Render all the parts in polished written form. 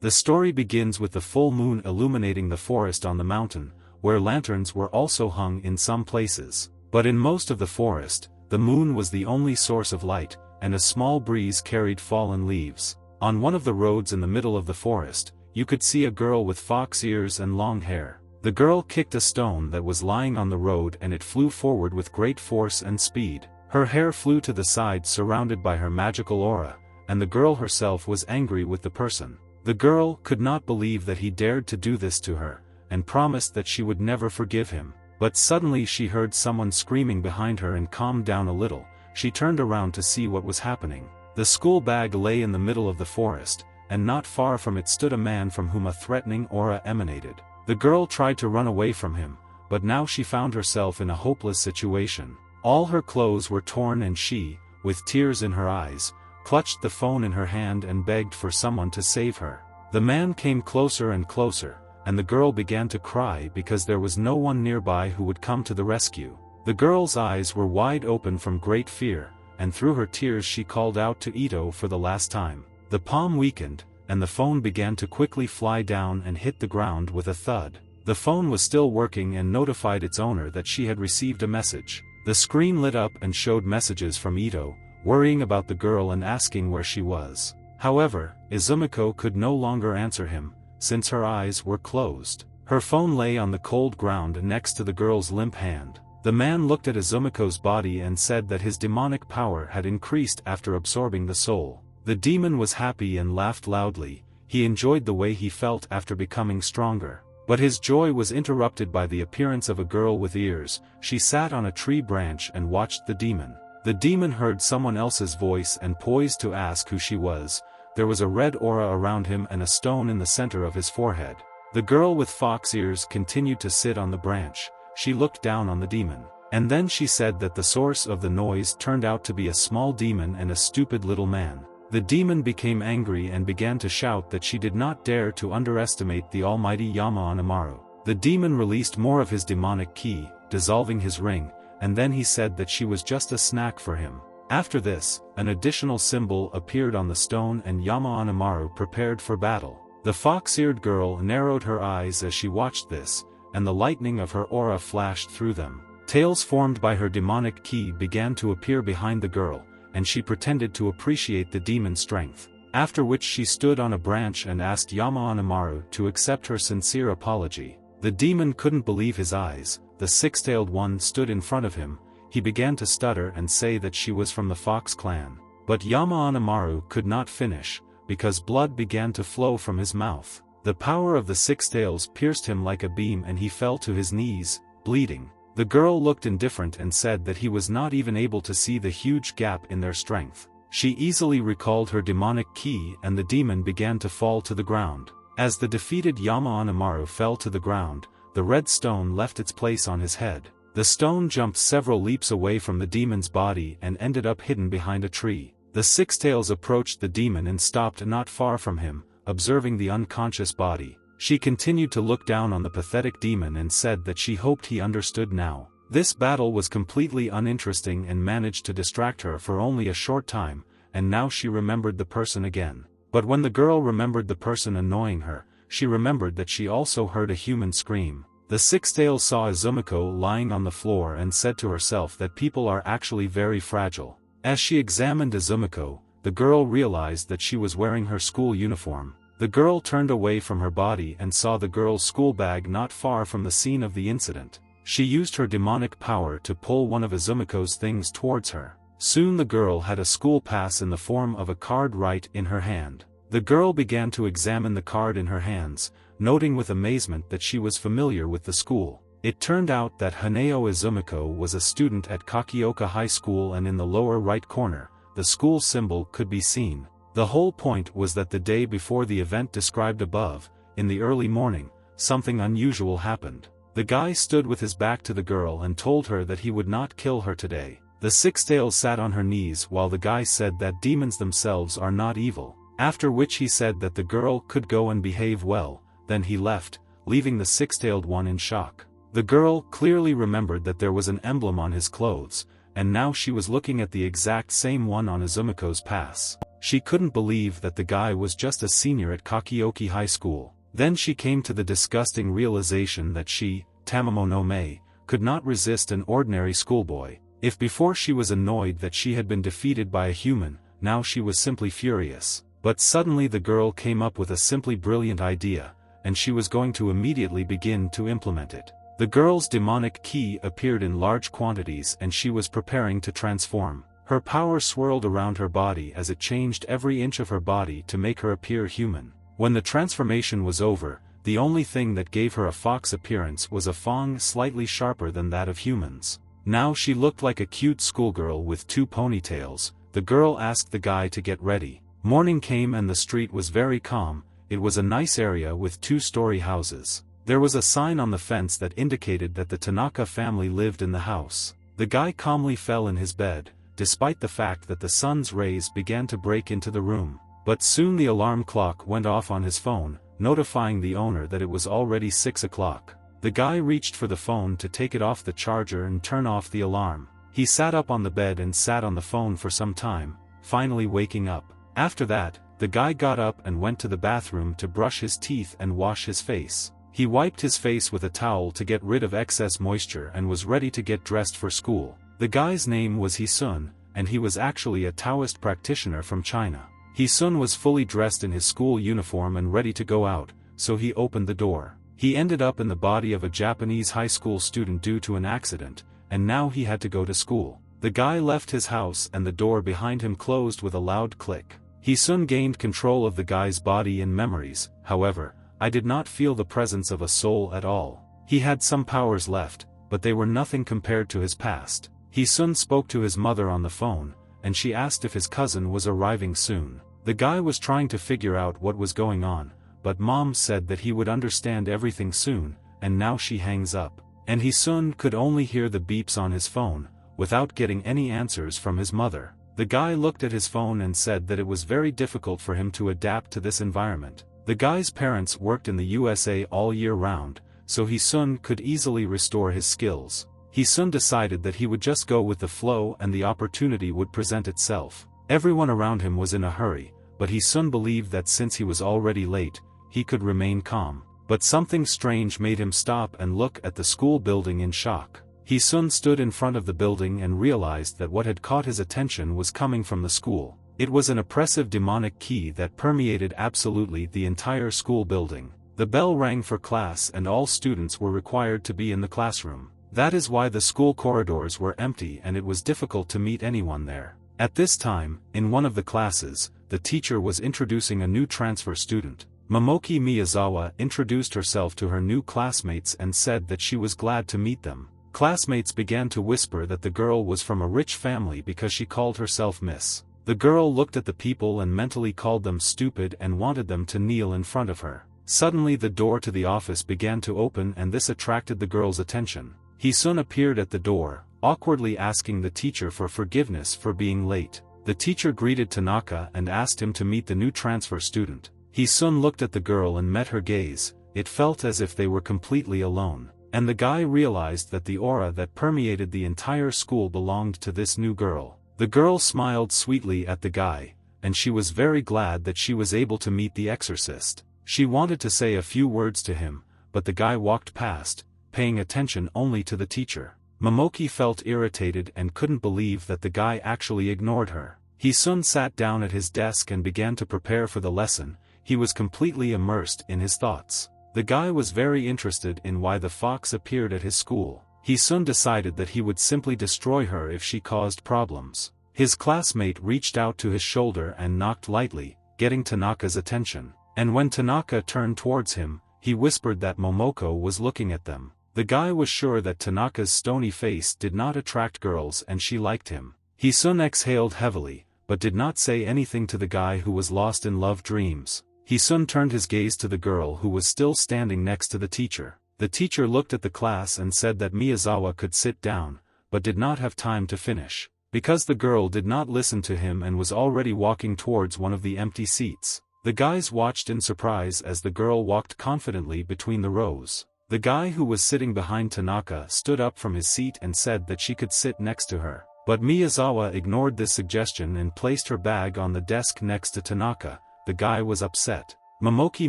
The story begins with the full moon illuminating the forest on the mountain, where lanterns were also hung in some places. But in most of the forest, the moon was the only source of light, and a small breeze carried fallen leaves. On one of the roads in the middle of the forest, you could see a girl with fox ears and long hair. The girl kicked a stone that was lying on the road and it flew forward with great force and speed. Her hair flew to the side surrounded by her magical aura, and the girl herself was angry with the person. The girl could not believe that he dared to do this to her, and promised that she would never forgive him. But suddenly she heard someone screaming behind her and calmed down a little. She turned around to see what was happening. The school bag lay in the middle of the forest, and not far from it stood a man from whom a threatening aura emanated. The girl tried to run away from him, but now she found herself in a hopeless situation. All her clothes were torn and she, with tears in her eyes, clutched the phone in her hand and begged for someone to save her. The man came closer and closer, and the girl began to cry because there was no one nearby who would come to the rescue. The girl's eyes were wide open from great fear, and through her tears she called out to Ito for the last time. The palm weakened, and the phone began to quickly fly down and hit the ground with a thud. The phone was still working and notified its owner that she had received a message. The screen lit up and showed messages from Ito, worrying about the girl and asking where she was. However, Izumiko could no longer answer him, since her eyes were closed. Her phone lay on the cold ground next to the girl's limp hand. The man looked at Izumiko's body and said that his demonic power had increased after absorbing the soul. The demon was happy and laughed loudly. He enjoyed the way he felt after becoming stronger. But his joy was interrupted by the appearance of a girl with ears. She sat on a tree branch and watched the demon. The demon heard someone else's voice and poised to ask who she was. There was a red aura around him and a stone in the center of his forehead. The girl with fox ears continued to sit on the branch. She looked down on the demon. And then she said that the source of the noise turned out to be a small demon and a stupid little man. The demon became angry and began to shout that she did not dare to underestimate the almighty Yama Anamaru. The demon released more of his demonic ki, dissolving his ring, and then he said that she was just a snack for him. After this, an additional symbol appeared on the stone and Yama Anamaru prepared for battle. The fox-eared girl narrowed her eyes as she watched this, and the lightning of her aura flashed through them. Tails formed by her demonic ki began to appear behind the girl, and she pretended to appreciate the demon's strength. After which she stood on a branch and asked Yama Anamaru to accept her sincere apology. The demon couldn't believe his eyes. The six-tailed one stood in front of him. He began to stutter and say that she was from the Fox clan. But Yama Anamaru could not finish, because blood began to flow from his mouth. The power of the six tails pierced him like a beam and he fell to his knees, bleeding. The girl looked indifferent and said that he was not even able to see the huge gap in their strength. She easily recalled her demonic ki and the demon began to fall to the ground. As the defeated Yama Anamaru fell to the ground, the red stone left its place on his head. The stone jumped several leaps away from the demon's body and ended up hidden behind a tree. The six tails approached the demon and stopped not far from him, observing the unconscious body. She continued to look down on the pathetic demon and said that she hoped he understood now. This battle was completely uninteresting and managed to distract her for only a short time, and now she remembered the person again. But when the girl remembered the person annoying her, she remembered that she also heard a human scream. The six tails saw Izumiko lying on the floor and said to herself that people are actually very fragile. As she examined Izumiko, the girl realized that she was wearing her school uniform. The girl turned away from her body and saw the girl's school bag not far from the scene of the incident. She used her demonic power to pull one of Izumiko's things towards her. Soon the girl had a school pass in the form of a card right in her hand. The girl began to examine the card in her hands, noting with amazement that she was familiar with the school. It turned out that Haneo Izumiko was a student at Kakioka High School, and in the lower right corner, the school symbol could be seen. The whole point was that the day before the event described above, in the early morning, something unusual happened. The guy stood with his back to the girl and told her that he would not kill her today. The six tails sat on her knees while the guy said that demons themselves are not evil, after which he said that the girl could go and behave well. Then he left, leaving the six-tailed one in shock. The girl clearly remembered that there was an emblem on his clothes, and now she was looking at the exact same one on Izumiko's pass. She couldn't believe that the guy was just a senior at Kakioki High School. Then she came to the disgusting realization that she, Tamamo no Mei, could not resist an ordinary schoolboy. If before she was annoyed that she had been defeated by a human, now she was simply furious. But suddenly the girl came up with a simply brilliant idea, and she was going to immediately begin to implement it. The girl's demonic ki appeared in large quantities and she was preparing to transform. Her power swirled around her body as it changed every inch of her body to make her appear human. When the transformation was over, the only thing that gave her a fox appearance was a fang slightly sharper than that of humans. Now she looked like a cute schoolgirl with 2 ponytails. The girl asked the guy to get ready. Morning came and the street was very calm. It was a nice area with 2-story houses. There was a sign on the fence that indicated that the Tanaka family lived in the house. The guy calmly fell in his bed, despite the fact that the sun's rays began to break into the room. But soon the alarm clock went off on his phone, notifying the owner that it was already 6 o'clock. The guy reached for the phone to take it off the charger and turn off the alarm. He sat up on the bed and sat on the phone for some time, finally waking up. After that, the guy got up and went to the bathroom to brush his teeth and wash his face. He wiped his face with a towel to get rid of excess moisture and was ready to get dressed for school. The guy's name was Hisun, and he was actually a Taoist practitioner from China. Hisun was fully dressed in his school uniform and ready to go out, so he opened the door. He ended up in the body of a Japanese high school student due to an accident, and now he had to go to school. The guy left his house and the door behind him closed with a loud click. Hisun gained control of the guy's body and memories. However, I did not feel the presence of a soul at all. He had some powers left, but they were nothing compared to his past. Hisun spoke to his mother on the phone, and she asked if his cousin was arriving soon. The guy was trying to figure out what was going on, but mom said that he would understand everything soon, and now she hangs up. And Hisun could only hear the beeps on his phone, without getting any answers from his mother. The guy looked at his phone and said that it was very difficult for him to adapt to this environment. The guy's parents worked in the USA all year round, so Hisun could easily restore his skills. Hisun decided that he would just go with the flow and the opportunity would present itself. Everyone around him was in a hurry, but Hisun believed that since he was already late, he could remain calm. But something strange made him stop and look at the school building in shock. Hisun stood in front of the building and realized that what had caught his attention was coming from the school. It was an oppressive demonic ki that permeated absolutely the entire school building. The bell rang for class and all students were required to be in the classroom. That is why the school corridors were empty and it was difficult to meet anyone there. At this time, in one of the classes, the teacher was introducing a new transfer student. Momoki Miyazawa introduced herself to her new classmates and said that she was glad to meet them. Classmates began to whisper that the girl was from a rich family because she called herself Miss. The girl looked at the people and mentally called them stupid and wanted them to kneel in front of her. Suddenly the door to the office began to open and this attracted the girl's attention. Hisun appeared at the door, awkwardly asking the teacher for forgiveness for being late. The teacher greeted Tanaka and asked him to meet the new transfer student. Hisun looked at the girl and met her gaze. It felt as if they were completely alone. And the guy realized that the aura that permeated the entire school belonged to this new girl. The girl smiled sweetly at the guy, and she was very glad that she was able to meet the exorcist. She wanted to say a few words to him, but the guy walked past, paying attention only to the teacher. Momoki felt irritated and couldn't believe that the guy actually ignored her. Hisun sat down at his desk and began to prepare for the lesson. He was completely immersed in his thoughts. The guy was very interested in why the fox appeared at his school. Hisun decided that he would simply destroy her if she caused problems. His classmate reached out to his shoulder and knocked lightly, getting Tanaka's attention. And when Tanaka turned towards him, he whispered that Momoko was looking at them. The guy was sure that Tanaka's stony face did not attract girls and she liked him. Hisun exhaled heavily, but did not say anything to the guy who was lost in love dreams. Hisun turned his gaze to the girl who was still standing next to the teacher. The teacher looked at the class and said that Miyazawa could sit down, but did not have time to finish. Because the girl did not listen to him and was already walking towards one of the empty seats. The guys watched in surprise as the girl walked confidently between the rows. The guy who was sitting behind Tanaka stood up from his seat and said that she could sit next to her. But Miyazawa ignored this suggestion and placed her bag on the desk next to Tanaka. The guy was upset. Momoki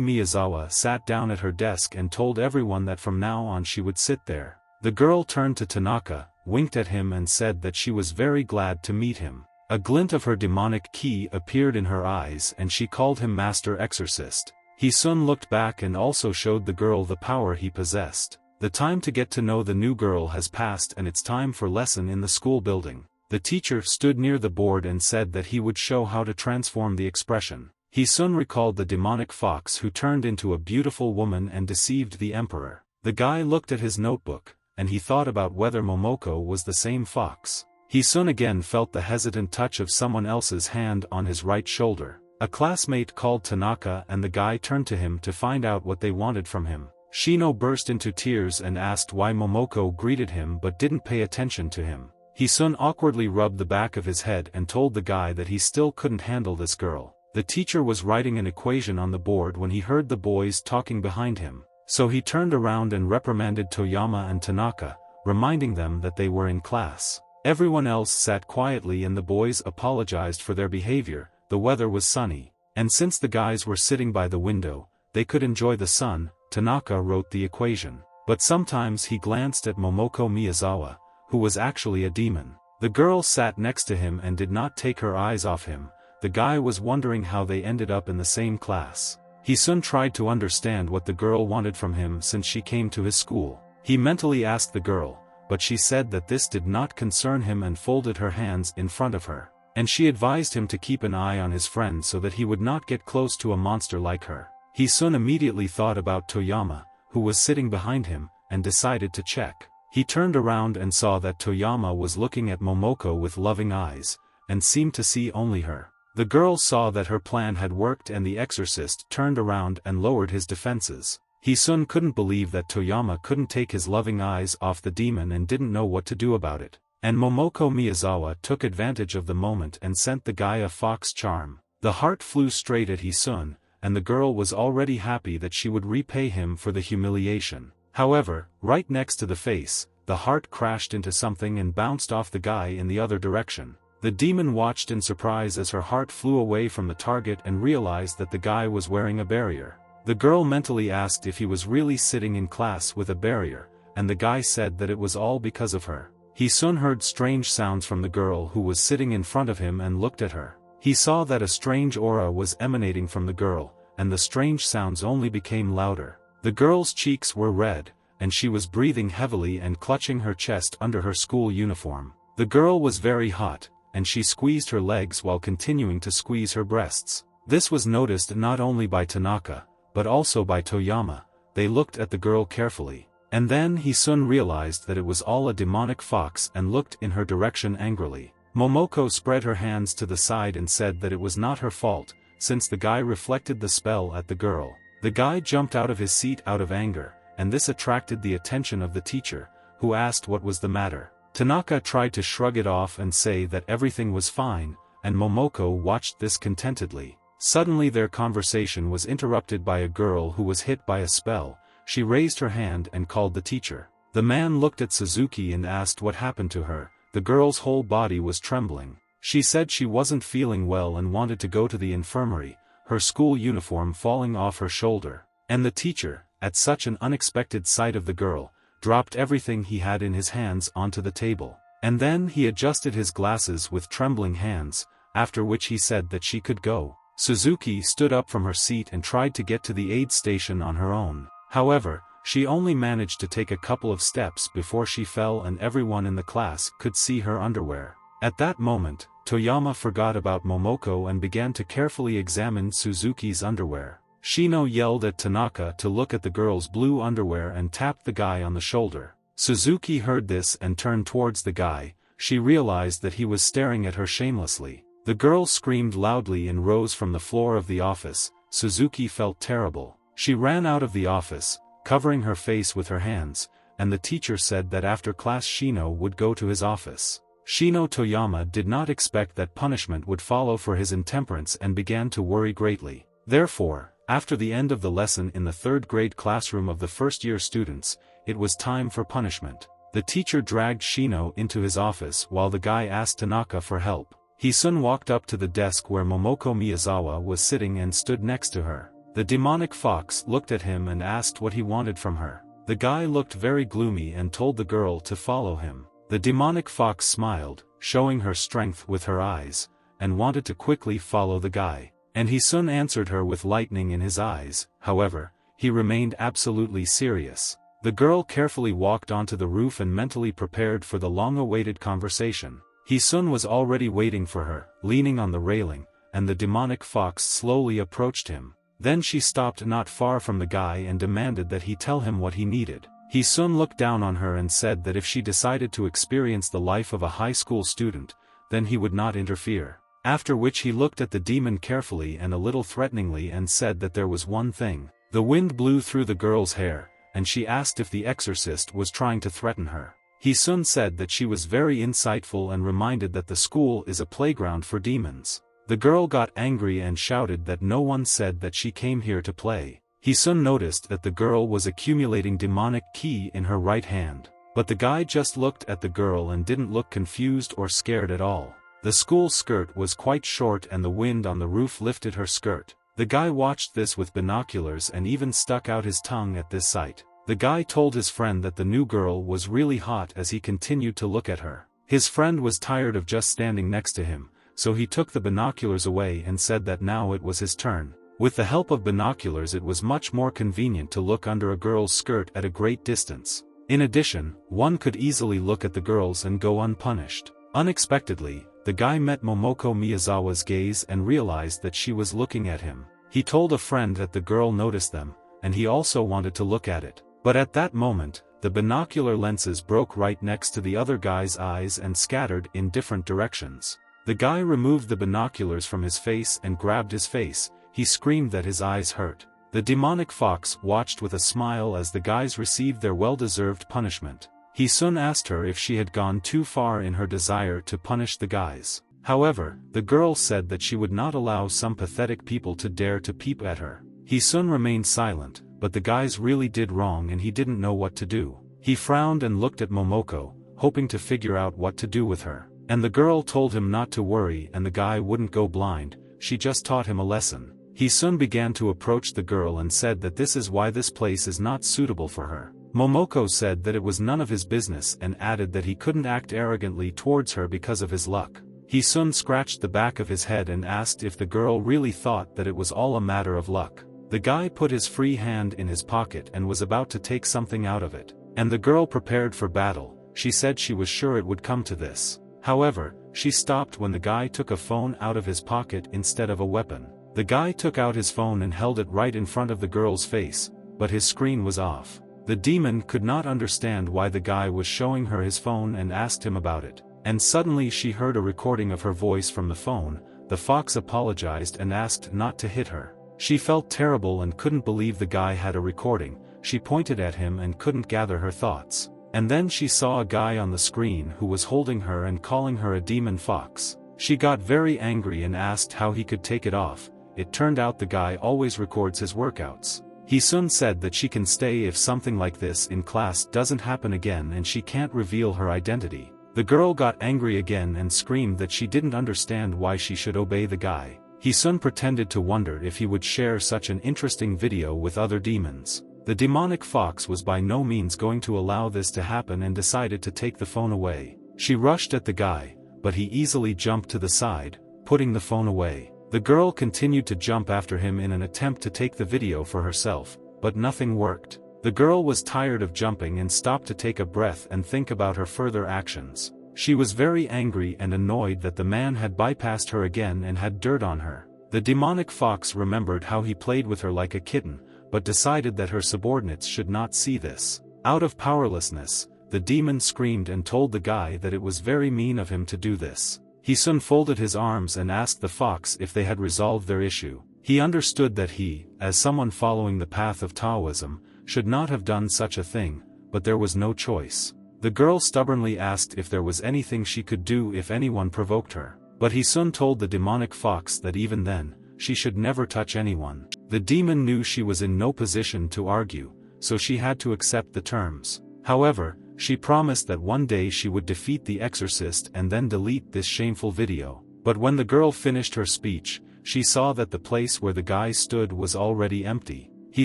Miyazawa sat down at her desk and told everyone that from now on she would sit there. The girl turned to Tanaka, winked at him and said that she was very glad to meet him. A glint of her demonic ki appeared in her eyes and she called him Master Exorcist. Hisun looked back and also showed the girl the power he possessed. The time to get to know the new girl has passed and it's time for lesson in the school building. The teacher stood near the board and said that he would show how to transform the expression. Hisun recalled the demonic fox who turned into a beautiful woman and deceived the emperor. The guy looked at his notebook, and he thought about whether Momoko was the same fox. Hisun again felt the hesitant touch of someone else's hand on his right shoulder. A classmate called Tanaka and the guy turned to him to find out what they wanted from him. Shino burst into tears and asked why Momoko greeted him but didn't pay attention to him. Hisun awkwardly rubbed the back of his head and told the guy that he still couldn't handle this girl. The teacher was writing an equation on the board when he heard the boys talking behind him, so he turned around and reprimanded Toyama and Tanaka, reminding them that they were in class. Everyone else sat quietly and the boys apologized for their behavior. The weather was sunny, and since the guys were sitting by the window, they could enjoy the sun. Tanaka wrote the equation, but sometimes he glanced at Momoko Miyazawa, who was actually a demon. The girl sat next to him and did not take her eyes off him. The guy was wondering how they ended up in the same class. Hisun tried to understand what the girl wanted from him since she came to his school. He mentally asked the girl, but she said that this did not concern him and folded her hands in front of her. And she advised him to keep an eye on his friend so that he would not get close to a monster like her. Hisun immediately thought about Toyama, who was sitting behind him, and decided to check. He turned around and saw that Toyama was looking at Momoko with loving eyes, and seemed to see only her. The girl saw that her plan had worked and the exorcist turned around and lowered his defenses. Hisun couldn't believe that Toyama couldn't take his loving eyes off the demon and didn't know what to do about it. And Momoko Miyazawa took advantage of the moment and sent the guy a fox charm. The heart flew straight at Hisun, and the girl was already happy that she would repay him for the humiliation. However, right next to the face, the heart crashed into something and bounced off the guy in the other direction. The demon watched in surprise as her heart flew away from the target and realized that the guy was wearing a barrier. The girl mentally asked if he was really sitting in class with a barrier, and the guy said that it was all because of her. He soon heard strange sounds from the girl who was sitting in front of him and looked at her. He saw that a strange aura was emanating from the girl, and the strange sounds only became louder. The girl's cheeks were red, and she was breathing heavily and clutching her chest under her school uniform. The girl was very hot, and she squeezed her legs while continuing to squeeze her breasts. This was noticed not only by Tanaka, but also by Toyama. They looked at the girl carefully. And then he soon realized that it was all a demonic fox and looked in her direction angrily. Momoko spread her hands to the side and said that it was not her fault, since the guy reflected the spell at the girl. The guy jumped out of his seat out of anger, and this attracted the attention of the teacher, who asked what was the matter. Tanaka tried to shrug it off and say that everything was fine, and Momoko watched this contentedly. Suddenly their conversation was interrupted by a girl who was hit by a spell. She raised her hand and called the teacher. The man looked at Suzuki and asked what happened to her. The girl's whole body was trembling. She said she wasn't feeling well and wanted to go to the infirmary, her school uniform falling off her shoulder. And the teacher, at such an unexpected sight of the girl, dropped everything he had in his hands onto the table. And then he adjusted his glasses with trembling hands, after which he said that she could go. Suzuki stood up from her seat and tried to get to the aid station on her own. However, she only managed to take a couple of steps before she fell and everyone in the class could see her underwear. At that moment, Toyama forgot about Momoko and began to carefully examine Suzuki's underwear. Shino yelled at Tanaka to look at the girl's blue underwear and tapped the guy on the shoulder. Suzuki heard this and turned towards the guy. She realized that he was staring at her shamelessly. The girl screamed loudly and rose from the floor of the office. Suzuki felt terrible. She ran out of the office, covering her face with her hands, and the teacher said that after class Shino would go to his office. Shino Toyama did not expect that punishment would follow for his intemperance and began to worry greatly. Therefore, after the end of the lesson in the third grade classroom of the first-year students, it was time for punishment. The teacher dragged Shino into his office while the guy asked Tanaka for help. Hisun walked up to the desk where Momoko Miyazawa was sitting and stood next to her. The demonic fox looked at him and asked what he wanted from her. The guy looked very gloomy and told the girl to follow him. The demonic fox smiled, showing her strength with her eyes, and wanted to quickly follow the guy. And Hisun answered her with lightning in his eyes. However, he remained absolutely serious. The girl carefully walked onto the roof and mentally prepared for the long-awaited conversation. Hisun was already waiting for her, leaning on the railing, and the demonic fox slowly approached him. Then she stopped not far from the guy and demanded that he tell him what he needed. Hisun looked down on her and said that if she decided to experience the life of a high school student, then he would not interfere. After which he looked at the demon carefully and a little threateningly and said that there was one thing. The wind blew through the girl's hair, and she asked if the exorcist was trying to threaten her. Hisun said that she was very insightful and reminded that the school is a playground for demons. The girl got angry and shouted that no one said that she came here to play. Hisun noticed that the girl was accumulating demonic ki in her right hand. But the guy just looked at the girl and didn't look confused or scared at all. The school skirt was quite short and the wind on the roof lifted her skirt. The guy watched this with binoculars and even stuck out his tongue at this sight. The guy told his friend that the new girl was really hot as he continued to look at her. His friend was tired of just standing next to him, so he took the binoculars away and said that now it was his turn. With the help of binoculars it was much more convenient to look under a girl's skirt at a great distance. In addition, one could easily look at the girls and go unpunished. Unexpectedly, the guy met Momoko Miyazawa's gaze and realized that she was looking at him. He told a friend that the girl noticed them, and he also wanted to look at it. But at that moment, the binocular lenses broke right next to the other guy's eyes and scattered in different directions. The guy removed the binoculars from his face and grabbed his face. He screamed that his eyes hurt. The demonic fox watched with a smile as the guys received their well-deserved punishment. Hisun asked her if she had gone too far in her desire to punish the guys. However, the girl said that she would not allow some pathetic people to dare to peep at her. Hisun remained silent, but the guys really did wrong and he didn't know what to do. He frowned and looked at Momoko, hoping to figure out what to do with her. And the girl told him not to worry and the guy wouldn't go blind, she just taught him a lesson. Hisun began to approach the girl and said that this is why this place is not suitable for her. Momoko said that it was none of his business and added that he couldn't act arrogantly towards her because of his luck. Hisun scratched the back of his head and asked if the girl really thought that it was all a matter of luck. The guy put his free hand in his pocket and was about to take something out of it. And the girl prepared for battle. She said she was sure it would come to this. However, she stopped when the guy took a phone out of his pocket instead of a weapon. The guy took out his phone and held it right in front of the girl's face, but his screen was off. The demon could not understand why the guy was showing her his phone and asked him about it. And suddenly she heard a recording of her voice from the phone. The fox apologized and asked not to hit her. She felt terrible and couldn't believe the guy had a recording. She pointed at him and couldn't gather her thoughts. And then she saw a guy on the screen who was holding her and calling her a demon fox. She got very angry and asked how he could take it off. It turned out the guy always records his workouts. Hisun said that she can stay if something like this in class doesn't happen again and she can't reveal her identity. The girl got angry again and screamed that she didn't understand why she should obey the guy. Hisun pretended to wonder if he would share such an interesting video with other demons. The demonic fox was by no means going to allow this to happen and decided to take the phone away. She rushed at the guy, but he easily jumped to the side, putting the phone away. The girl continued to jump after him in an attempt to take the video for herself, but nothing worked. The girl was tired of jumping and stopped to take a breath and think about her further actions. She was very angry and annoyed that the man had bypassed her again and had dirt on her. The demonic fox remembered how he played with her like a kitten, but decided that her subordinates should not see this. Out of powerlessness, the demon screamed and told the guy that it was very mean of him to do this. Hisun folded his arms and asked the fox if they had resolved their issue. He understood that he, as someone following the path of Taoism, should not have done such a thing, but there was no choice. The girl stubbornly asked if there was anything she could do if anyone provoked her. But Hisun told the demonic fox that even then, she should never touch anyone. The demon knew she was in no position to argue, so she had to accept the terms. However, she promised that one day she would defeat the exorcist and then delete this shameful video. But when the girl finished her speech, she saw that the place where the guy stood was already empty. He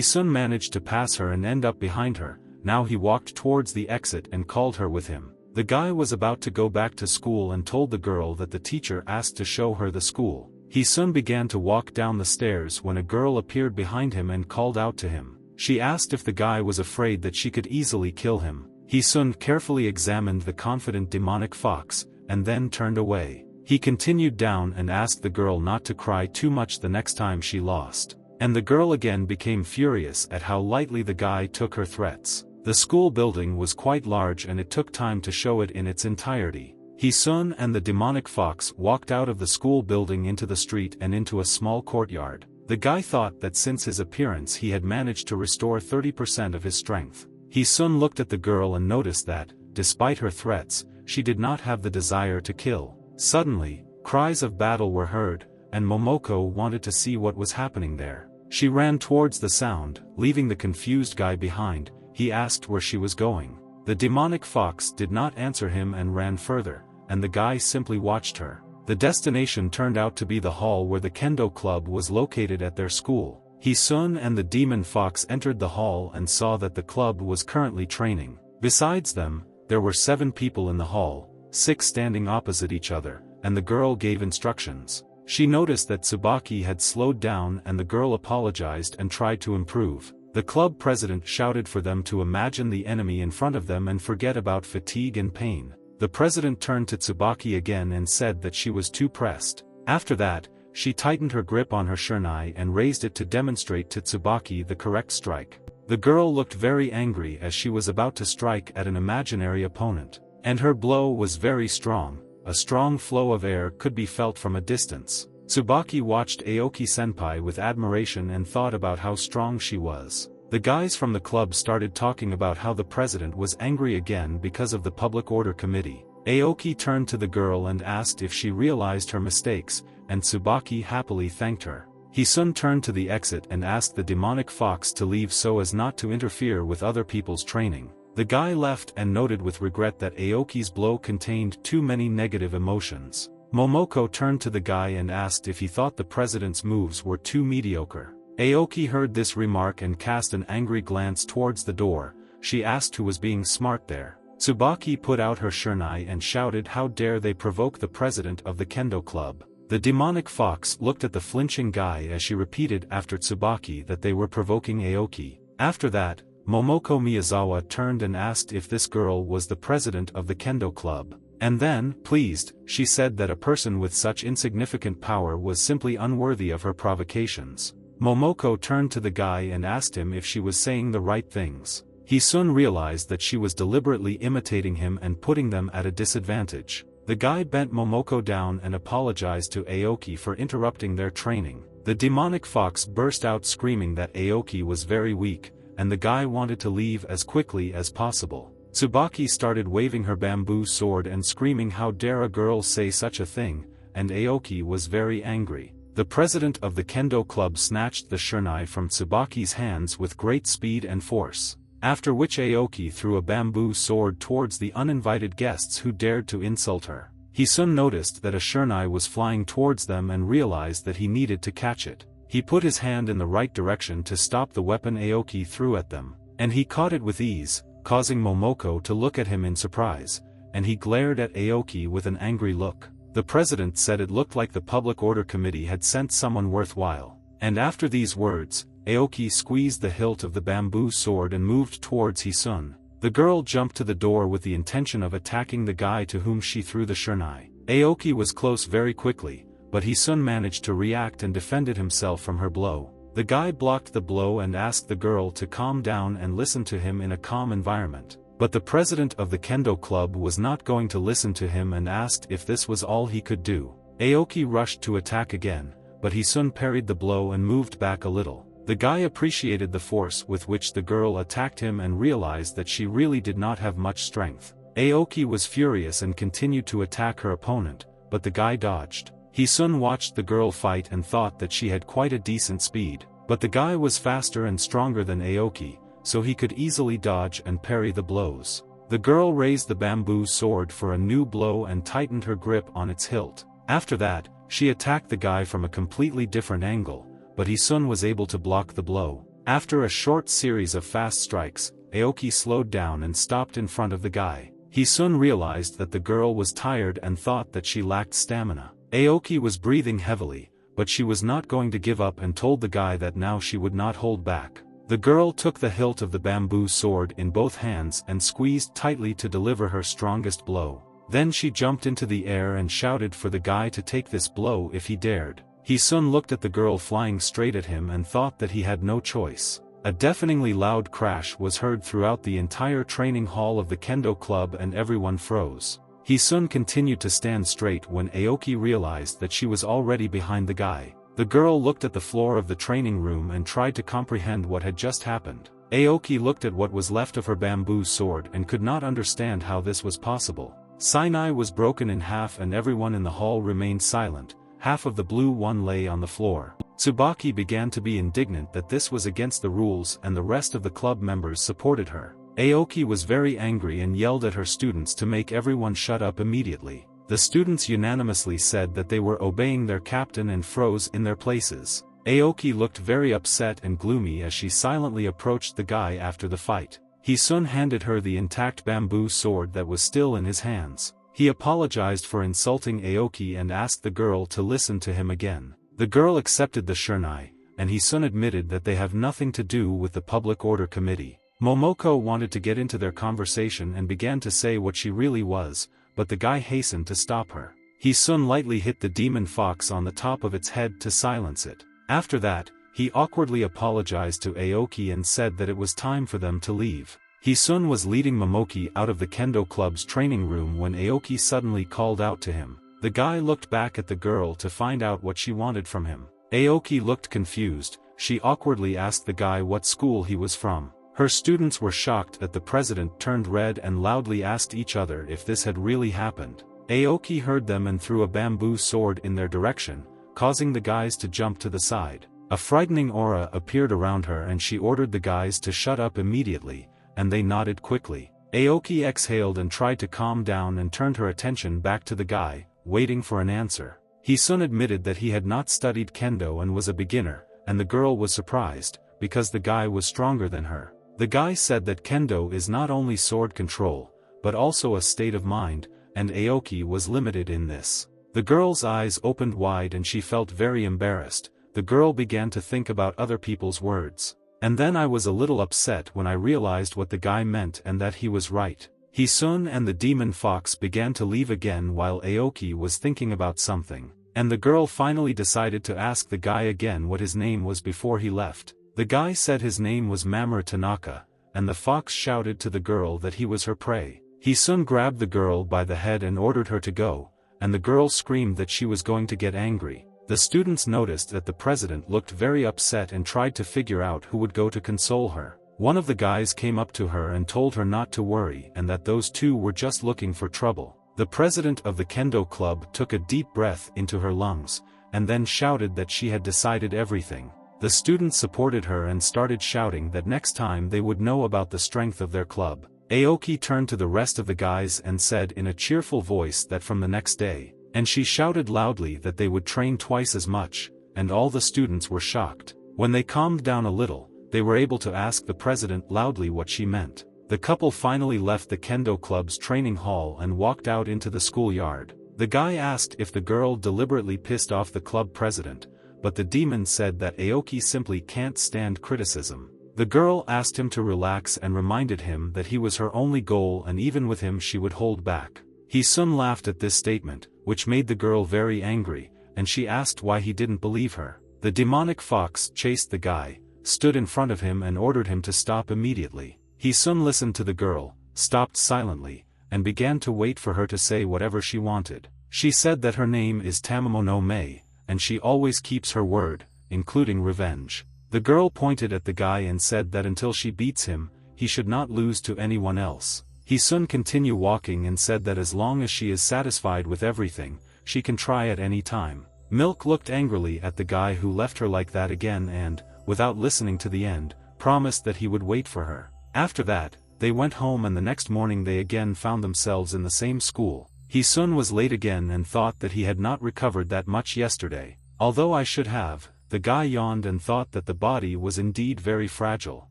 soon managed to pass her and end up behind her. Now he walked towards the exit and called her with him. The guy was about to go back to school and told the girl that the teacher asked to show her the school. He soon began to walk down the stairs when a girl appeared behind him and called out to him. She asked if the guy was afraid that she could easily kill him. He soon carefully examined the confident demonic fox, and then turned away. He continued down and asked the girl not to cry too much the next time she lost. And the girl again became furious at how lightly the guy took her threats. The school building was quite large and it took time to show it in its entirety. He-sun and the demonic fox walked out of the school building into the street and into a small courtyard. The guy thought that since his appearance he had managed to restore 30% of his strength. He-sun looked at the girl and noticed that, despite her threats, she did not have the desire to kill. Suddenly, cries of battle were heard, and Momoko wanted to see what was happening there. She ran towards the sound, leaving the confused guy behind. He asked where she was going. The demonic fox did not answer him and ran further, and the guy simply watched her. The destination turned out to be the hall where the Kendo club was located at their school. He-sun and the demon fox entered the hall and saw that the club was currently training. Besides them, there were 7 people in the hall, 6 standing opposite each other, and the girl gave instructions. She noticed that Tsubaki had slowed down and the girl apologized and tried to improve. The club president shouted for them to imagine the enemy in front of them and forget about fatigue and pain. The president turned to Tsubaki again and said that she was too pressed. After that, she tightened her grip on her shunai and raised it to demonstrate to Tsubaki the correct strike. The girl looked very angry as she was about to strike at an imaginary opponent. And her blow was very strong. A strong flow of air could be felt from a distance. Tsubaki watched Aoki-senpai with admiration and thought about how strong she was. The guys from the club started talking about how the president was angry again because of the public order committee. Aoki turned to the girl and asked if she realized her mistakes, and Tsubaki happily thanked her. He soon turned to the exit and asked the demonic fox to leave so as not to interfere with other people's training. The guy left and noted with regret that Aoki's blow contained too many negative emotions. Momoko turned to the guy and asked if he thought the president's moves were too mediocre. Aoki heard this remark and cast an angry glance towards the door. She asked who was being smart there. Tsubaki put out her shunai and shouted, "How dare they provoke the president of the Kendo club." The demonic fox looked at the flinching guy as she repeated after Tsubaki that they were provoking Aoki. After that, Momoko Miyazawa turned and asked if this girl was the president of the Kendo club. And then, pleased, she said that a person with such insignificant power was simply unworthy of her provocations. Momoko turned to the guy and asked him if she was saying the right things. He soon realized that she was deliberately imitating him and putting them at a disadvantage. The guy bent Momoko down and apologized to Aoki for interrupting their training. The demonic fox burst out screaming that Aoki was very weak, and the guy wanted to leave as quickly as possible. Tsubaki started waving her bamboo sword and screaming, "How dare a girl say such a thing," and Aoki was very angry. The president of the Kendo club snatched the shunai from Tsubaki's hands with great speed and force. After which Aoki threw a bamboo sword towards the uninvited guests who dared to insult her. He soon noticed that a shunai was flying towards them and realized that he needed to catch it. He put his hand in the right direction to stop the weapon Aoki threw at them, and he caught it with ease, causing Momoko to look at him in surprise, and he glared at Aoki with an angry look. The president said it looked like the public order committee had sent someone worthwhile. And after these words, Aoki squeezed the hilt of the bamboo sword and moved towards Hisun. The girl jumped to the door with the intention of attacking the guy to whom she threw the shunai. Aoki was close very quickly, but Hisun managed to react and defended himself from her blow. The guy blocked the blow and asked the girl to calm down and listen to him in a calm environment. But the president of the Kendo club was not going to listen to him and asked if this was all he could do. Aoki rushed to attack again, but Hisun parried the blow and moved back a little. The guy appreciated the force with which the girl attacked him and realized that she really did not have much strength. Aoki was furious and continued to attack her opponent, but the guy dodged. Hisun watched the girl fight and thought that she had quite a decent speed, but the guy was faster and stronger than Aoki, so he could easily dodge and parry the blows. The girl raised the bamboo sword for a new blow and tightened her grip on its hilt. After that, she attacked the guy from a completely different angle, but Hisun was able to block the blow. After a short series of fast strikes, Aoki slowed down and stopped in front of the guy. Hisun realized that the girl was tired and thought that she lacked stamina. Aoki was breathing heavily, but she was not going to give up and told the guy that now she would not hold back. The girl took the hilt of the bamboo sword in both hands and squeezed tightly to deliver her strongest blow. Then she jumped into the air and shouted for the guy to take this blow if he dared. Hisun looked at the girl flying straight at him and thought that he had no choice. A deafeningly loud crash was heard throughout the entire training hall of the Kendo club and everyone froze. Hisun continued to stand straight when Aoki realized that she was already behind the guy. The girl looked at the floor of the training room and tried to comprehend what had just happened. Aoki looked at what was left of her bamboo sword and could not understand how this was possible. Sinai was broken in half and everyone in the hall remained silent. Half of the blue one lay on the floor. Tsubaki began to be indignant that this was against the rules and the rest of the club members supported her. Aoki was very angry and yelled at her students to make everyone shut up immediately. The students unanimously said that they were obeying their captain and froze in their places. Aoki looked very upset and gloomy as she silently approached the guy after the fight. Hisun handed her the intact bamboo sword that was still in his hands. He apologized for insulting Aoki and asked the girl to listen to him again. The girl accepted the shurnai, and Hisun admitted that they have nothing to do with the public order committee. Momoko wanted to get into their conversation and began to say what she really was, but the guy hastened to stop her. Hisun lightly hit the demon fox on the top of its head to silence it. After that, he awkwardly apologized to Aoki and said that it was time for them to leave. Hisun was leading Momoki out of the Kendo club's training room when Aoki suddenly called out to him. The guy looked back at the girl to find out what she wanted from him. Aoki looked confused. She awkwardly asked the guy what school he was from. Her students were shocked that the president turned red and loudly asked each other if this had really happened. Aoki heard them and threw a bamboo sword in their direction, causing the guys to jump to the side. A frightening aura appeared around her and she ordered the guys to shut up immediately, and they nodded quickly. Aoki exhaled and tried to calm down and turned her attention back to the guy, waiting for an answer. Hisun admitted that he had not studied Kendo and was a beginner, and the girl was surprised, because the guy was stronger than her. The guy said that Kendo is not only sword control, but also a state of mind, and Aoki was limited in this. The girl's eyes opened wide and she felt very embarrassed. The girl began to think about other people's words. And then I was a little upset when I realized what the guy meant and that he was right. Hisun and the demon fox began to leave again while Aoki was thinking about something, and the girl finally decided to ask the guy again what his name was before he left. The guy said his name was Mamoru Tanaka, and the fox shouted to the girl that he was her prey. Hisun grabbed the girl by the head and ordered her to go, and the girl screamed that she was going to get angry. The students noticed that the president looked very upset and tried to figure out who would go to console her. One of the guys came up to her and told her not to worry and that those two were just looking for trouble. The president of the Kendo club took a deep breath into her lungs, and then shouted that she had decided everything. The students supported her and started shouting that next time they would know about the strength of their club. Aoki turned to the rest of the guys and said in a cheerful voice that from the next day, and she shouted loudly that they would train twice as much, and all the students were shocked. When they calmed down a little, they were able to ask the president loudly what she meant. The couple finally left the Kendo club's training hall and walked out into the schoolyard. The guy asked if the girl deliberately pissed off the club president, but the demon said that Aoki simply can't stand criticism. The girl asked him to relax and reminded him that he was her only goal and even with him she would hold back. Hisun laughed at this statement, which made the girl very angry, and she asked why he didn't believe her. The demonic fox chased the guy, stood in front of him and ordered him to stop immediately. Hisun listened to the girl, stopped silently, and began to wait for her to say whatever she wanted. She said that her name is Tamamo no Mei, and she always keeps her word, including revenge. The girl pointed at the guy and said that until she beats him, he should not lose to anyone else. Hisun continued walking and said that as long as she is satisfied with everything, she can try at any time. Milk looked angrily at the guy who left her like that again and, without listening to the end, promised that he would wait for her. After that, they went home and the next morning they again found themselves in the same school. Hisun was late again and thought that he had not recovered that much yesterday. Although I should have, the guy yawned and thought that the body was indeed very fragile.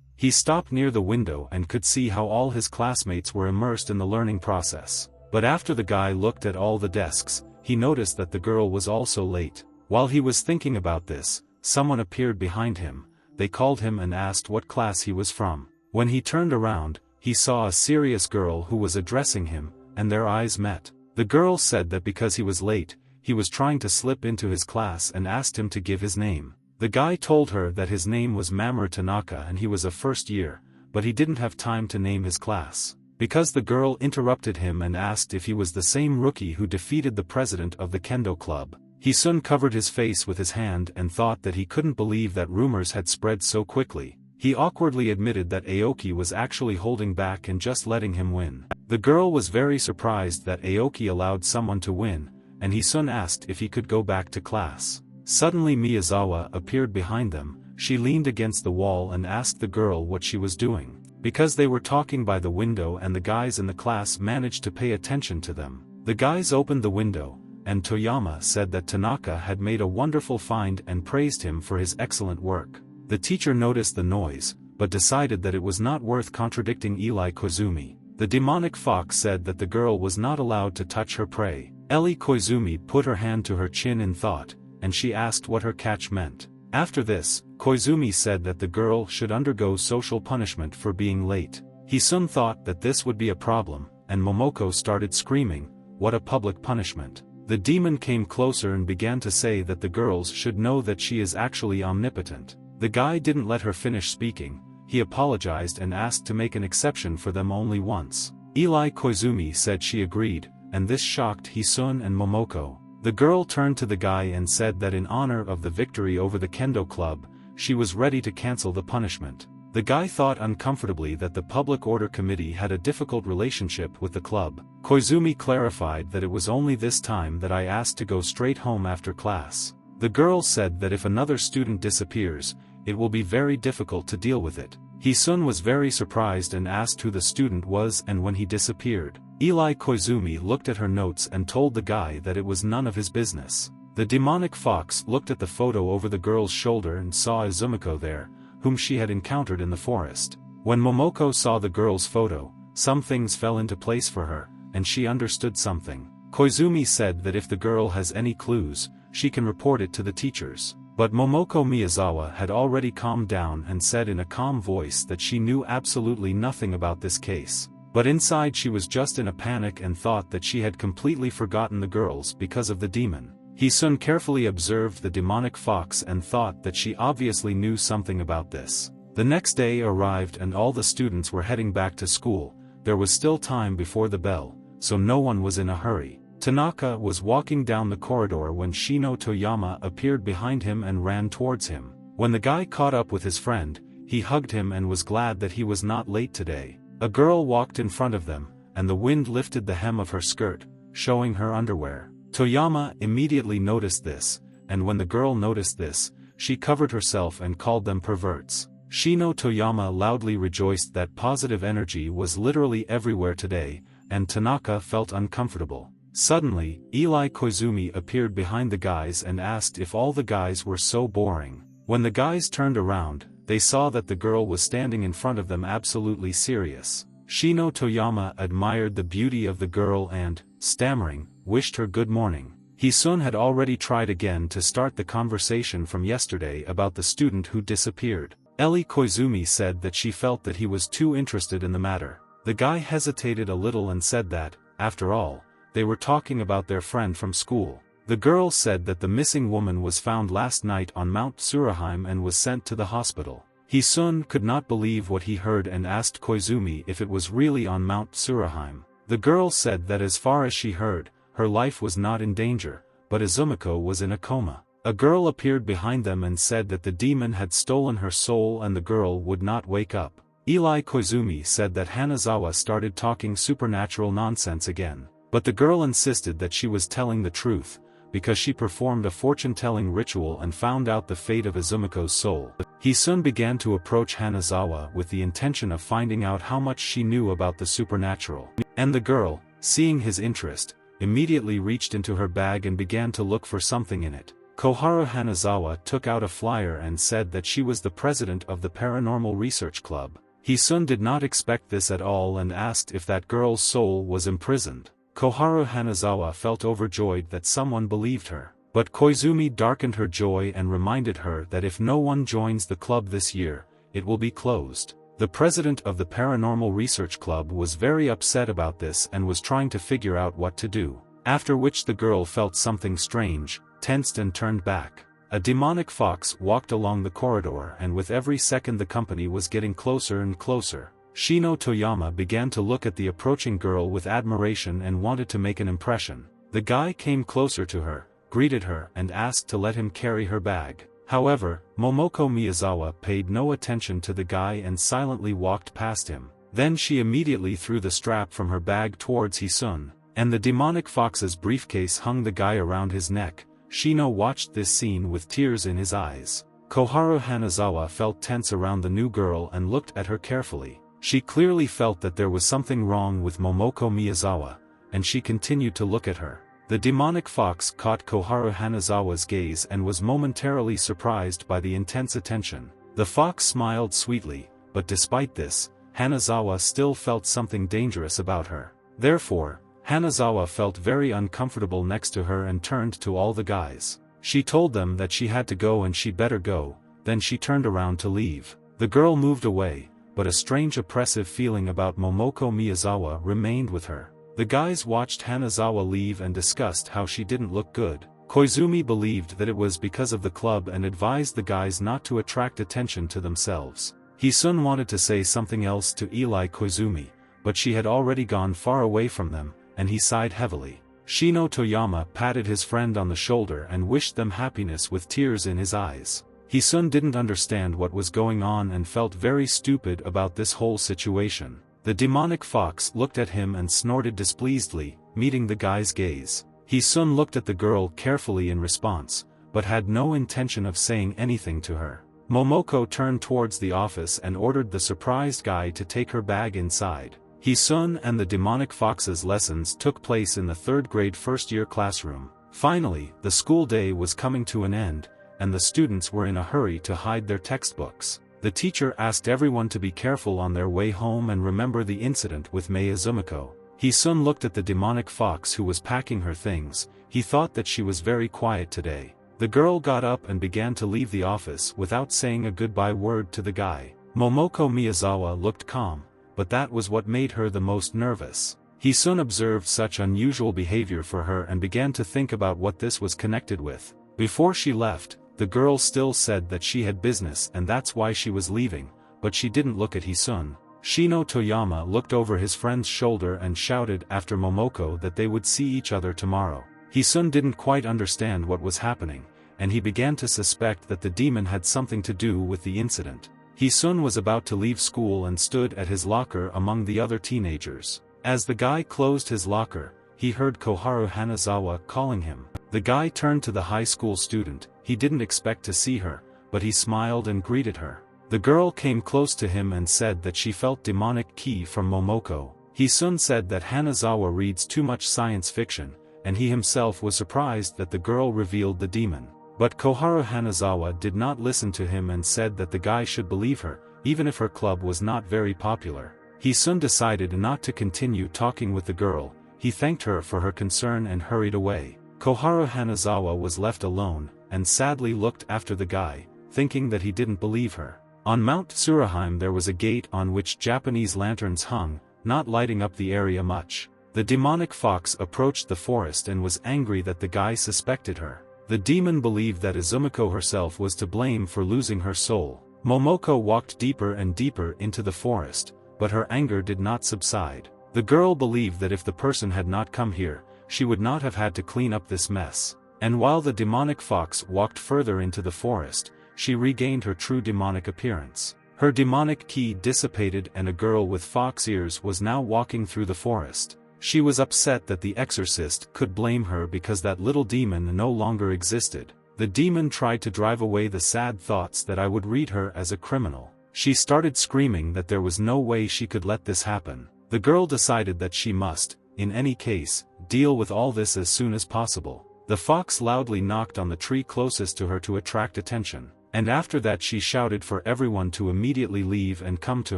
He stopped near the window and could see how all his classmates were immersed in the learning process. But after the guy looked at all the desks, he noticed that the girl was also late. While he was thinking about this, someone appeared behind him. They called him and asked what class he was from. When he turned around, he saw a serious girl who was addressing him, and their eyes met. The girl said that because he was late, he was trying to slip into his class and asked him to give his name. The guy told her that his name was Mamoru Tanaka and he was a first year, but he didn't have time to name his class, because the girl interrupted him and asked if he was the same rookie who defeated the president of the Kendo club. Hisun covered his face with his hand and thought that he couldn't believe that rumors had spread so quickly. He awkwardly admitted that Aoki was actually holding back and just letting him win. The girl was very surprised that Aoki allowed someone to win, and Hisun asked if he could go back to class. Suddenly Miyazawa appeared behind them. She leaned against the wall and asked the girl what she was doing. Because they were talking by the window and the guys in the class managed to pay attention to them. The guys opened the window, and Toyama said that Tanaka had made a wonderful find and praised him for his excellent work. The teacher noticed the noise, but decided that it was not worth contradicting Eli Koizumi. The demonic fox said that the girl was not allowed to touch her prey. Eli Koizumi put her hand to her chin in thought, and she asked what her catch meant. After this, Koizumi said that the girl should undergo social punishment for being late. Hisun thought that this would be a problem, and Momoko started screaming, "What a public punishment." The demon came closer and began to say that the girls should know that she is actually omnipotent. The guy didn't let her finish speaking. He apologized and asked to make an exception for them only once. Eli Koizumi said she agreed, and this shocked Hisun and Momoko. The girl turned to the guy and said that in honor of the victory over the Kendo club, she was ready to cancel the punishment. The guy thought uncomfortably that the public order committee had a difficult relationship with the club. Koizumi clarified that it was only this time that I asked to go straight home after class. The girl said that if another student disappears, it will be very difficult to deal with it. Hisun was very surprised and asked who the student was and when he disappeared. Eli Koizumi looked at her notes and told the guy that it was none of his business. The demonic fox looked at the photo over the girl's shoulder and saw Izumiko there, whom she had encountered in the forest. When Momoko saw the girl's photo, some things fell into place for her, and she understood something. Koizumi said that if the girl has any clues, she can report it to the teachers. But Momoko Miyazawa had already calmed down and said in a calm voice that she knew absolutely nothing about this case. But inside she was just in a panic and thought that she had completely forgotten the girls because of the demon. Hisun carefully observed the demonic fox and thought that she obviously knew something about this. The next day arrived and all the students were heading back to school. There was still time before the bell, so no one was in a hurry. Tanaka was walking down the corridor when Shino Toyama appeared behind him and ran towards him. When the guy caught up with his friend, he hugged him and was glad that he was not late today. A girl walked in front of them, and the wind lifted the hem of her skirt, showing her underwear. Toyama immediately noticed this, and when the girl noticed this, she covered herself and called them perverts. Shino Toyama loudly rejoiced that positive energy was literally everywhere today, and Tanaka felt uncomfortable. Suddenly, Eli Koizumi appeared behind the guys and asked if all the guys were so boring. When the guys turned around, they saw that the girl was standing in front of them absolutely serious. Shino Toyama admired the beauty of the girl and, stammering, wished her good morning. Hisun had already tried again to start the conversation from yesterday about the student who disappeared. Eli Koizumi said that she felt that he was too interested in the matter. The guy hesitated a little and said that, after all, they were talking about their friend from school. The girl said that the missing woman was found last night on Mount Tsuruheim and was sent to the hospital. Hisun could not believe what he heard and asked Koizumi if it was really on Mount Tsuruheim. The girl said that as far as she heard, her life was not in danger, but Izumiko was in a coma. A girl appeared behind them and said that the demon had stolen her soul and the girl would not wake up. Eli Koizumi said that Hanazawa started talking supernatural nonsense again, but the girl insisted that she was telling the truth, because she performed a fortune-telling ritual and found out the fate of Izumoko's soul. Hisun began to approach Hanazawa with the intention of finding out how much she knew about the supernatural. And the girl, seeing his interest, immediately reached into her bag and began to look for something in it. Koharu Hanazawa took out a flyer and said that she was the president of the Paranormal Research Club. Hisun did not expect this at all and asked if that girl's soul was imprisoned. Koharu Hanazawa felt overjoyed that someone believed her. But Koizumi darkened her joy and reminded her that if no one joins the club this year, it will be closed. The president of the Paranormal Research Club was very upset about this and was trying to figure out what to do. After which the girl felt something strange, tensed and turned back. A demonic fox walked along the corridor, and with every second the company was getting closer and closer. Shino Toyama began to look at the approaching girl with admiration and wanted to make an impression. The guy came closer to her, greeted her and asked to let him carry her bag. However, Momoko Miyazawa paid no attention to the guy and silently walked past him. Then she immediately threw the strap from her bag towards Hisun, and the demonic fox's briefcase hung the guy around his neck. Shino watched this scene with tears in his eyes. Koharu Hanazawa felt tense around the new girl and looked at her carefully. She clearly felt that there was something wrong with Momoko Miyazawa, and she continued to look at her. The demonic fox caught Koharu Hanazawa's gaze and was momentarily surprised by the intense attention. The fox smiled sweetly, but despite this, Hanazawa still felt something dangerous about her. Therefore, Hanazawa felt very uncomfortable next to her and turned to all the guys. She told them that she had to go and she better go, then she turned around to leave. The girl moved away, but a strange oppressive feeling about Momoko Miyazawa remained with her. The guys watched Hanazawa leave and discussed how she didn't look good. Koizumi believed that it was because of the club and advised the guys not to attract attention to themselves. Hisun wanted to say something else to Eli Koizumi, but she had already gone far away from them, and he sighed heavily. Shino Toyama patted his friend on the shoulder and wished them happiness with tears in his eyes. Hisun didn't understand what was going on and felt very stupid about this whole situation. The demonic fox looked at him and snorted displeasedly, meeting the guy's gaze. Hisun looked at the girl carefully in response, but had no intention of saying anything to her. Momoko turned towards the office and ordered the surprised guy to take her bag inside. Hisun and the demonic fox's lessons took place in the third grade first-year classroom. Finally, the school day was coming to an end, and the students were in a hurry to hide their textbooks. The teacher asked everyone to be careful on their way home and remember the incident with Mei Izumiko. Hisun looked at the demonic fox who was packing her things. He thought that she was very quiet today. The girl got up and began to leave the office without saying a goodbye word to the guy. Momoko Miyazawa looked calm, but that was what made her the most nervous. Hisun observed such unusual behavior for her and began to think about what this was connected with. Before she left, the girl still said that she had business and that's why she was leaving, but she didn't look at Hisun. Shino Toyama looked over his friend's shoulder and shouted after Momoko that they would see each other tomorrow. Hisun didn't quite understand what was happening, and he began to suspect that the demon had something to do with the incident. Hisun was about to leave school and stood at his locker among the other teenagers. As the guy closed his locker, he heard Koharu Hanazawa calling him. The guy turned to the high school student. He didn't expect to see her, but he smiled and greeted her. The girl came close to him and said that she felt demonic ki from Momoko. Hisun said that Hanazawa reads too much science fiction, and he himself was surprised that the girl revealed the demon. But Koharu Hanazawa did not listen to him and said that the guy should believe her, even if her club was not very popular. Hisun decided not to continue talking with the girl. He thanked her for her concern and hurried away. Koharu Hanazawa was left alone, and sadly looked after the guy, thinking that he didn't believe her. On Mount Tsuruheim there was a gate on which Japanese lanterns hung, not lighting up the area much. The demonic fox approached the forest and was angry that the guy suspected her. The demon believed that Izumiko herself was to blame for losing her soul. Momoko walked deeper and deeper into the forest, but her anger did not subside. The girl believed that if the person had not come here, she would not have had to clean up this mess. And while the demonic fox walked further into the forest, she regained her true demonic appearance. Her demonic ki dissipated and a girl with fox ears was now walking through the forest. She was upset that the exorcist could blame her because that little demon no longer existed. The demon tried to drive away the sad thoughts that I would read her as a criminal. She started screaming that there was no way she could let this happen. The girl decided that she must, in any case, deal with all this as soon as possible. The fox loudly knocked on the tree closest to her to attract attention, and after that she shouted for everyone to immediately leave and come to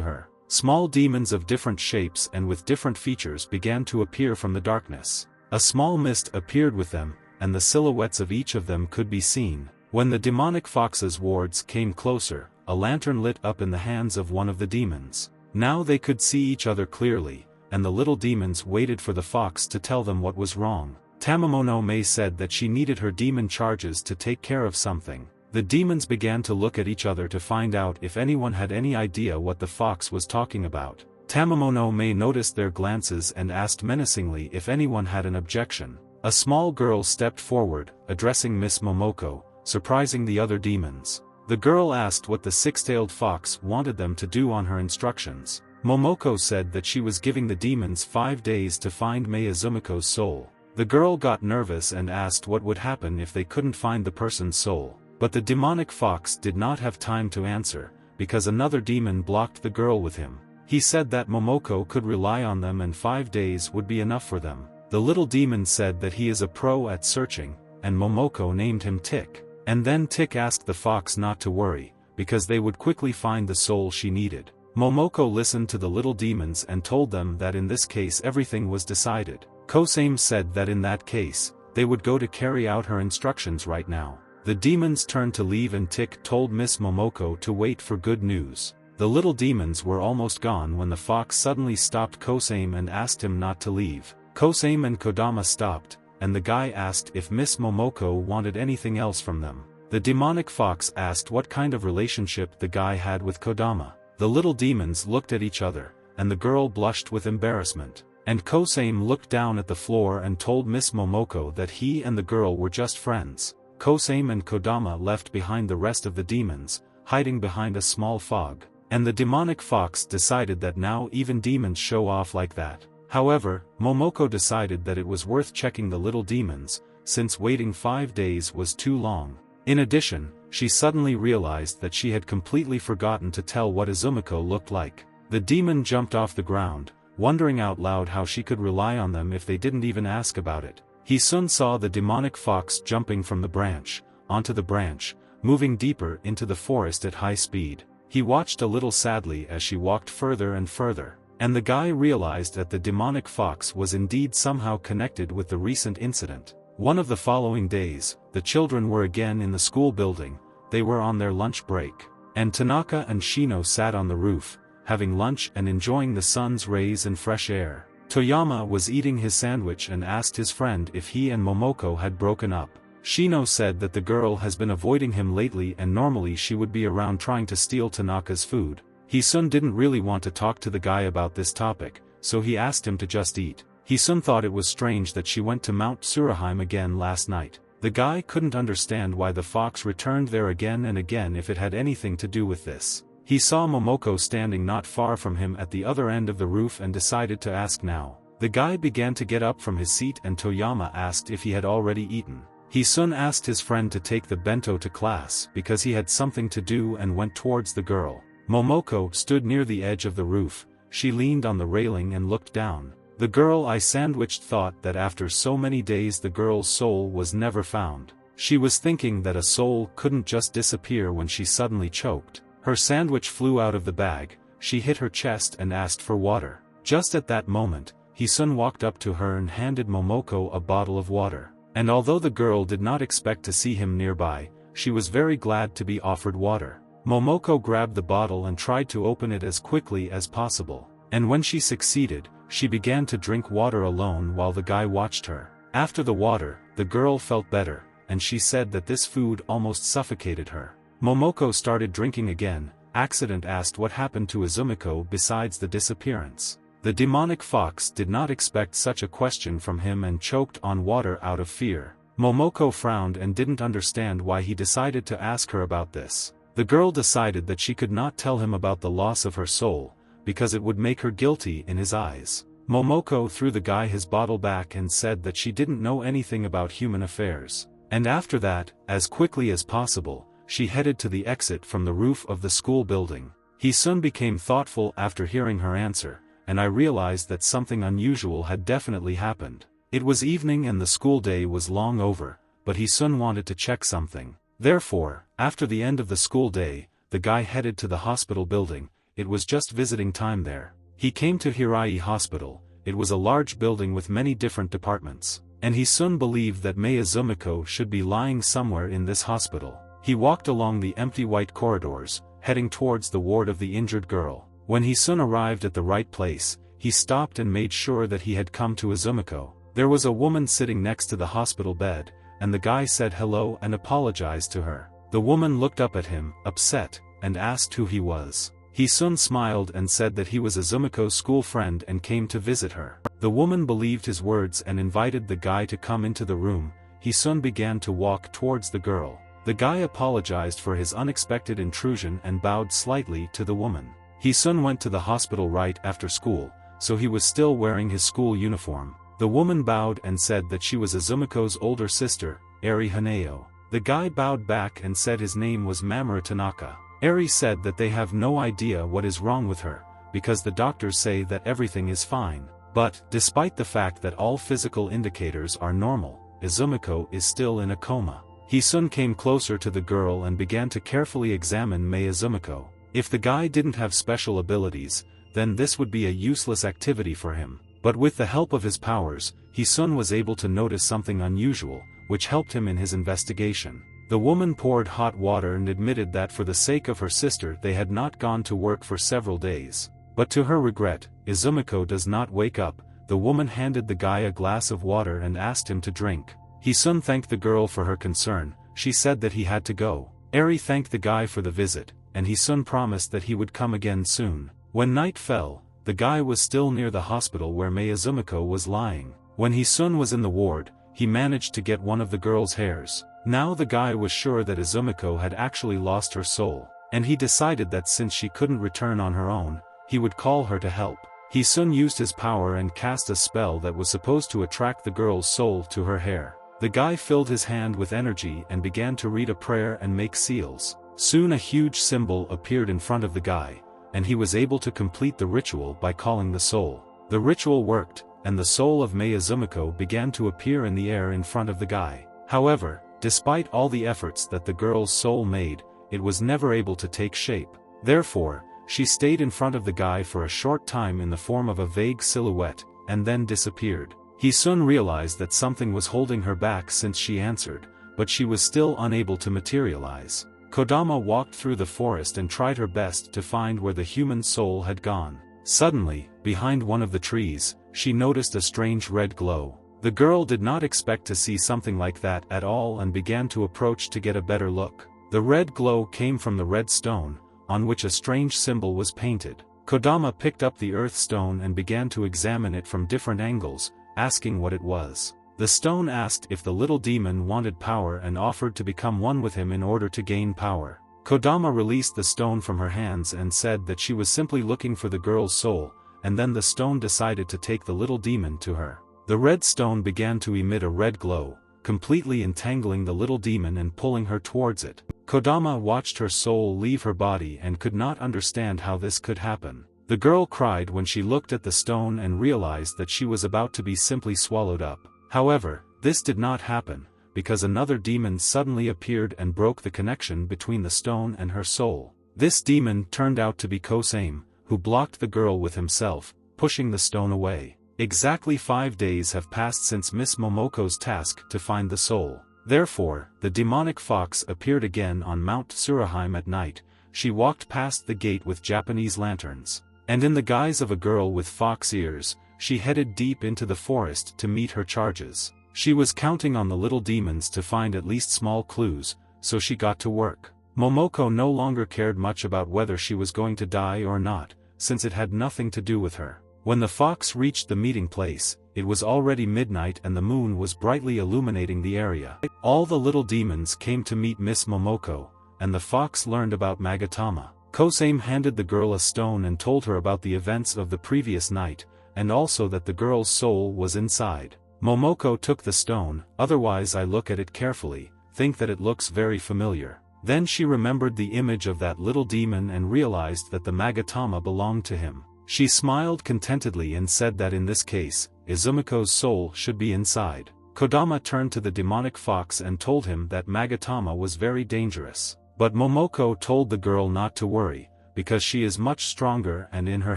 her. Small demons of different shapes and with different features began to appear from the darkness. A small mist appeared with them, and the silhouettes of each of them could be seen. When the demonic fox's wards came closer, a lantern lit up in the hands of one of the demons. Now they could see each other clearly, and the little demons waited for the fox to tell them what was wrong. Tamamono-me said that she needed her demon charges to take care of something. The demons began to look at each other to find out if anyone had any idea what the fox was talking about. Tamamono-me noticed their glances and asked menacingly if anyone had an objection. A small girl stepped forward, addressing Miss Momoko, surprising the other demons. The girl asked what the six-tailed fox wanted them to do on her instructions. Momoko said that she was giving the demons 5 days to find Mei Azumiko's soul. The girl got nervous and asked what would happen if they couldn't find the person's soul. But the demonic fox did not have time to answer, because another demon blocked the girl with him. He said that Momoko could rely on them and 5 days would be enough for them. The little demon said that he is a pro at searching, and Momoko named him Tick. And then Tick asked the fox not to worry, because they would quickly find the soul she needed. Momoko listened to the little demons and told them that in this case everything was decided. Kosame said that in that case, they would go to carry out her instructions right now. The demons turned to leave and Tick told Miss Momoko to wait for good news. The little demons were almost gone when the fox suddenly stopped Kosame and asked him not to leave. Kosame and Kodama stopped, and the guy asked if Miss Momoko wanted anything else from them. The demonic fox asked what kind of relationship the guy had with Kodama. The little demons looked at each other, and the girl blushed with embarrassment. And Kosame looked down at the floor and told Miss Momoko that he and the girl were just friends. Kosame and Kodama left behind the rest of the demons, hiding behind a small fog. And the demonic fox decided that now even demons show off like that. However, Momoko decided that it was worth checking the little demons, since waiting 5 days was too long. In addition, she suddenly realized that she had completely forgotten to tell what Azumiko looked like. The demon jumped off the ground, wondering out loud how she could rely on them if they didn't even ask about it. He soon saw the demonic fox jumping from the branch, onto the branch, moving deeper into the forest at high speed. He watched a little sadly as she walked further and further, and the guy realized that the demonic fox was indeed somehow connected with the recent incident. One of the following days, the children were again in the school building. They were on their lunch break, and Tanaka and Shino sat on the roof, having lunch and enjoying the sun's rays and fresh air. Toyama was eating his sandwich and asked his friend if he and Momoko had broken up. Shino said that the girl has been avoiding him lately and normally she would be around trying to steal Tanaka's food. Hisun didn't really want to talk to the guy about this topic, so he asked him to just eat. Hisun thought it was strange that she went to Mount Tsuruheim again last night. The guy couldn't understand why the fox returned there again and again if it had anything to do with this. He saw Momoko standing not far from him at the other end of the roof and decided to ask now. The guy began to get up from his seat and Toyama asked if he had already eaten. Hisun asked his friend to take the bento to class because he had something to do and went towards the girl. Momoko stood near the edge of the roof. She leaned on the railing and looked down. The girl I sandwiched thought that after so many days the girl's soul was never found. She was thinking that a soul couldn't just disappear when she suddenly choked. Her sandwich flew out of the bag, she hit her chest and asked for water. Just at that moment, Hisun walked up to her and handed Momoko a bottle of water. And although the girl did not expect to see him nearby, she was very glad to be offered water. Momoko grabbed the bottle and tried to open it as quickly as possible. And when she succeeded, she began to drink water alone while the guy watched her. After the water, the girl felt better, and she said that this food almost suffocated her. Momoko started drinking again. Accident asked what happened to Azumiko besides the disappearance. The demonic fox did not expect such a question from him and choked on water out of fear. Momoko frowned and didn't understand why he decided to ask her about this. The girl decided that she could not tell him about the loss of her soul, because it would make her guilty in his eyes. Momoko threw the guy his bottle back and said that she didn't know anything about human affairs. And after that, as quickly as possible, she headed to the exit from the roof of the school building. He-sun became thoughtful after hearing her answer, and I realized that something unusual had definitely happened. It was evening and the school day was long over, but He-sun wanted to check something. Therefore, after the end of the school day, the guy headed to the hospital building. It was just visiting time there. He came to Hirai Hospital. It was a large building with many different departments, and He-sun believed that Mei Azumiko should be lying somewhere in this hospital. He walked along the empty white corridors, heading towards the ward of the injured girl. When He-sun arrived at the right place, he stopped and made sure that he had come to Azumiko. There was a woman sitting next to the hospital bed, and the guy said hello and apologized to her. The woman looked up at him, upset, and asked who he was. He-sun smiled and said that he was Azumiko's school friend and came to visit her. The woman believed his words and invited the guy to come into the room. He-sun began to walk towards the girl. The guy apologized for his unexpected intrusion and bowed slightly to the woman. He-sun went to the hospital right after school, so he was still wearing his school uniform. The woman bowed and said that she was Azumiko's older sister, Eri Haneo. The guy bowed back and said his name was Mamoru Tanaka. Eri said that they have no idea what is wrong with her, because the doctors say that everything is fine. But, despite the fact that all physical indicators are normal, Azumiko is still in a coma. He-sun came closer to the girl and began to carefully examine Mei Azumiko. If the guy didn't have special abilities, then this would be a useless activity for him. But with the help of his powers, He-sun was able to notice something unusual, which helped him in his investigation. The woman poured hot water and admitted that for the sake of her sister they had not gone to work for several days. But to her regret, Azumiko does not wake up. The woman handed the guy a glass of water and asked him to drink. He-sun thanked the girl for her concern. She said that he had to go. Eri thanked the guy for the visit, and He-sun promised that he would come again soon. When night fell, the guy was still near the hospital where Mei Azumiko was lying. When He-sun was in the ward, he managed to get one of the girl's hairs. Now the guy was sure that Azumiko had actually lost her soul, and he decided that since she couldn't return on her own, he would call her to help. He-sun used his power and cast a spell that was supposed to attract the girl's soul to her hair. The guy filled his hand with energy and began to read a prayer and make seals. Soon a huge symbol appeared in front of the guy, and he was able to complete the ritual by calling the soul. The ritual worked, and the soul of Mei Azumiko began to appear in the air in front of the guy. However, despite all the efforts that the girl's soul made, it was never able to take shape. Therefore, she stayed in front of the guy for a short time in the form of a vague silhouette, and then disappeared. He-sun realized that something was holding her back since she answered, but she was still unable to materialize. Kodama walked through the forest and tried her best to find where the human soul had gone. Suddenly, behind one of the trees, she noticed a strange red glow. The girl did not expect to see something like that at all and began to approach to get a better look. The red glow came from the red stone, on which a strange symbol was painted. Kodama picked up the earth stone and began to examine it from different angles, asking what it was. The stone asked if the little demon wanted power and offered to become one with him in order to gain power. Kodama released the stone from her hands and said that she was simply looking for the girl's soul, and then the stone decided to take the little demon to her. The red stone began to emit a red glow, completely entangling the little demon and pulling her towards it. Kodama watched her soul leave her body and could not understand how this could happen. The girl cried when she looked at the stone and realized that she was about to be simply swallowed up. However, this did not happen, because another demon suddenly appeared and broke the connection between the stone and her soul. This demon turned out to be Kosame, who blocked the girl with himself, pushing the stone away. Exactly 5 days have passed since Miss Momoko's task to find the soul. Therefore, the demonic fox appeared again on Mount Tsuruheim at night. She walked past the gate with Japanese lanterns, and in the guise of a girl with fox ears, she headed deep into the forest to meet her charges. She was counting on the little demons to find at least small clues, so she got to work. Momoko no longer cared much about whether she was going to die or not, since it had nothing to do with her. When the fox reached the meeting place, it was already midnight and the moon was brightly illuminating the area. All the little demons came to meet Miss Momoko, and the fox learned about Magatama. Kosame handed the girl a stone and told her about the events of the previous night, and also that the girl's soul was inside. Momoko took the stone, otherwise I look at it carefully, think that it looks very familiar. Then she remembered the image of that little demon and realized that the Magatama belonged to him. She smiled contentedly and said that in this case, Izumoko's soul should be inside. Kodama turned to the demonic fox and told him that Magatama was very dangerous. But Momoko told the girl not to worry, because she is much stronger and in her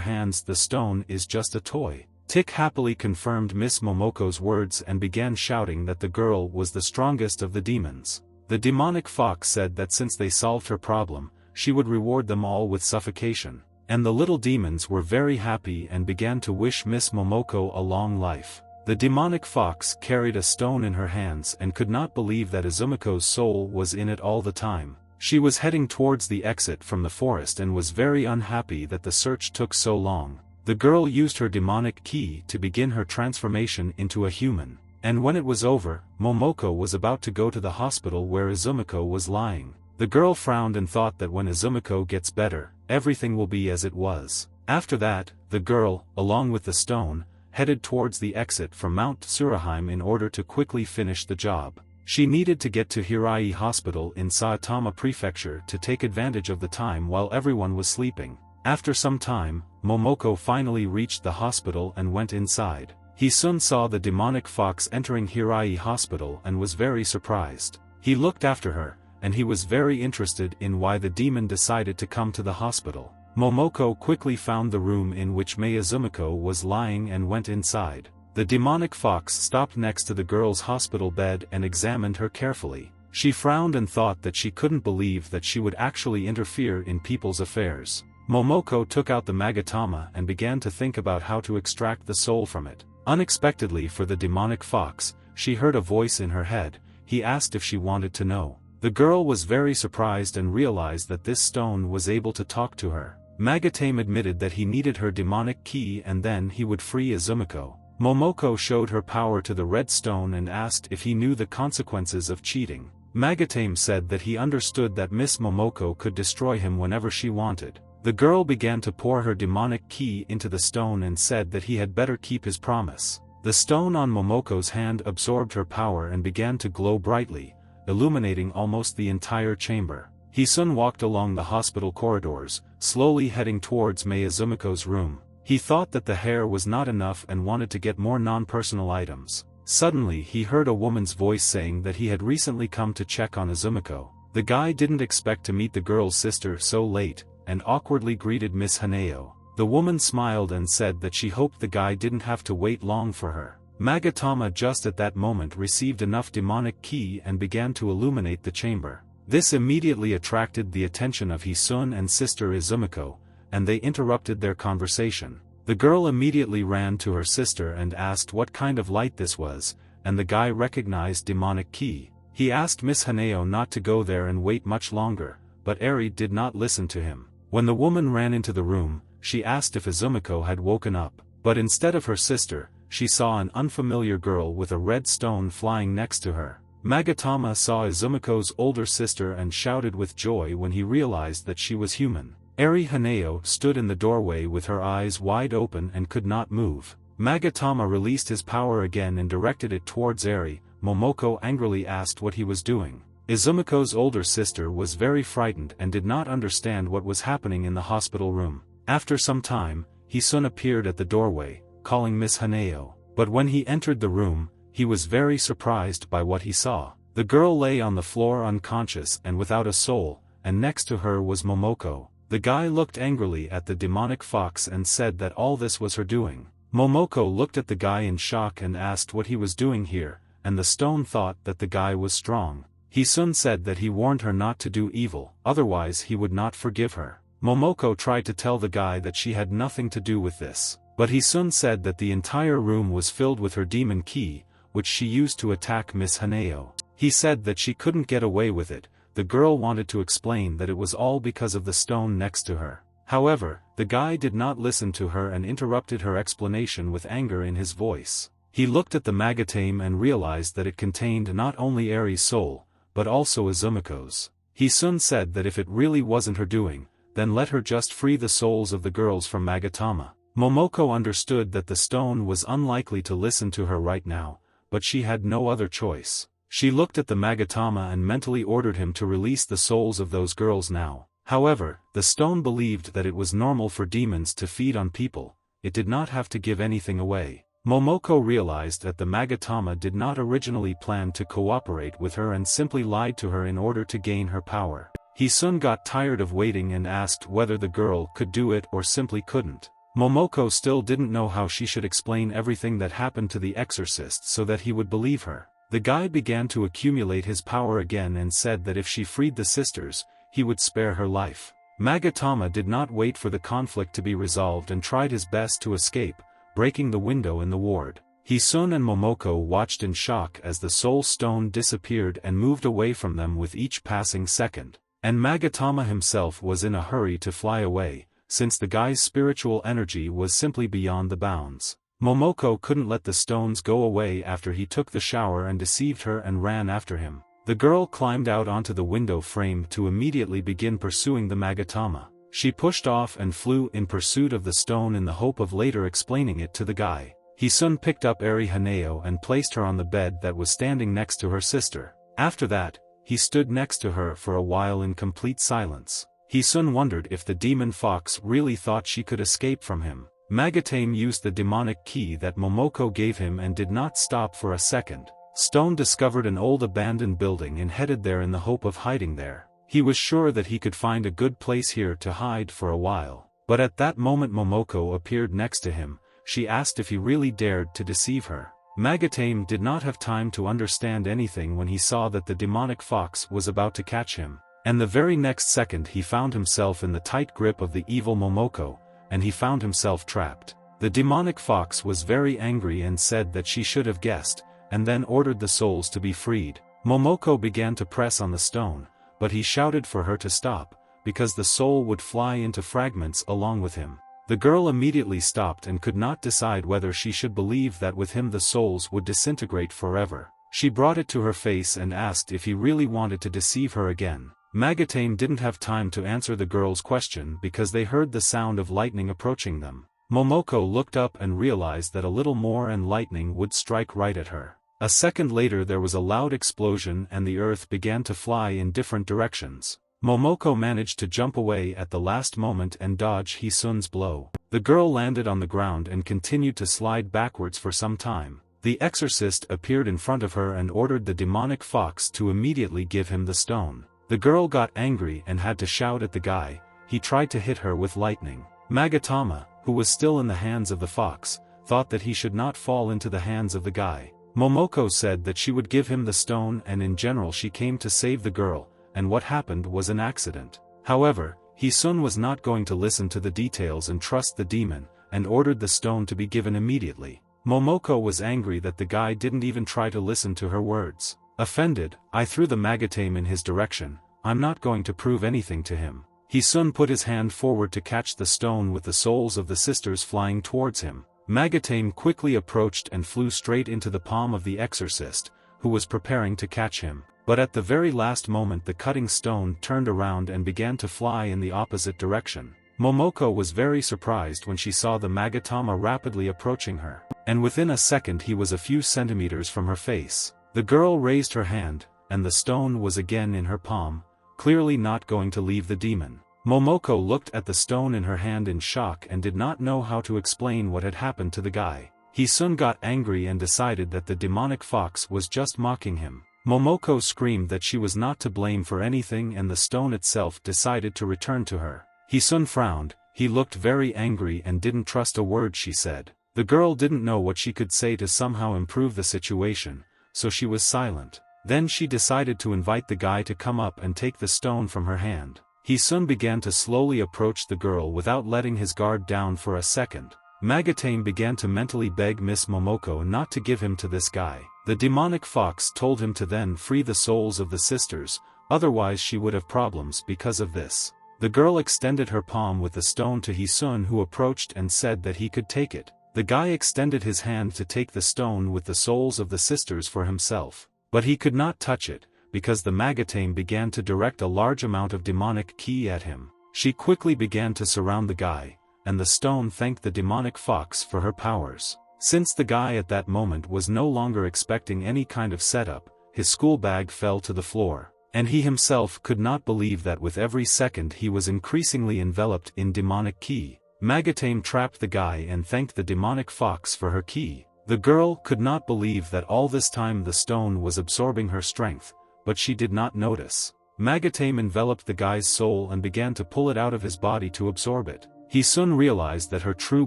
hands the stone is just a toy. Tick happily confirmed Miss Momoko's words and began shouting that the girl was the strongest of the demons. The demonic fox said that since they solved her problem, she would reward them all with suffocation. And the little demons were very happy and began to wish Miss Momoko a long life. The demonic fox carried a stone in her hands and could not believe that Izumoko's soul was in it all the time. She was heading towards the exit from the forest and was very unhappy that the search took so long. The girl used her demonic key to begin her transformation into a human. And when it was over, Momoko was about to go to the hospital where Izumiko was lying. The girl frowned and thought that when Izumiko gets better, everything will be as it was. After that, the girl, along with the stone, headed towards the exit from Mount Tsuruheim in order to quickly finish the job. She needed to get to Hirai Hospital in Saitama Prefecture to take advantage of the time while everyone was sleeping. After some time, Momoko finally reached the hospital and went inside. He soon saw the demonic fox entering Hirai Hospital and was very surprised. He looked after her, and he was very interested in why the demon decided to come to the hospital. Momoko quickly found the room in which Mei Izumiko was lying and went inside. The demonic fox stopped next to the girl's hospital bed and examined her carefully. She frowned and thought that she couldn't believe that she would actually interfere in people's affairs. Momoko took out the Magatama and began to think about how to extract the soul from it. Unexpectedly for the demonic fox, she heard a voice in her head. He asked if she wanted to know. The girl was very surprised and realized that this stone was able to talk to her. Magatame admitted that he needed her demonic key and then he would free Izumiko. Momoko showed her power to the red stone and asked if he knew the consequences of cheating. Magatame said that he understood that Miss Momoko could destroy him whenever she wanted. The girl began to pour her demonic key into the stone and said that he had better keep his promise. The stone on Momoko's hand absorbed her power and began to glow brightly, illuminating almost the entire chamber. He soon walked along the hospital corridors, slowly heading towards Mei Izumiko's room. He thought that the hair was not enough and wanted to get more non-personal items. Suddenly he heard a woman's voice saying that he had recently come to check on Izumiko. The guy didn't expect to meet the girl's sister so late, and awkwardly greeted Miss Haneo. The woman smiled and said that she hoped the guy didn't have to wait long for her. Magatama just at that moment received enough demonic ki and began to illuminate the chamber. This immediately attracted the attention of Hisun and sister Izumiko, and they interrupted their conversation. The girl immediately ran to her sister and asked what kind of light this was, and the guy recognized demonic ki. He asked Miss Haneo not to go there and wait much longer, but Eri did not listen to him. When the woman ran into the room, she asked if Izumiko had woken up, but instead of her sister, she saw an unfamiliar girl with a red stone flying next to her. Magatama saw Izumiko's older sister and shouted with joy when he realized that she was human. Eri Haneo stood in the doorway with her eyes wide open and could not move. Magatama released his power again and directed it towards Eri. Momoko angrily asked what he was doing. Izumiko's older sister was very frightened and did not understand what was happening in the hospital room. After some time, Hisun appeared at the doorway, calling Miss Haneo. But when he entered the room, he was very surprised by what he saw. The girl lay on the floor unconscious and without a soul, and next to her was Momoko. The guy looked angrily at the demonic fox and said that all this was her doing. Momoko looked at the guy in shock and asked what he was doing here, and the stone thought that the guy was strong. Hisun said that he warned her not to do evil, otherwise he would not forgive her. Momoko tried to tell the guy that she had nothing to do with this, but Hisun said that the entire room was filled with her demon ki, which she used to attack Miss Haneo. He said that she couldn't get away with it. The girl wanted to explain that it was all because of the stone next to her. However, the guy did not listen to her and interrupted her explanation with anger in his voice. He looked at the Magatame and realized that it contained not only Eri's soul, but also Izumiko's. Hisun said that if it really wasn't her doing, then let her just free the souls of the girls from Magatama. Momoko understood that the stone was unlikely to listen to her right now, but she had no other choice. She looked at the Magatama and mentally ordered him to release the souls of those girls now. However, the stone believed that it was normal for demons to feed on people, it did not have to give anything away. Momoko realized that the Magatama did not originally plan to cooperate with her and simply lied to her in order to gain her power. Hisun got tired of waiting and asked whether the girl could do it or simply couldn't. Momoko still didn't know how she should explain everything that happened to the exorcist so that he would believe her. The guy began to accumulate his power again and said that if she freed the sisters, he would spare her life. Magatama did not wait for the conflict to be resolved and tried his best to escape, breaking the window in the ward. Hisun and Momoko watched in shock as the soul stone disappeared and moved away from them with each passing second. And Magatama himself was in a hurry to fly away, since the guy's spiritual energy was simply beyond the bounds. Momoko couldn't let the stones go away after he took the shower and deceived her and ran after him. The girl climbed out onto the window frame to immediately begin pursuing the Magatama. She pushed off and flew in pursuit of the stone in the hope of later explaining it to the guy. Hisun picked up Eri Haneo and placed her on the bed that was standing next to her sister. After that, he stood next to her for a while in complete silence. Hisun wondered if the demon fox really thought she could escape from him. Magatame used the demonic key that Momoko gave him and did not stop for a second. Stone discovered an old abandoned building and headed there in the hope of hiding there. He was sure that he could find a good place here to hide for a while. But at that moment Momoko appeared next to him. She asked if he really dared to deceive her. Magatame did not have time to understand anything when he saw that the demonic fox was about to catch him. And the very next second he found himself in the tight grip of the evil Momoko, and he found himself trapped. The demonic fox was very angry and said that she should have guessed, and then ordered the souls to be freed. Momoko began to press on the stone, but he shouted for her to stop, because the soul would fly into fragments along with him. The girl immediately stopped and could not decide whether she should believe that with him the souls would disintegrate forever. She brought it to her face and asked if he really wanted to deceive her again. Magatame didn't have time to answer the girl's question because they heard the sound of lightning approaching them. Momoko looked up and realized that a little more and lightning would strike right at her. A second later there was a loud explosion and the earth began to fly in different directions. Momoko managed to jump away at the last moment and dodge Hisun's blow. The girl landed on the ground and continued to slide backwards for some time. The exorcist appeared in front of her and ordered the demonic fox to immediately give him the stone. The girl got angry and had to shout at the guy. He tried to hit her with lightning. Magatama, who was still in the hands of the fox, thought that he should not fall into the hands of the guy. Momoko said that she would give him the stone and in general she came to save the girl, and what happened was an accident. However, Hisun was not going to listen to the details and trust the demon, and ordered the stone to be given immediately. Momoko was angry that the guy didn't even try to listen to her words. Offended, I threw the Magatame in his direction. I'm not going to prove anything to him. Hisun put his hand forward to catch the stone with the souls of the sisters flying towards him. Magatame quickly approached and flew straight into the palm of the exorcist, who was preparing to catch him. But at the very last moment the cutting stone turned around and began to fly in the opposite direction. Momoko was very surprised when she saw the Magatama rapidly approaching her. And within a second he was a few centimeters from her face. The girl raised her hand, and the stone was again in her palm, clearly not going to leave the demon. Momoko looked at the stone in her hand in shock and did not know how to explain what had happened to the guy. Hisun got angry and decided that the demonic fox was just mocking him. Momoko screamed that she was not to blame for anything and the stone itself decided to return to her. Hisun frowned, he looked very angry and didn't trust a word she said. The girl didn't know what she could say to somehow improve the situation, so she was silent. Then she decided to invite the guy to come up and take the stone from her hand. Hisun began to slowly approach the girl without letting his guard down for a second. Magatame began to mentally beg Miss Momoko not to give him to this guy. The demonic fox told him to then free the souls of the sisters, otherwise she would have problems because of this. The girl extended her palm with the stone to Hisun, who approached and said that he could take it. The guy extended his hand to take the stone with the souls of the sisters for himself. But he could not touch it, because the Magatame began to direct a large amount of demonic ki at him. She quickly began to surround the guy, and the stone thanked the demonic fox for her powers. Since the guy at that moment was no longer expecting any kind of setup, his school bag fell to the floor, and he himself could not believe that with every second he was increasingly enveloped in demonic ki. Magatame trapped the guy and thanked the demonic fox for her ki. The girl could not believe that all this time the stone was absorbing her strength, but she did not notice. Magatame enveloped the guy's soul and began to pull it out of his body to absorb it. He soon realized that her true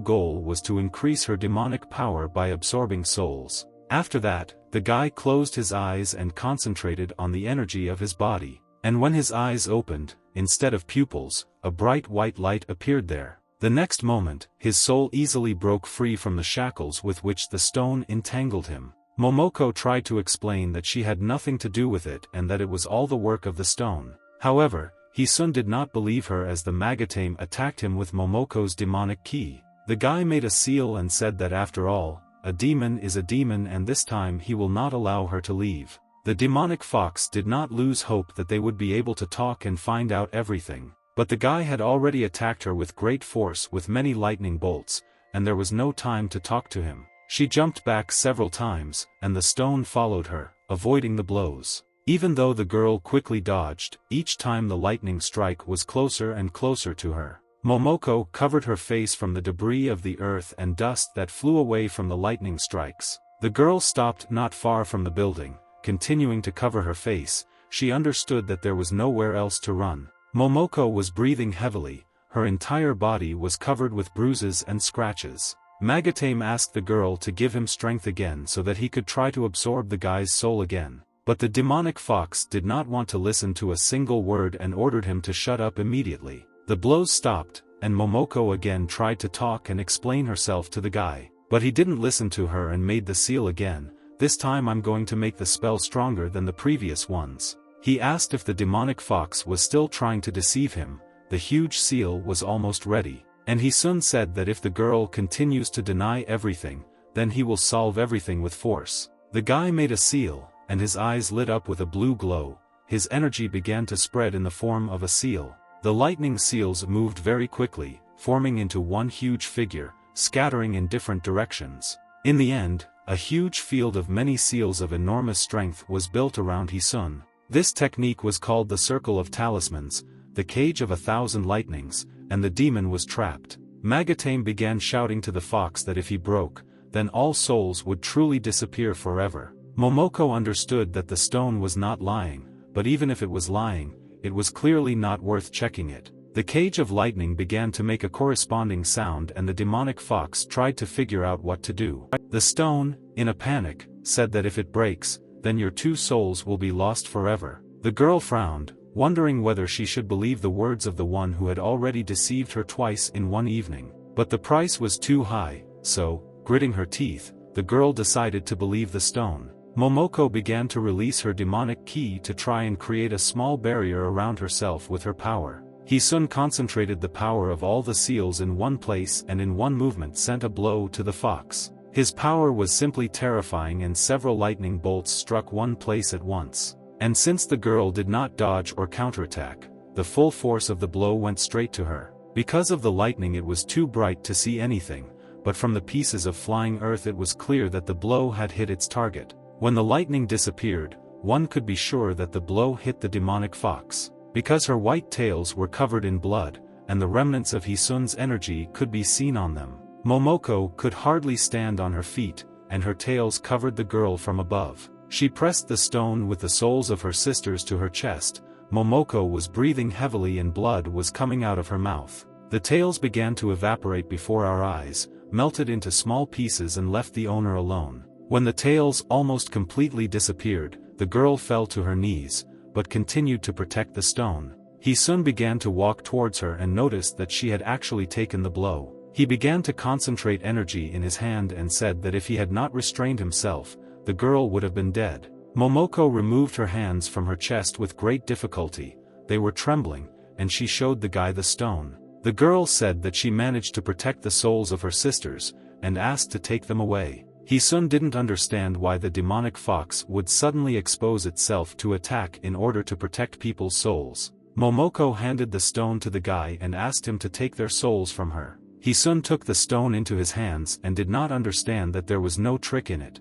goal was to increase her demonic power by absorbing souls. After that, the guy closed his eyes and concentrated on the energy of his body. And when his eyes opened, instead of pupils, a bright white light appeared there. The next moment, his soul easily broke free from the shackles with which the stone entangled him. Momoko tried to explain that she had nothing to do with it and that it was all the work of the stone. However, Hisun did not believe her as the Magatame attacked him with Momoko's demonic ki. The guy made a seal and said that after all, a demon is a demon and this time he will not allow her to leave. The demonic fox did not lose hope that they would be able to talk and find out everything. But the guy had already attacked her with great force with many lightning bolts, and there was no time to talk to him. She jumped back several times, and the stone followed her, avoiding the blows. Even though the girl quickly dodged, each time the lightning strike was closer and closer to her. Momoko covered her face from the debris of the earth and dust that flew away from the lightning strikes. The girl stopped not far from the building, continuing to cover her face. She understood that there was nowhere else to run. Momoko was breathing heavily, her entire body was covered with bruises and scratches. Magatame asked the girl to give him strength again so that he could try to absorb the guy's soul again. But the demonic fox did not want to listen to a single word and ordered him to shut up immediately. The blows stopped, and Momoko again tried to talk and explain herself to the guy. But he didn't listen to her and made the seal again. This time I'm going to make the spell stronger than the previous ones. He asked if the demonic fox was still trying to deceive him. The huge seal was almost ready. And Hisun said that if the girl continues to deny everything, then he will solve everything with force. The guy made a seal, and his eyes lit up with a blue glow. His energy began to spread in the form of a seal. The lightning seals moved very quickly, forming into one huge figure, scattering in different directions. In the end, a huge field of many seals of enormous strength was built around Hisun. This technique was called the Circle of Talismans, the Cage of 1,000 Lightnings, and the demon was trapped. Magatame began shouting to the fox that if he broke, then all souls would truly disappear forever. Momoko understood that the stone was not lying, but even if it was lying, it was clearly not worth checking it. The cage of lightning began to make a corresponding sound and the demonic fox tried to figure out what to do. The stone, in a panic, said that if it breaks, then your two souls will be lost forever. The girl frowned, wondering whether she should believe the words of the one who had already deceived her twice in one evening. But the price was too high, so, gritting her teeth, the girl decided to believe the stone. Momoko began to release her demonic ki to try and create a small barrier around herself with her power. Hisun concentrated the power of all the seals in one place and in one movement sent a blow to the fox. His power was simply terrifying and several lightning bolts struck one place at once. And since the girl did not dodge or counterattack, the full force of the blow went straight to her. Because of the lightning it was too bright to see anything, but from the pieces of flying earth it was clear that the blow had hit its target. When the lightning disappeared, one could be sure that the blow hit the demonic fox. Because her white tails were covered in blood, and the remnants of Hisun's energy could be seen on them, Momoko could hardly stand on her feet, and her tails covered the girl from above. She pressed the stone with the souls of her sisters to her chest. Momoko was breathing heavily and blood was coming out of her mouth. The tails began to evaporate before our eyes, melted into small pieces and left the owner alone. When the tails almost completely disappeared, the girl fell to her knees, but continued to protect the stone. Hisun began to walk towards her and noticed that she had actually taken the blow. He began to concentrate energy in his hand and said that if he had not restrained himself, the girl would have been dead. Momoko removed her hands from her chest with great difficulty. They were trembling, and she showed the guy the stone. The girl said that she managed to protect the souls of her sisters, and asked to take them away. Hisun didn't understand why the demonic fox would suddenly expose itself to attack in order to protect people's souls. Momoko handed the stone to the guy and asked him to take their souls from her. Hisun took the stone into his hands and did not understand that there was no trick in it.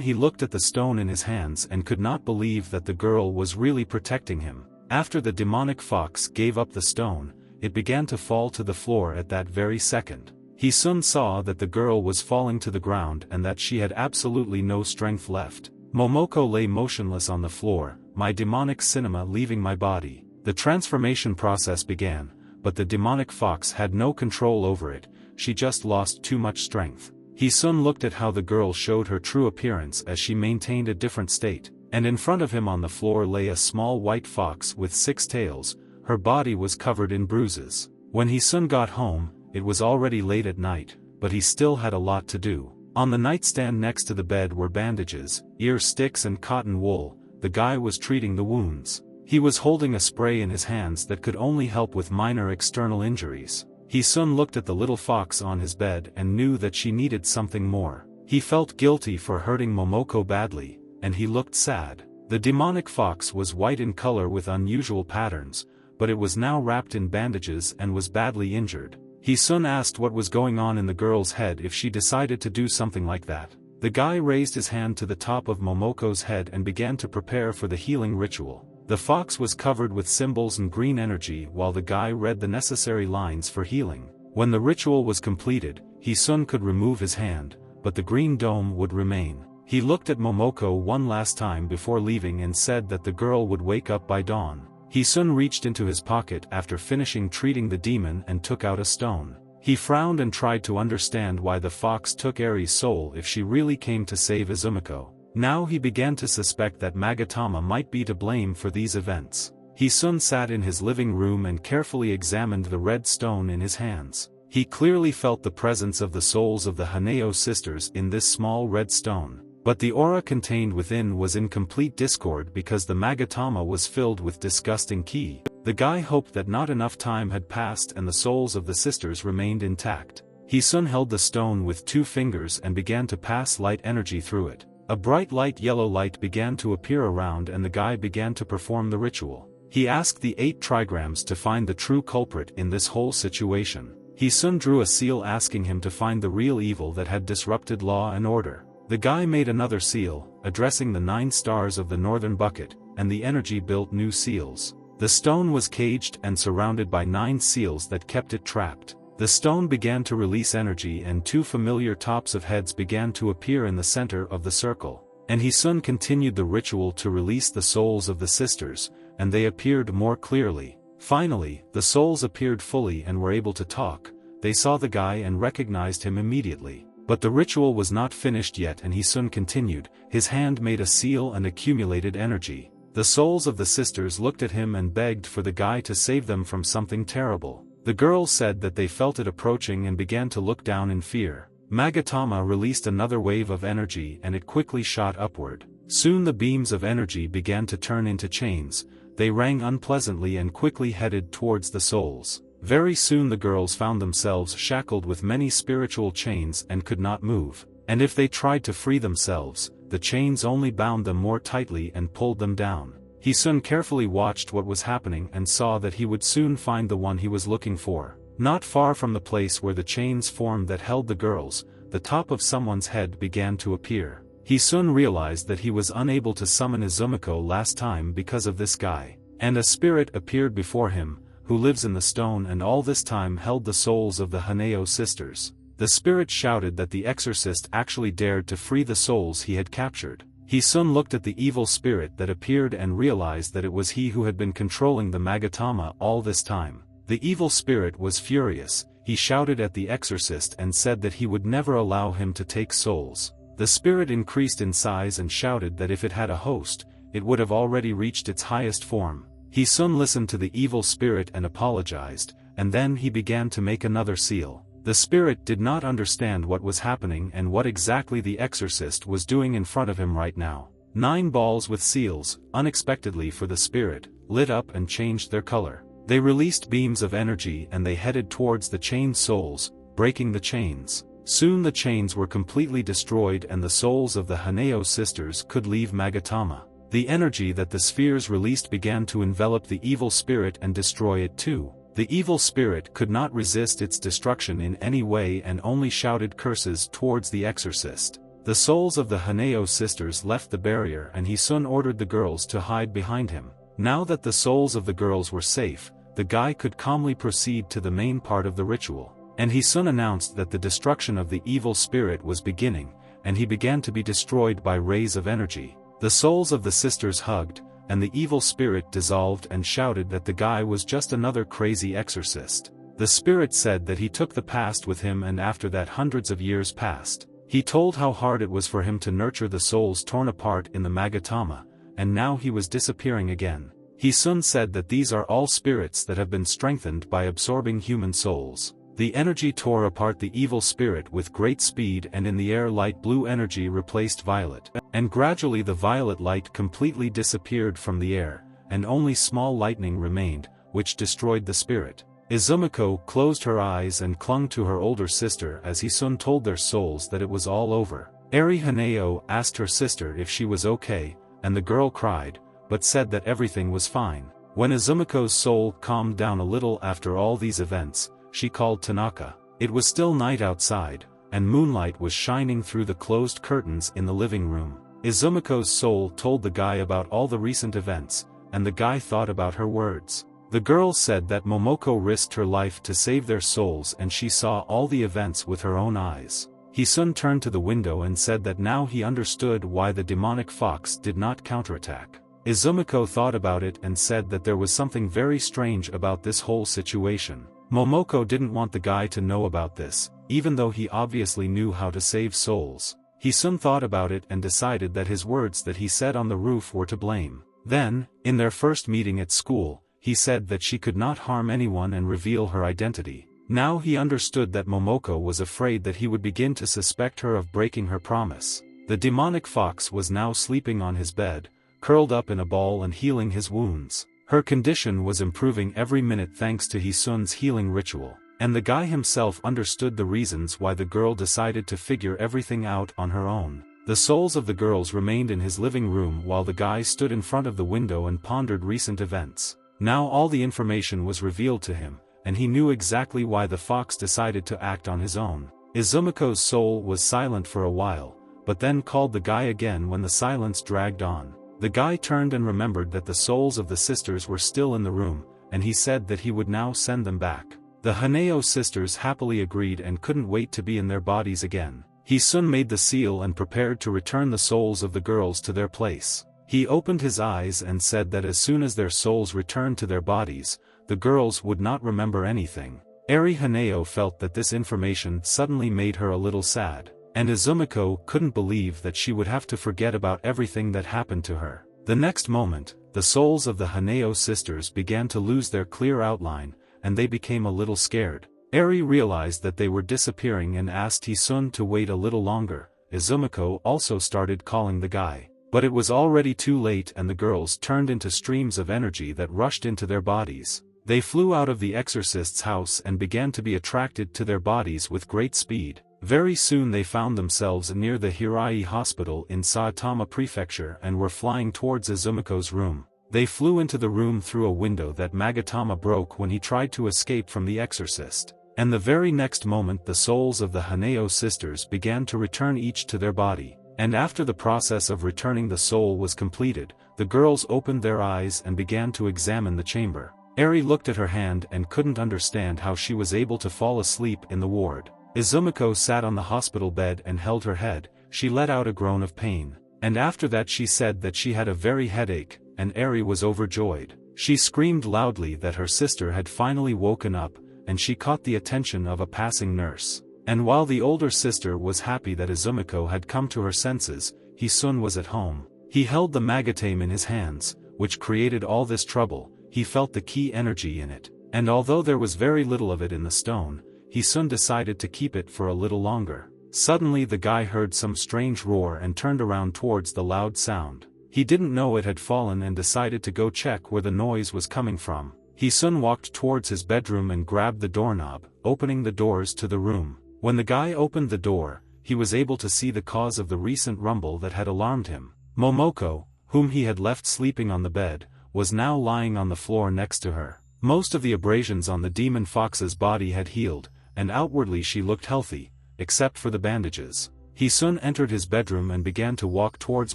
He looked at the stone in his hands and could not believe that the girl was really protecting him. After the demonic fox gave up the stone, it began to fall to the floor at that very second. Hisun saw that the girl was falling to the ground and that she had absolutely no strength left. Momoko lay motionless on the floor, my demonic cinema leaving my body. The transformation process began, but the demonic fox had no control over it, she just lost too much strength. Hisun looked at how the girl showed her true appearance as she maintained a different state, and in front of him on the floor lay a small white fox with 6 tails, her body was covered in bruises. When Hisun got home, it was already late at night, but he still had a lot to do. On the nightstand next to the bed were bandages, ear sticks and cotton wool. The guy was treating the wounds. He was holding a spray in his hands that could only help with minor external injuries. Hisun looked at the little fox on his bed and knew that she needed something more. He felt guilty for hurting Momoko badly, and he looked sad. The demonic fox was white in color with unusual patterns, but it was now wrapped in bandages and was badly injured. Hisun asked what was going on in the girl's head if she decided to do something like that. The guy raised his hand to the top of Momoko's head and began to prepare for the healing ritual. The fox was covered with symbols and green energy while the guy read the necessary lines for healing. When the ritual was completed, Hisun could remove his hand, but the green dome would remain. He looked at Momoko one last time before leaving and said that the girl would wake up by dawn. Hisun reached into his pocket after finishing treating the demon and took out a stone. He frowned and tried to understand why the fox took Eri's soul if she really came to save Izumiko. Now he began to suspect that Magatama might be to blame for these events. Hisun sat in his living room and carefully examined the red stone in his hands. He clearly felt the presence of the souls of the Haneo sisters in this small red stone. But the aura contained within was in complete discord because the Magatama was filled with disgusting ki. The guy hoped that not enough time had passed and the souls of the sisters remained intact. Hisun held the stone with 2 fingers and began to pass light energy through it. A bright light yellow light began to appear around and the guy began to perform the ritual. He asked the 8 trigrams to find the true culprit in this whole situation. Hisun drew a seal asking him to find the real evil that had disrupted law and order. The guy made another seal, addressing the 9 stars of the northern bucket, and the energy built new seals. The stone was caged and surrounded by 9 seals that kept it trapped. The stone began to release energy and 2 familiar tops of heads began to appear in the center of the circle. And Hisun continued the ritual to release the souls of the sisters, and they appeared more clearly. Finally, the souls appeared fully and were able to talk. They saw the guy and recognized him immediately. But the ritual was not finished yet and Hisun continued. His hand made a seal and accumulated energy. The souls of the sisters looked at him and begged for the guy to save them from something terrible. The girls said that they felt it approaching and began to look down in fear. Magatama released another wave of energy and it quickly shot upward. Soon the beams of energy began to turn into chains. They rang unpleasantly and quickly headed towards the souls. Very soon the girls found themselves shackled with many spiritual chains and could not move. And if they tried to free themselves, the chains only bound them more tightly and pulled them down. Hisun carefully watched what was happening and saw that he would soon find the one he was looking for. Not far from the place where the chains formed that held the girls, the top of someone's head began to appear. Hisun realized that he was unable to summon Izumiko last time because of this guy. And a spirit appeared before him, who lives in the stone and all this time held the souls of the Haneo sisters. The spirit shouted that the exorcist actually dared to free the souls he had captured. Hisun looked at the evil spirit that appeared and realized that it was he who had been controlling the Magatama all this time. The evil spirit was furious. He shouted at the exorcist and said that he would never allow him to take souls. The spirit increased in size and shouted that if it had a host, it would have already reached its highest form. Hisun listened to the evil spirit and apologized, and then he began to make another seal. The spirit did not understand what was happening and what exactly the exorcist was doing in front of him right now. 9 balls with seals, unexpectedly for the spirit, lit up and changed their color. They released beams of energy and they headed towards the chained souls, breaking the chains. Soon the chains were completely destroyed and the souls of the Haneo sisters could leave Magatama. The energy that the spheres released began to envelop the evil spirit and destroy it too. The evil spirit could not resist its destruction in any way and only shouted curses towards the exorcist. The souls of the Haneo sisters left the barrier and he soon ordered the girls to hide behind him. Now that the souls of the girls were safe, the guy could calmly proceed to the main part of the ritual. And he soon announced that the destruction of the evil spirit was beginning, and he began to be destroyed by rays of energy. The souls of the sisters hugged, and the evil spirit dissolved and shouted that the guy was just another crazy exorcist. The spirit said that he took the past with him, and after that hundreds of years passed. He told how hard it was for him to nurture the souls torn apart in the Magatama, and now he was disappearing again. He soon said that these are all spirits that have been strengthened by absorbing human souls. The energy tore apart the evil spirit with great speed, and in the air light blue energy replaced violet, and gradually the violet light completely disappeared from the air, and only small lightning remained, which destroyed the spirit. Izumiko closed her eyes and clung to her older sister as he soon told their souls that it was all over. Eri Haneo asked her sister if she was okay, and the girl cried, but said that everything was fine. When Izumiko's soul calmed down a little after all these events, she called Tanaka. It was still night outside, and moonlight was shining through the closed curtains in the living room. Izumiko's soul told the guy about all the recent events, and the guy thought about her words. The girl said that Momoko risked her life to save their souls and she saw all the events with her own eyes. He soon turned to the window and said that now he understood why the demonic fox did not counterattack. Izumiko thought about it and said that there was something very strange about this whole situation. Momoko didn't want the guy to know about this, even though he obviously knew how to save souls. He soon thought about it and decided that his words that he said on the roof were to blame. Then, in their first meeting at school, he said that she could not harm anyone and reveal her identity. Now he understood that Momoko was afraid that he would begin to suspect her of breaking her promise. The demonic fox was now sleeping on his bed, curled up in a ball and healing his wounds. Her condition was improving every minute thanks to Hisun's healing ritual, and the guy himself understood the reasons why the girl decided to figure everything out on her own. The souls of the girls remained in his living room while the guy stood in front of the window and pondered recent events. Now all the information was revealed to him, and he knew exactly why the fox decided to act on his own. Izumiko's soul was silent for a while, but then called the guy again when the silence dragged on. The guy turned and remembered that the souls of the sisters were still in the room, and he said that he would now send them back. The Haneo sisters happily agreed and couldn't wait to be in their bodies again. He soon made the seal and prepared to return the souls of the girls to their place. He opened his eyes and said that as soon as their souls returned to their bodies, the girls would not remember anything. Eri Haneo felt that this information suddenly made her a little sad, and Izumiko couldn't believe that she would have to forget about everything that happened to her. The next moment, the souls of the Haneo sisters began to lose their clear outline, and they became a little scared. Eri realized that they were disappearing and asked Hisun to wait a little longer. Izumiko also started calling the guy. But it was already too late and the girls turned into streams of energy that rushed into their bodies. They flew out of the exorcist's house and began to be attracted to their bodies with great speed. Very soon they found themselves near the Hirai Hospital in Saitama Prefecture and were flying towards Izumiko's room. They flew into the room through a window that Magatama broke when he tried to escape from the exorcist. And the very next moment the souls of the Haneo sisters began to return each to their body. And after the process of returning the soul was completed, the girls opened their eyes and began to examine the chamber. Eri looked at her hand and couldn't understand how she was able to fall asleep in the ward. Izumiko sat on the hospital bed and held her head. She let out a groan of pain. And after that she said that she had a very headache, and Eri was overjoyed. She screamed loudly that her sister had finally woken up, and she caught the attention of a passing nurse. And while the older sister was happy that Izumiko had come to her senses, Hisun was at home. He held the magatame in his hands, which created all this trouble. He felt the key energy in it, and although there was very little of it in the stone, Hisun decided to keep it for a little longer. Suddenly the guy heard some strange roar and turned around towards the loud sound. He didn't know it had fallen and decided to go check where the noise was coming from. Hisun walked towards his bedroom and grabbed the doorknob, opening the doors to the room. When the guy opened the door, he was able to see the cause of the recent rumble that had alarmed him. Momoko, whom he had left sleeping on the bed, was now lying on the floor next to her. Most of the abrasions on the demon fox's body had healed, and outwardly she looked healthy, except for the bandages. Hisun entered his bedroom and began to walk towards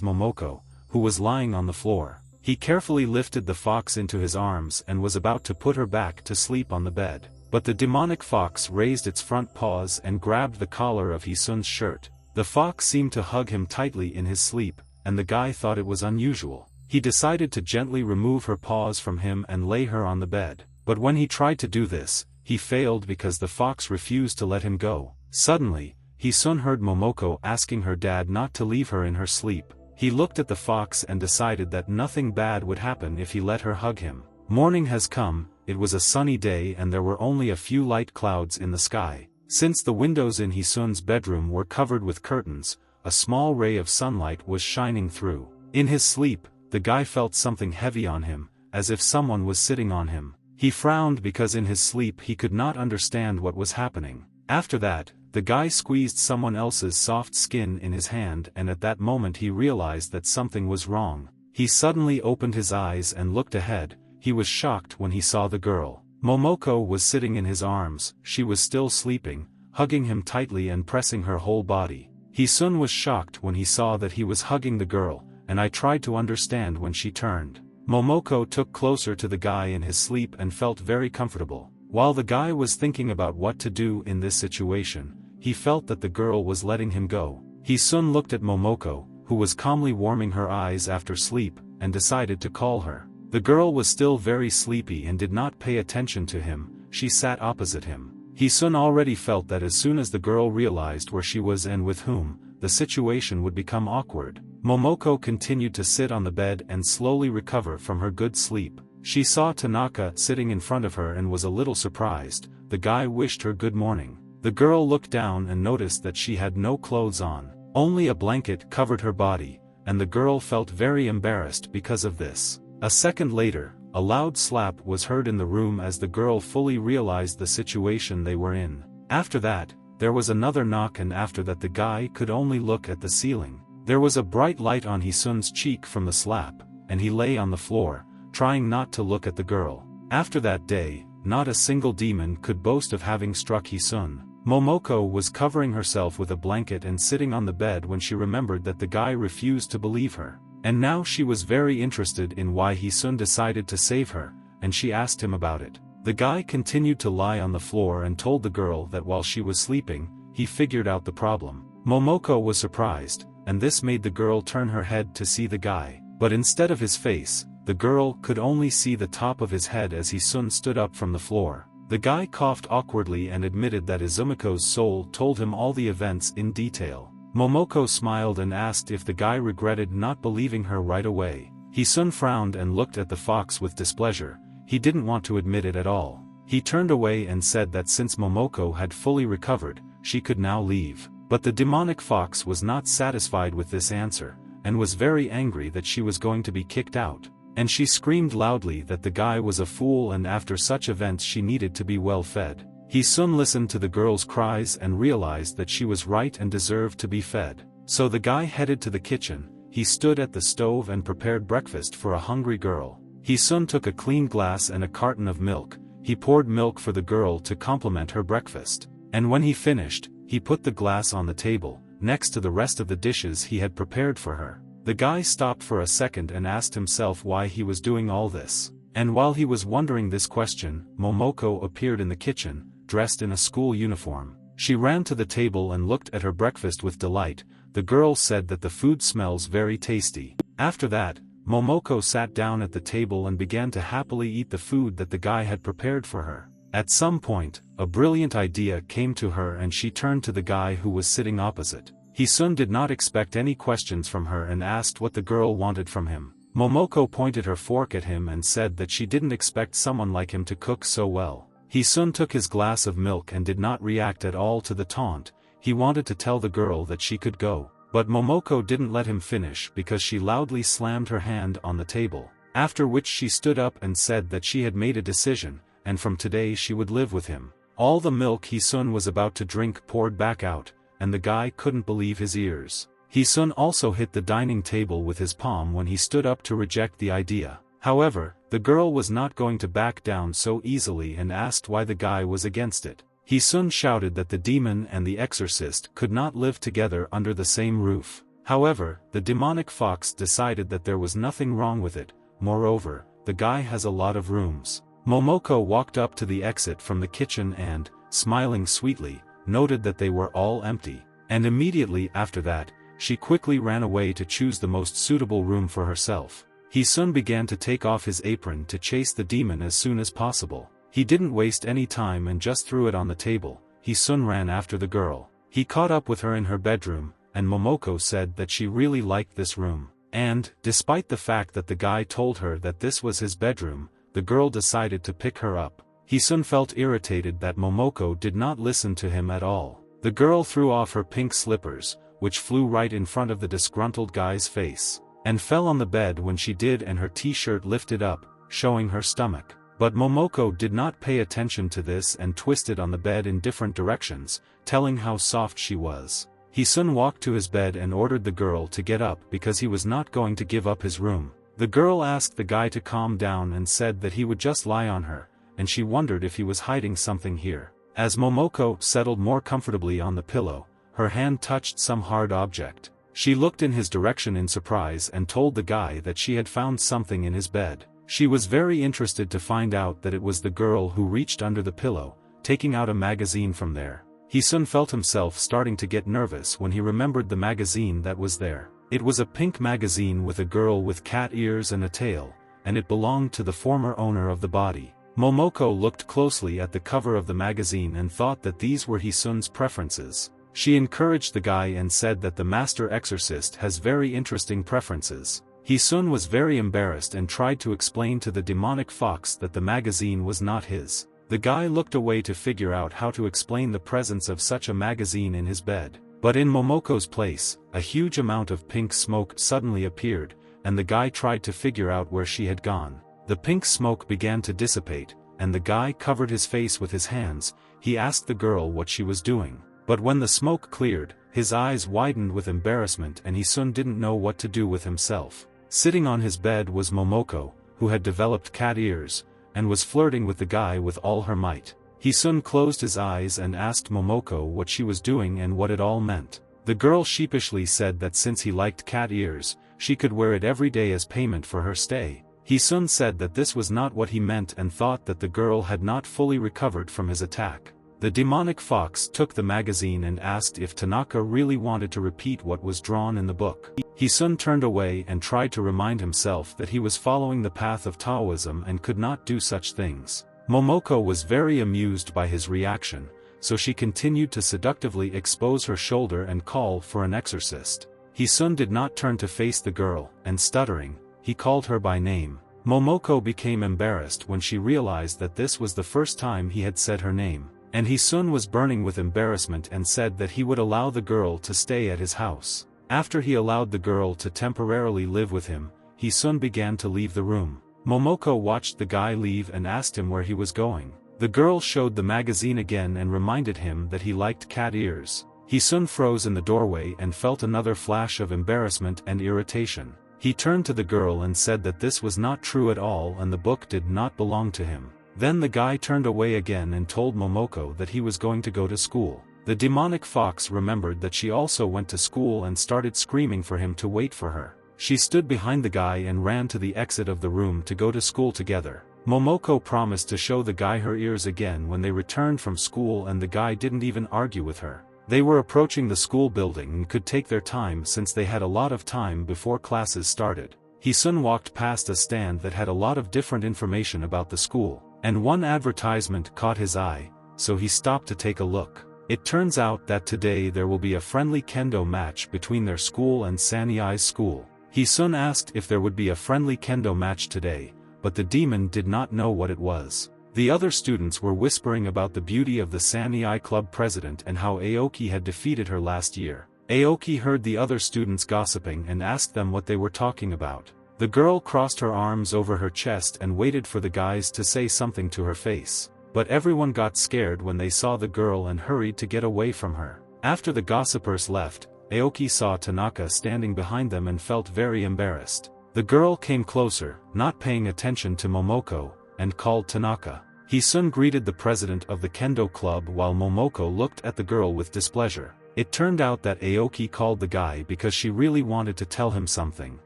Momoko, who was lying on the floor. He carefully lifted the fox into his arms and was about to put her back to sleep on the bed. But the demonic fox raised its front paws and grabbed the collar of Hisun's shirt. The fox seemed to hug him tightly in his sleep, and the guy thought it was unusual. He decided to gently remove her paws from him and lay her on the bed. But when he tried to do this, he failed because the fox refused to let him go. Suddenly, Hisun heard Momoko asking her dad not to leave her in her sleep. He looked at the fox and decided that nothing bad would happen if he let her hug him. Morning has come. It was a sunny day and there were only a few light clouds in the sky. Since the windows in Hisun's bedroom were covered with curtains, a small ray of sunlight was shining through. In his sleep, the guy felt something heavy on him, as if someone was sitting on him. He frowned because in his sleep he could not understand what was happening. After that, the guy squeezed someone else's soft skin in his hand, and at that moment he realized that something was wrong. He suddenly opened his eyes and looked ahead. He was shocked when he saw the girl. Momoko was sitting in his arms. She was still sleeping, hugging him tightly and pressing her whole body. Hisun was shocked when he saw that he was hugging the girl, and I tried to understand when she turned. Momoko took closer to the guy in his sleep and felt very comfortable. While the guy was thinking about what to do in this situation, he felt that the girl was letting him go. Hisun looked at Momoko, who was calmly warming her eyes after sleep, and decided to call her. The girl was still very sleepy and did not pay attention to him. She sat opposite him. Hisun already felt that as soon as the girl realized where she was and with whom, the situation would become awkward. Momoko continued to sit on the bed and slowly recover from her good sleep. She saw Tanaka sitting in front of her and was a little surprised. The guy wished her good morning. The girl looked down and noticed that she had no clothes on. Only a blanket covered her body, and the girl felt very embarrassed because of this. A second later, a loud slap was heard in the room as the girl fully realized the situation they were in. After that, there was another knock, and after that the guy could only look at the ceiling. There was a bright light on Hisun's cheek from the slap, and he lay on the floor, trying not to look at the girl. After that day, not a single demon could boast of having struck Hisun. Momoko was covering herself with a blanket and sitting on the bed when she remembered that the guy refused to believe her. And now she was very interested in why Hisun decided to save her, and she asked him about it. The guy continued to lie on the floor and told the girl that while she was sleeping, he figured out the problem. Momoko was surprised, and this made the girl turn her head to see the guy. But instead of his face, the girl could only see the top of his head as Hisun stood up from the floor. The guy coughed awkwardly and admitted that Izumoko's soul told him all the events in detail. Momoko smiled and asked if the guy regretted not believing her right away. Hisun frowned and looked at the fox with displeasure. He didn't want to admit it at all. He turned away and said that since Momoko had fully recovered, she could now leave. But the demonic fox was not satisfied with this answer, and was very angry that she was going to be kicked out. And she screamed loudly that the guy was a fool, and after such events she needed to be well fed. Hisun listened to the girl's cries and realized that she was right and deserved to be fed. So the guy headed to the kitchen. He stood at the stove and prepared breakfast for a hungry girl. Hisun took a clean glass and a carton of milk. He poured milk for the girl to complement her breakfast. And when he finished, he put the glass on the table, next to the rest of the dishes he had prepared for her. The guy stopped for a second and asked himself why he was doing all this. And while he was wondering this question, Momoko appeared in the kitchen, dressed in a school uniform. She ran to the table and looked at her breakfast with delight. The girl said that the food smells very tasty. After that, Momoko sat down at the table and began to happily eat the food that the guy had prepared for her. At some point, a brilliant idea came to her and she turned to the guy who was sitting opposite. Hisun did not expect any questions from her and asked what the girl wanted from him. Momoko pointed her fork at him and said that she didn't expect someone like him to cook so well. Hisun took his glass of milk and did not react at all to the taunt. He wanted to tell the girl that she could go. But Momoko didn't let him finish because she loudly slammed her hand on the table. After which she stood up and said that she had made a decision, and from today she would live with him. All the milk Hisun was about to drink poured back out, and the guy couldn't believe his ears. Hisun also hit the dining table with his palm when he stood up to reject the idea. However, The girl was not going to back down so easily and asked why the guy was against it. Hisun shouted that the demon and the exorcist could not live together under the same roof. However, the demonic fox decided that there was nothing wrong with it. Moreover, the guy has a lot of rooms. Momoko walked up to the exit from the kitchen and, smiling sweetly, noted that they were all empty. And immediately after that, she quickly ran away to choose the most suitable room for herself. Hisun began to take off his apron to chase the demon as soon as possible. He didn't waste any time and just threw it on the table. Hisun ran after the girl. He caught up with her in her bedroom, and Momoko said that she really liked this room. And, despite the fact that the guy told her that this was his bedroom, the girl decided to pick her up. Hisun felt irritated that Momoko did not listen to him at all. The girl threw off her pink slippers, which flew right in front of the disgruntled guy's face, and fell on the bed when she did, and her t-shirt lifted up, showing her stomach. But Momoko did not pay attention to this and twisted on the bed in different directions, telling how soft she was. Hisun walked to his bed and ordered the girl to get up because he was not going to give up his room. The girl asked the guy to calm down and said that he would just lie on her, and she wondered if he was hiding something here. As Momoko settled more comfortably on the pillow, her hand touched some hard object. She looked in his direction in surprise and told the guy that she had found something in his bed. She was very interested to find out that it was the girl who reached under the pillow, taking out a magazine from there. Hisun felt himself starting to get nervous when he remembered the magazine that was there. It was a pink magazine with a girl with cat ears and a tail, and it belonged to the former owner of the body. Momoko looked closely at the cover of the magazine and thought that these were Hisun's preferences. She encouraged the guy and said that the master exorcist has very interesting preferences. Hisun was very embarrassed and tried to explain to the demonic fox that the magazine was not his. The guy looked away to figure out how to explain the presence of such a magazine in his bed. But in Momoko's place, a huge amount of pink smoke suddenly appeared, and the guy tried to figure out where she had gone. The pink smoke began to dissipate, and the guy covered his face with his hands. He asked the girl what she was doing. But when the smoke cleared, his eyes widened with embarrassment and Hisun didn't know what to do with himself. Sitting on his bed was Momoko, who had developed cat ears, and was flirting with the guy with all her might. Hisun closed his eyes and asked Momoko what she was doing and what it all meant. The girl sheepishly said that since he liked cat ears, she could wear it every day as payment for her stay. Hisun said that this was not what he meant and thought that the girl had not fully recovered from his attack. The demonic fox took the magazine and asked if Tanaka really wanted to repeat what was drawn in the book. Hisun turned away and tried to remind himself that he was following the path of Taoism and could not do such things. Momoko was very amused by his reaction, so she continued to seductively expose her shoulder and call for an exorcist. Hisun did not turn to face the girl, and stuttering, he called her by name. Momoko became embarrassed when she realized that this was the first time he had said her name. And Hisun was burning with embarrassment and said that he would allow the girl to stay at his house. After he allowed the girl to temporarily live with him, Hisun began to leave the room. Momoko watched the guy leave and asked him where he was going. The girl showed the magazine again and reminded him that he liked cat ears. Hisun froze in the doorway and felt another flash of embarrassment and irritation. He turned to the girl and said that this was not true at all and the book did not belong to him. Then the guy turned away again and told Momoko that he was going to go to school. The demonic fox remembered that she also went to school and started screaming for him to wait for her. She stood behind the guy and ran to the exit of the room to go to school together. Momoko promised to show the guy her ears again when they returned from school and the guy didn't even argue with her. They were approaching the school building and could take their time since they had a lot of time before classes started. Hisun walked past a stand that had a lot of different information about the school. And one advertisement caught his eye, so he stopped to take a look. It turns out that today there will be a friendly Kendo match between their school and Saniai's school. Hisun asked if there would be a friendly Kendo match today, but the demon did not know what it was. The other students were whispering about the beauty of the Saniai club president and how Aoki had defeated her last year. Aoki heard the other students gossiping and asked them what they were talking about. The girl crossed her arms over her chest and waited for the guys to say something to her face. But everyone got scared when they saw the girl and hurried to get away from her. After the gossipers left, Aoki saw Tanaka standing behind them and felt very embarrassed. The girl came closer, not paying attention to Momoko, and called Tanaka. He-sun greeted the president of the Kendo club while Momoko looked at the girl with displeasure. It turned out that Aoki called the guy because she really wanted to tell him something.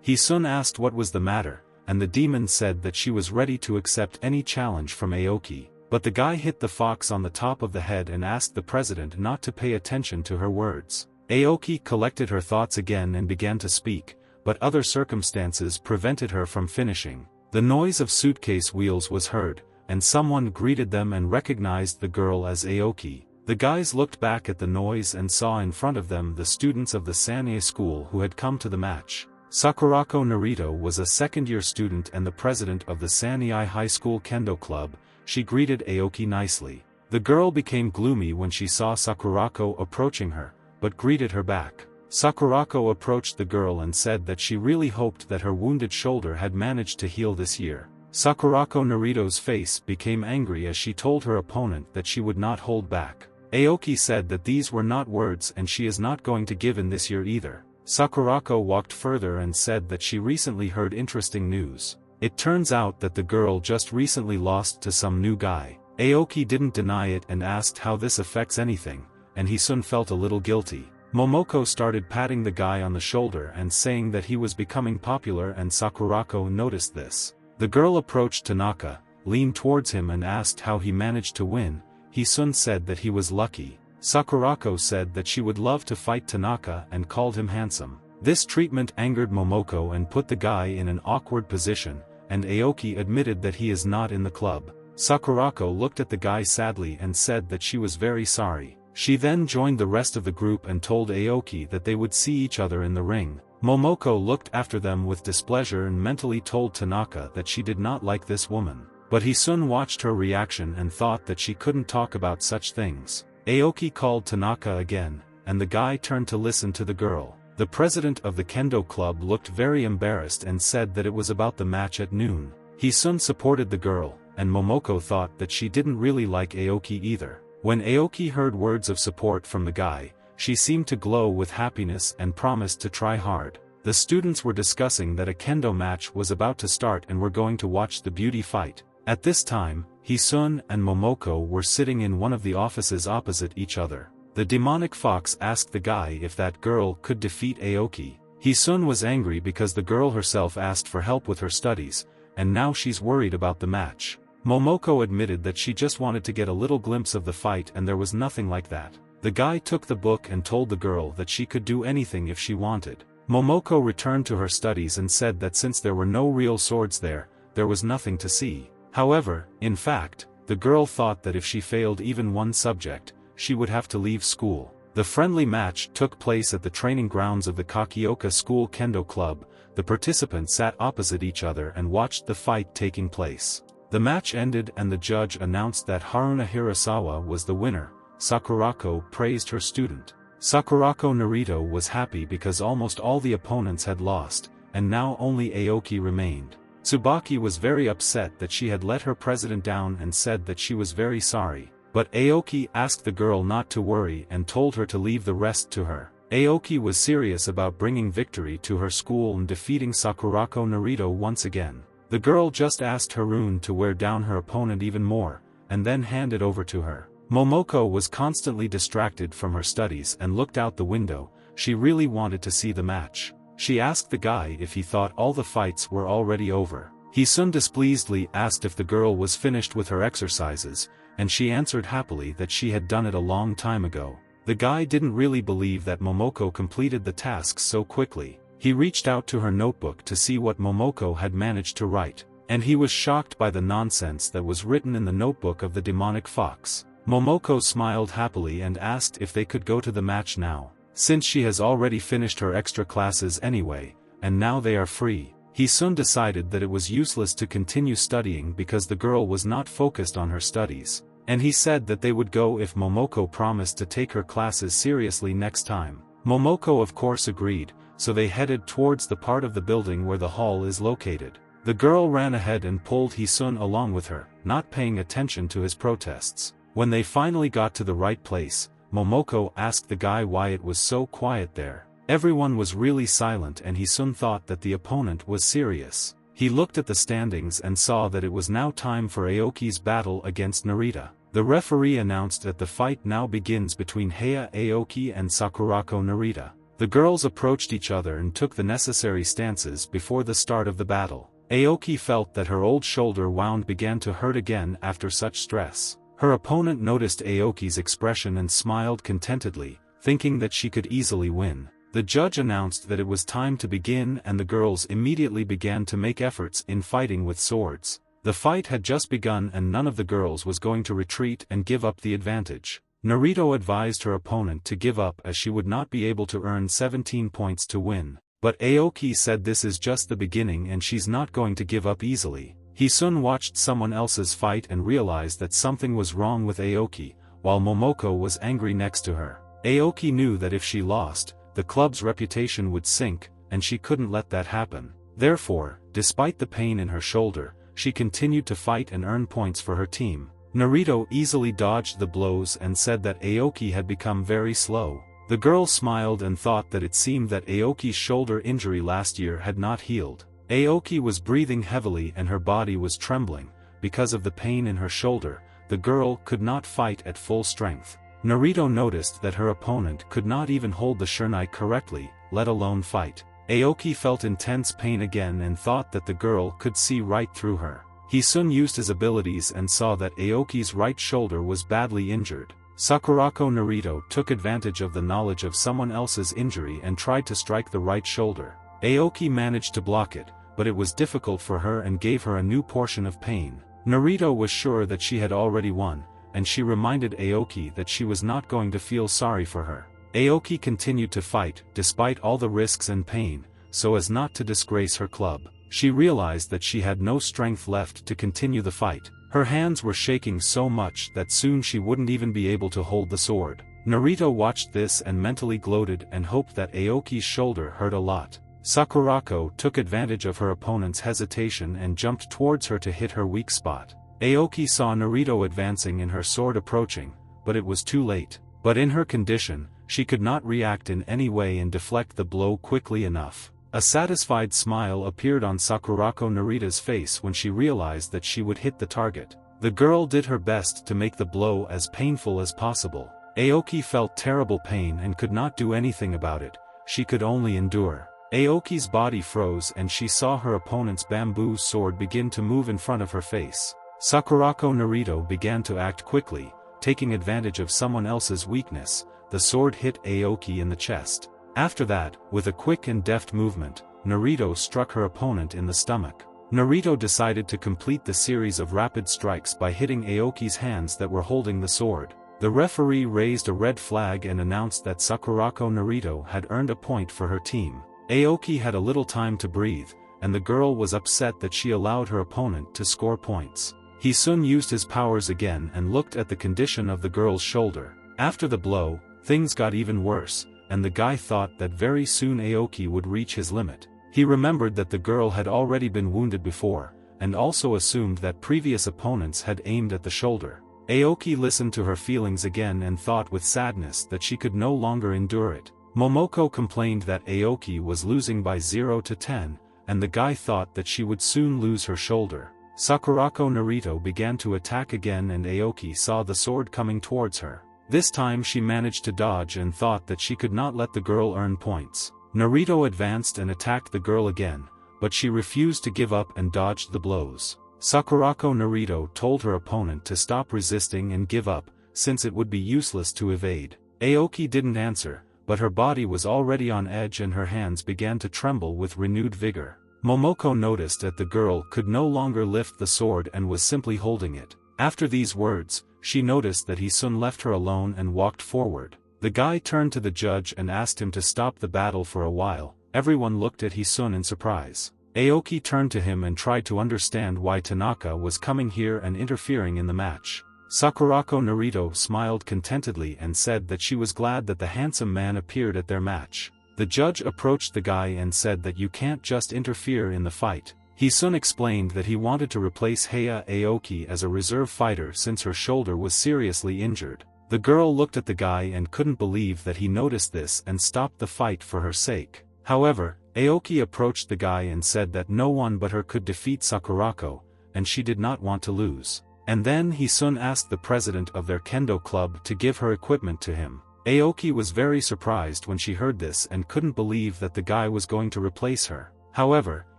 He-sun asked what was the matter, and the demon said that she was ready to accept any challenge from Aoki. But the guy hit the fox on the top of the head and asked the president not to pay attention to her words. Aoki collected her thoughts again and began to speak, but other circumstances prevented her from finishing. The noise of suitcase wheels was heard, and someone greeted them and recognized the girl as Aoki. The guys looked back at the noise and saw in front of them the students of the Sanei school who had come to the match. Sakurako Narito was a second-year student and the president of the Sanei High School Kendo Club. She greeted Aoki nicely. The girl became gloomy when she saw Sakurako approaching her, but greeted her back. Sakurako approached the girl and said that she really hoped that her wounded shoulder had managed to heal this year. Sakurako Narito's face became angry as she told her opponent that she would not hold back. Aoki said that these were not words and she is not going to give in this year either. Sakurako walked further and said that she recently heard interesting news. It turns out that the girl just recently lost to some new guy. Aoki didn't deny it and asked how this affects anything, and he soon felt a little guilty. Momoko started patting the guy on the shoulder and saying that he was becoming popular, and Sakurako noticed this. The girl approached Tanaka, leaned towards him and asked how he managed to win. He-sun said that he was lucky. Sakurako said that she would love to fight Tanaka and called him handsome. This treatment angered Momoko and put the guy in an awkward position, and Aoki admitted that he is not in the club. Sakurako looked at the guy sadly and said that she was very sorry. She then joined the rest of the group and told Aoki that they would see each other in the ring. Momoko looked after them with displeasure and mentally told Tanaka that she did not like this woman. But he soon watched her reaction and thought that she couldn't talk about such things. Aoki called Tanaka again, and the guy turned to listen to the girl. The president of the Kendo club looked very embarrassed and said that it was about the match at noon. He soon supported the girl, and Momoko thought that she didn't really like Aoki either. When Aoki heard words of support from the guy, she seemed to glow with happiness and promised to try hard. The students were discussing that a kendo match was about to start and were going to watch the beauty fight. At this time, He-sun and Momoko were sitting in one of the offices opposite each other. The demonic fox asked the guy if that girl could defeat Aoki. He-sun was angry because the girl herself asked for help with her studies, and now she's worried about the match. Momoko admitted that she just wanted to get a little glimpse of the fight and there was nothing like that. The guy took the book and told the girl that she could do anything if she wanted. Momoko returned to her studies and said that since there were no real swords there was nothing to see. However, in fact, the girl thought that if she failed even one subject, she would have to leave school. The friendly match took place at the training grounds of the Kakioka School Kendo Club. The participants sat opposite each other and watched the fight taking place. The match ended and the judge announced that Haruna Hirasawa was the winner. Sakurako praised her student. Sakurako Narito was happy because almost all the opponents had lost, and now only Aoki remained. Tsubaki was very upset that she had let her president down and said that she was very sorry. But Aoki asked the girl not to worry and told her to leave the rest to her. Aoki was serious about bringing victory to her school and defeating Sakurako Narito once again. The girl just asked Harun to wear down her opponent even more, and then hand it over to her. Momoko was constantly distracted from her studies and looked out the window. She really wanted to see the match. She asked the guy if he thought all the fights were already over. He soon displeasedly asked if the girl was finished with her exercises, and she answered happily that she had done it a long time ago. The guy didn't really believe that Momoko completed the tasks so quickly. He reached out to her notebook to see what Momoko had managed to write, and he was shocked by the nonsense that was written in the notebook of the demonic fox. Momoko smiled happily and asked if they could go to the match now, since she has already finished her extra classes anyway, and now they are free. He soon decided that it was useless to continue studying because the girl was not focused on her studies, and he said that they would go if Momoko promised to take her classes seriously next time. Momoko of course agreed, so they headed towards the part of the building where the hall is located. The girl ran ahead and pulled He-sun along with her, not paying attention to his protests. When they finally got to the right place, Momoko asked the guy why it was so quiet there. Everyone was really silent and Hisun thought that the opponent was serious. He looked at the standings and saw that it was now time for Aoki's battle against Narita. The referee announced that the fight now begins between Heya Aoki and Sakurako Narita. The girls approached each other and took the necessary stances before the start of the battle. Aoki felt that her old shoulder wound began to hurt again after such stress. Her opponent noticed Aoki's expression and smiled contentedly, thinking that she could easily win. The judge announced that it was time to begin and the girls immediately began to make efforts in fighting with swords. The fight had just begun and none of the girls was going to retreat and give up the advantage. Narita advised her opponent to give up as she would not be able to earn 17 points to win. But Aoki said this is just the beginning and she's not going to give up easily. Hisun watched someone else's fight and realized that something was wrong with Aoki, while Momoko was angry next to her. Aoki knew that if she lost, the club's reputation would sink, and she couldn't let that happen. Therefore, despite the pain in her shoulder, she continued to fight and earn points for her team. Narita easily dodged the blows and said that Aoki had become very slow. The girl smiled and thought that it seemed that Aoki's shoulder injury last year had not healed. Aoki was breathing heavily and her body was trembling. Because of the pain in her shoulder, the girl could not fight at full strength. Narita noticed that her opponent could not even hold the shurnai correctly, let alone fight. Aoki felt intense pain again and thought that the girl could see right through her. Hisun used his abilities and saw that Aoki's right shoulder was badly injured. Sakurako Narita took advantage of the knowledge of someone else's injury and tried to strike the right shoulder. Aoki managed to block it, but it was difficult for her and gave her a new portion of pain. Narita was sure that she had already won, and she reminded Aoki that she was not going to feel sorry for her. Aoki continued to fight, despite all the risks and pain, so as not to disgrace her club. She realized that she had no strength left to continue the fight. Her hands were shaking so much that soon she wouldn't even be able to hold the sword. Narita watched this and mentally gloated and hoped that Aoki's shoulder hurt a lot. Sakurako took advantage of her opponent's hesitation and jumped towards her to hit her weak spot. Aoki saw Narita advancing and her sword approaching, but it was too late. But in her condition, she could not react in any way and deflect the blow quickly enough. A satisfied smile appeared on Sakurako Narita's face when she realized that she would hit the target. The girl did her best to make the blow as painful as possible. Aoki felt terrible pain and could not do anything about it. She could only endure. Aoki's body froze and she saw her opponent's bamboo sword begin to move in front of her face. Sakurako Narita began to act quickly, taking advantage of someone else's weakness. The sword hit Aoki in the chest. After that, with a quick and deft movement, Narita struck her opponent in the stomach. Narita decided to complete the series of rapid strikes by hitting Aoki's hands that were holding the sword. The referee raised a red flag and announced that Sakurako Narita had earned a point for her team. Aoki had a little time to breathe, and the girl was upset that she allowed her opponent to score points. Hisun used his powers again and looked at the condition of the girl's shoulder. After the blow, things got even worse, and the guy thought that very soon Aoki would reach his limit. He remembered that the girl had already been wounded before, and also assumed that previous opponents had aimed at the shoulder. Aoki listened to her feelings again and thought with sadness that she could no longer endure it. Momoko complained that Aoki was losing by 0 to 10, and the guy thought that she would soon lose her shoulder. Sakurako Narita began to attack again and Aoki saw the sword coming towards her. This time she managed to dodge and thought that she could not let the girl earn points. Narita advanced and attacked the girl again, but she refused to give up and dodged the blows. Sakurako Narita told her opponent to stop resisting and give up, since it would be useless to evade. Aoki didn't answer, but her body was already on edge and her hands began to tremble with renewed vigor. Momoko noticed that the girl could no longer lift the sword and was simply holding it. After these words, she noticed that Hisun left her alone and walked forward. The guy turned to the judge and asked him to stop the battle for a while. Everyone looked at Hisun in surprise. Aoki turned to him and tried to understand why Tanaka was coming here and interfering in the match. Sakurako Narita smiled contentedly and said that she was glad that the handsome man appeared at their match. The judge approached the guy and said that you can't just interfere in the fight. Hisun explained that he wanted to replace Heya Aoki as a reserve fighter since her shoulder was seriously injured. The girl looked at the guy and couldn't believe that he noticed this and stopped the fight for her sake. However, Aoki approached the guy and said that no one but her could defeat Sakurako, and she did not want to lose. And then Hisun asked the president of their Kendo club to give her equipment to him. Aoki was very surprised when she heard this and couldn't believe that the guy was going to replace her. However,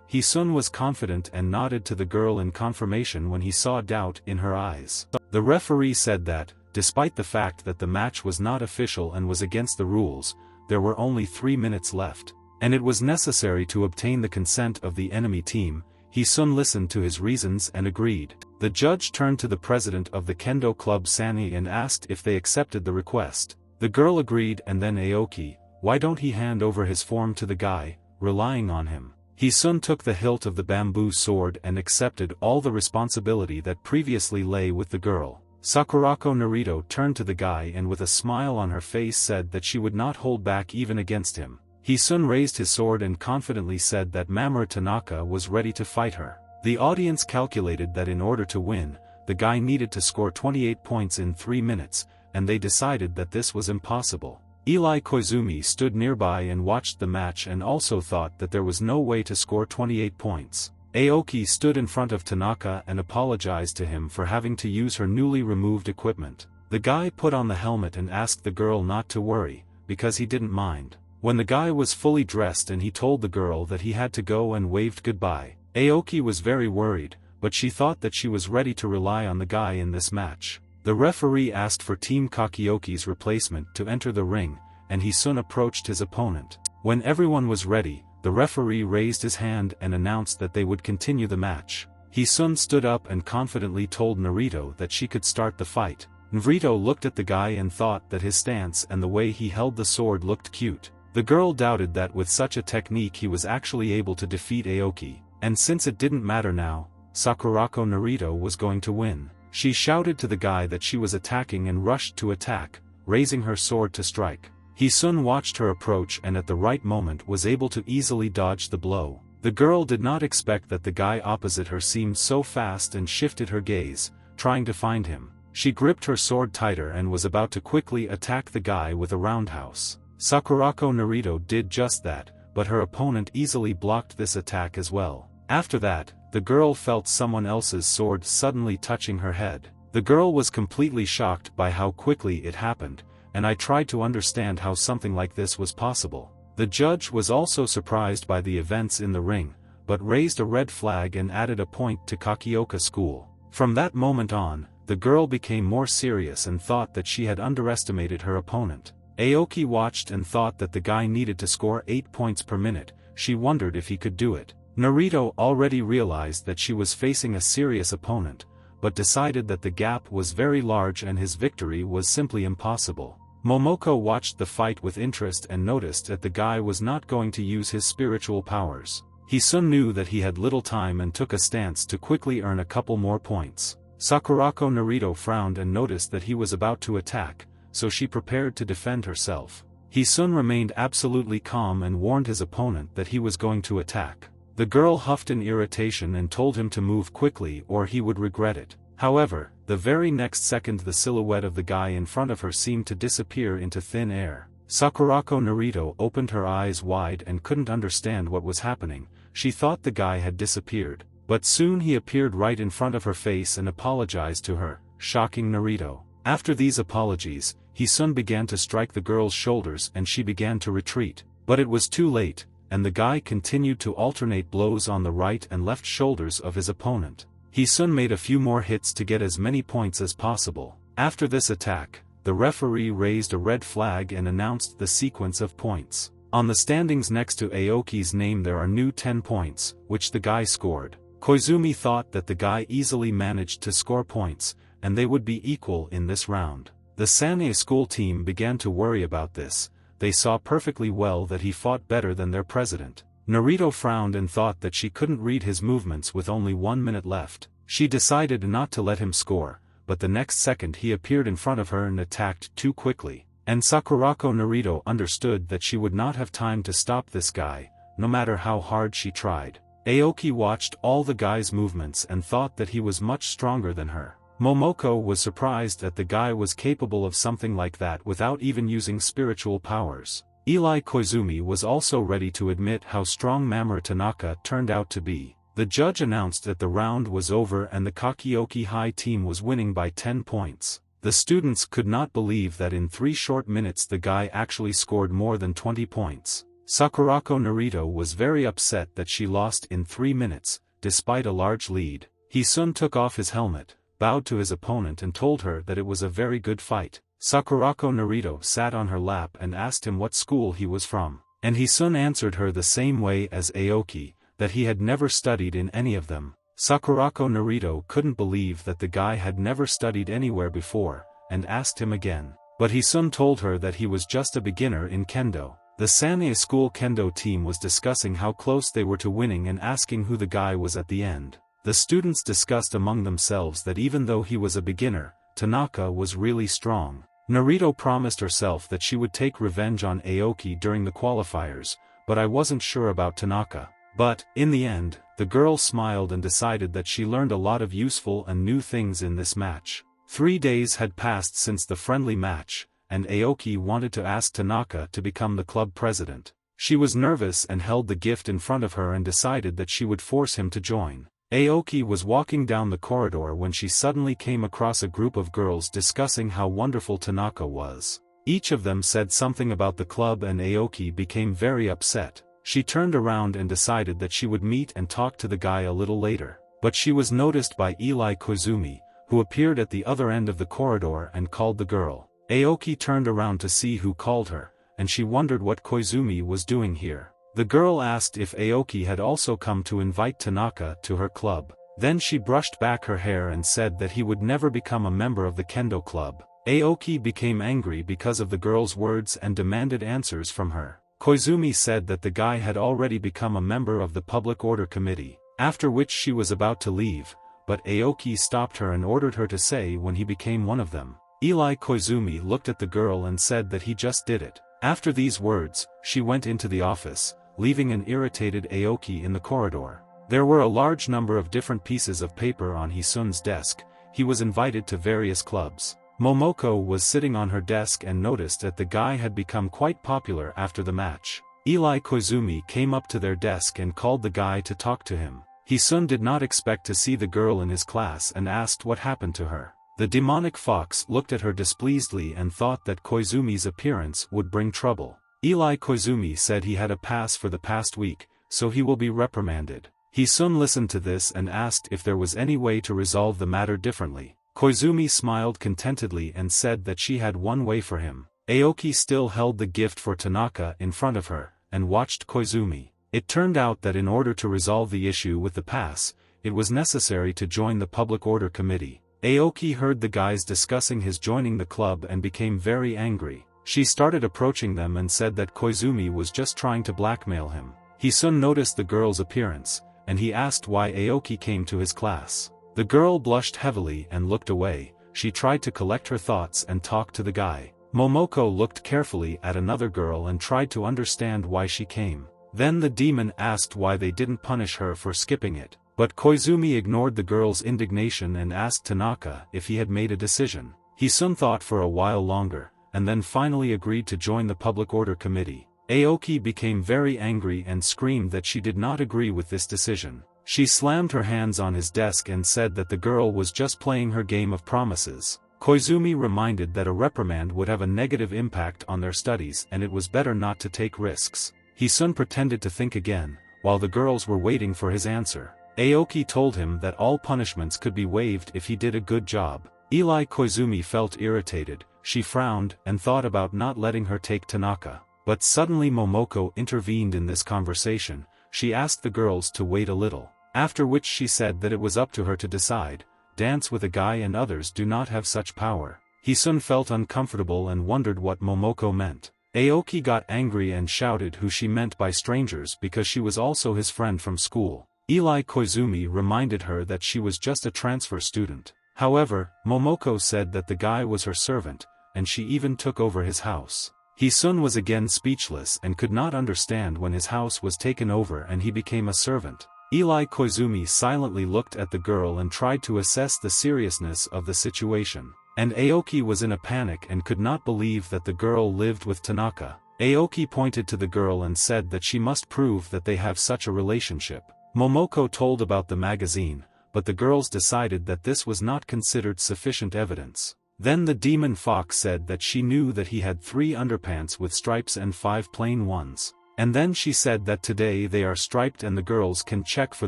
Hisun was confident and nodded to the girl in confirmation when he saw doubt in her eyes. The referee said that, despite the fact that the match was not official and was against the rules, there were only 3 minutes left, and it was necessary to obtain the consent of the enemy team. Hisun listened to his reasons and agreed. The judge turned to the president of the Kendo club Sani and asked if they accepted the request. The girl agreed, and then Aoki, why don't he hand over his form to the guy, relying on him? Hisun took the hilt of the bamboo sword and accepted all the responsibility that previously lay with the girl. Sakurako Narito turned to the guy and with a smile on her face said that she would not hold back even against him. Hisun raised his sword and confidently said that Mamoru Tanaka was ready to fight her. The audience calculated that in order to win, the guy needed to score 28 points in 3 minutes, and they decided that this was impossible. Eli Koizumi stood nearby and watched the match and also thought that there was no way to score 28 points. Aoki stood in front of Tanaka and apologized to him for having to use her newly removed equipment. The guy put on the helmet and asked the girl not to worry, because he didn't mind. When the guy was fully dressed and he told the girl that he had to go and waved goodbye, Aoki was very worried, but she thought that she was ready to rely on the guy in this match. The referee asked for Team Kakioki's replacement to enter the ring, and Hisun approached his opponent. When everyone was ready, the referee raised his hand and announced that they would continue the match. Hisun stood up and confidently told Narito that she could start the fight. Narito looked at the guy and thought that his stance and the way he held the sword looked cute. The girl doubted that with such a technique he was actually able to defeat Aoki, and since it didn't matter now, Sakurako Narito was going to win. She shouted to the guy that she was attacking and rushed to attack, raising her sword to strike. Hisun watched her approach and at the right moment was able to easily dodge the blow. The girl did not expect that the guy opposite her seemed so fast and shifted her gaze, trying to find him. She gripped her sword tighter and was about to quickly attack the guy with a roundhouse. Sakurako Narito did just that, but her opponent easily blocked this attack as well. After that, the girl felt someone else's sword suddenly touching her head. The girl was completely shocked by how quickly it happened, and I tried to understand how something like this was possible. The judge was also surprised by the events in the ring, but raised a red flag and added a point to Kakioka School. From that moment on, the girl became more serious and thought that she had underestimated her opponent. Aoki watched and thought that the guy needed to score 8 points per minute. She wondered if he could do it. Narito already realized that she was facing a serious opponent, but decided that the gap was very large and his victory was simply impossible. Momoko watched the fight with interest and noticed that the guy was not going to use his spiritual powers. Hisun knew that he had little time and took a stance to quickly earn a couple more points. Sakurako Narito frowned and noticed that he was about to attack, so she prepared to defend herself. Hisun remained absolutely calm and warned his opponent that he was going to attack. The girl huffed in irritation and told him to move quickly or he would regret it. However, the very next second the silhouette of the guy in front of her seemed to disappear into thin air. Sakurako Narito opened her eyes wide and couldn't understand what was happening. She thought the guy had disappeared, but soon he appeared right in front of her face and apologized to her, shocking Narito. After these apologies, Hisun began to strike the girl's shoulders and she began to retreat. But it was too late, and the guy continued to alternate blows on the right and left shoulders of his opponent. Hisun made a few more hits to get as many points as possible. After this attack, the referee raised a red flag and announced the sequence of points. On the standings next to Aoki's name there are new 10 points, which the guy scored. Koizumi thought that the guy easily managed to score points, and they would be equal in this round. The Sane school team began to worry about this. They saw perfectly well that he fought better than their president. Narito frowned and thought that she couldn't read his movements with only 1 minute left. She decided not to let him score, but the next second he appeared in front of her and attacked too quickly. And Sakurako Narito understood that she would not have time to stop this guy, no matter how hard she tried. Aoki watched all the guy's movements and thought that he was much stronger than her. Momoko was surprised that the guy was capable of something like that without even using spiritual powers. Eli Koizumi was also ready to admit how strong Mamoru Tanaka turned out to be. The judge announced that the round was over and the Kakioki High team was winning by 10 points. The students could not believe that in 3 short minutes the guy actually scored more than 20 points. Sakurako Narito was very upset that she lost in 3 minutes, despite a large lead. Hisun took off his helmet, bowed to his opponent and told her that it was a very good fight. Sakurako Narito sat on her lap and asked him what school he was from. And Hisun answered her the same way as Aoki, that he had never studied in any of them. Sakurako Narito couldn't believe that the guy had never studied anywhere before, and asked him again. But Hisun told her that he was just a beginner in Kendo. The Sanae School Kendo team was discussing how close they were to winning and asking who the guy was at the end. The students discussed among themselves that even though he was a beginner, Tanaka was really strong. Narito promised herself that she would take revenge on Aoki during the qualifiers, but I wasn't sure about Tanaka. But, in the end, the girl smiled and decided that she learned a lot of useful and new things in this match. 3 days had passed since the friendly match, and Aoki wanted to ask Tanaka to become the club president. She was nervous and held the gift in front of her and decided that she would force him to join. Aoki was walking down the corridor when she suddenly came across a group of girls discussing how wonderful Tanaka was. Each of them said something about the club and Aoki became very upset. She turned around and decided that she would meet and talk to the guy a little later. But she was noticed by Eli Koizumi, who appeared at the other end of the corridor and called the girl. Aoki turned around to see who called her, and she wondered what Koizumi was doing here. The girl asked if Aoki had also come to invite Tanaka to her club. Then she brushed back her hair and said that he would never become a member of the Kendo club. Aoki became angry because of the girl's words and demanded answers from her. Koizumi said that the guy had already become a member of the Public Order Committee, after which she was about to leave, but Aoki stopped her and ordered her to say when he became one of them. Eli Koizumi looked at the girl and said that he just did it. After these words, she went into the office, leaving an irritated Aoki in the corridor. There were a large number of different pieces of paper on Hisun's desk. He was invited to various clubs. Momoko was sitting on her desk and noticed that the guy had become quite popular after the match. Eli Koizumi came up to their desk and called the guy to talk to him. Hisun did not expect to see the girl in his class and asked what happened to her. The demonic fox looked at her displeasedly and thought that Koizumi's appearance would bring trouble. Eli Koizumi said he had a pass for the past week, so he will be reprimanded. Hisun listened to this and asked if there was any way to resolve the matter differently. Koizumi smiled contentedly and said that she had one way for him. Aoki still held the gift for Tanaka in front of her, and watched Koizumi. It turned out that in order to resolve the issue with the pass, it was necessary to join the Public Order Committee. Aoki heard the guys discussing his joining the club and became very angry. She started approaching them and said that Koizumi was just trying to blackmail him. Hisun noticed the girl's appearance, and he asked why Aoki came to his class. The girl blushed heavily and looked away. She tried to collect her thoughts and talk to the guy. Momoko looked carefully at another girl and tried to understand why she came. Then the demon asked why they didn't punish her for skipping it. But Koizumi ignored the girl's indignation and asked Tanaka if he had made a decision. Hisun thought for a while longer, and then finally agreed to join the Public Order Committee. Aoki became very angry and screamed that she did not agree with this decision. She slammed her hands on his desk and said that the girl was just playing her game of promises. Koizumi reminded that a reprimand would have a negative impact on their studies and it was better not to take risks. Hisun pretended to think again, while the girls were waiting for his answer. Aoki told him that all punishments could be waived if he did a good job. Eli Koizumi felt irritated. She frowned and thought about not letting her take Tanaka. But suddenly Momoko intervened in this conversation. She asked the girls to wait a little. After which she said that it was up to her to decide. Dance with a guy and others do not have such power. Hisun felt uncomfortable and wondered what Momoko meant. Aoki got angry and shouted who she meant by strangers because she was also his friend from school. Eli Koizumi reminded her that she was just a transfer student. However, Momoko said that the guy was her servant, and she even took over his house. Hisun was again speechless and could not understand when his house was taken over and he became a servant. Eli Koizumi silently looked at the girl and tried to assess the seriousness of the situation. And Aoki was in a panic and could not believe that the girl lived with Tanaka. Aoki pointed to the girl and said that she must prove that they have such a relationship. Momoko told about the magazine, but the girls decided that this was not considered sufficient evidence. Then the demon fox said that she knew that he had 3 underpants with stripes and 5 plain ones. And then she said that today they are striped and the girls can check for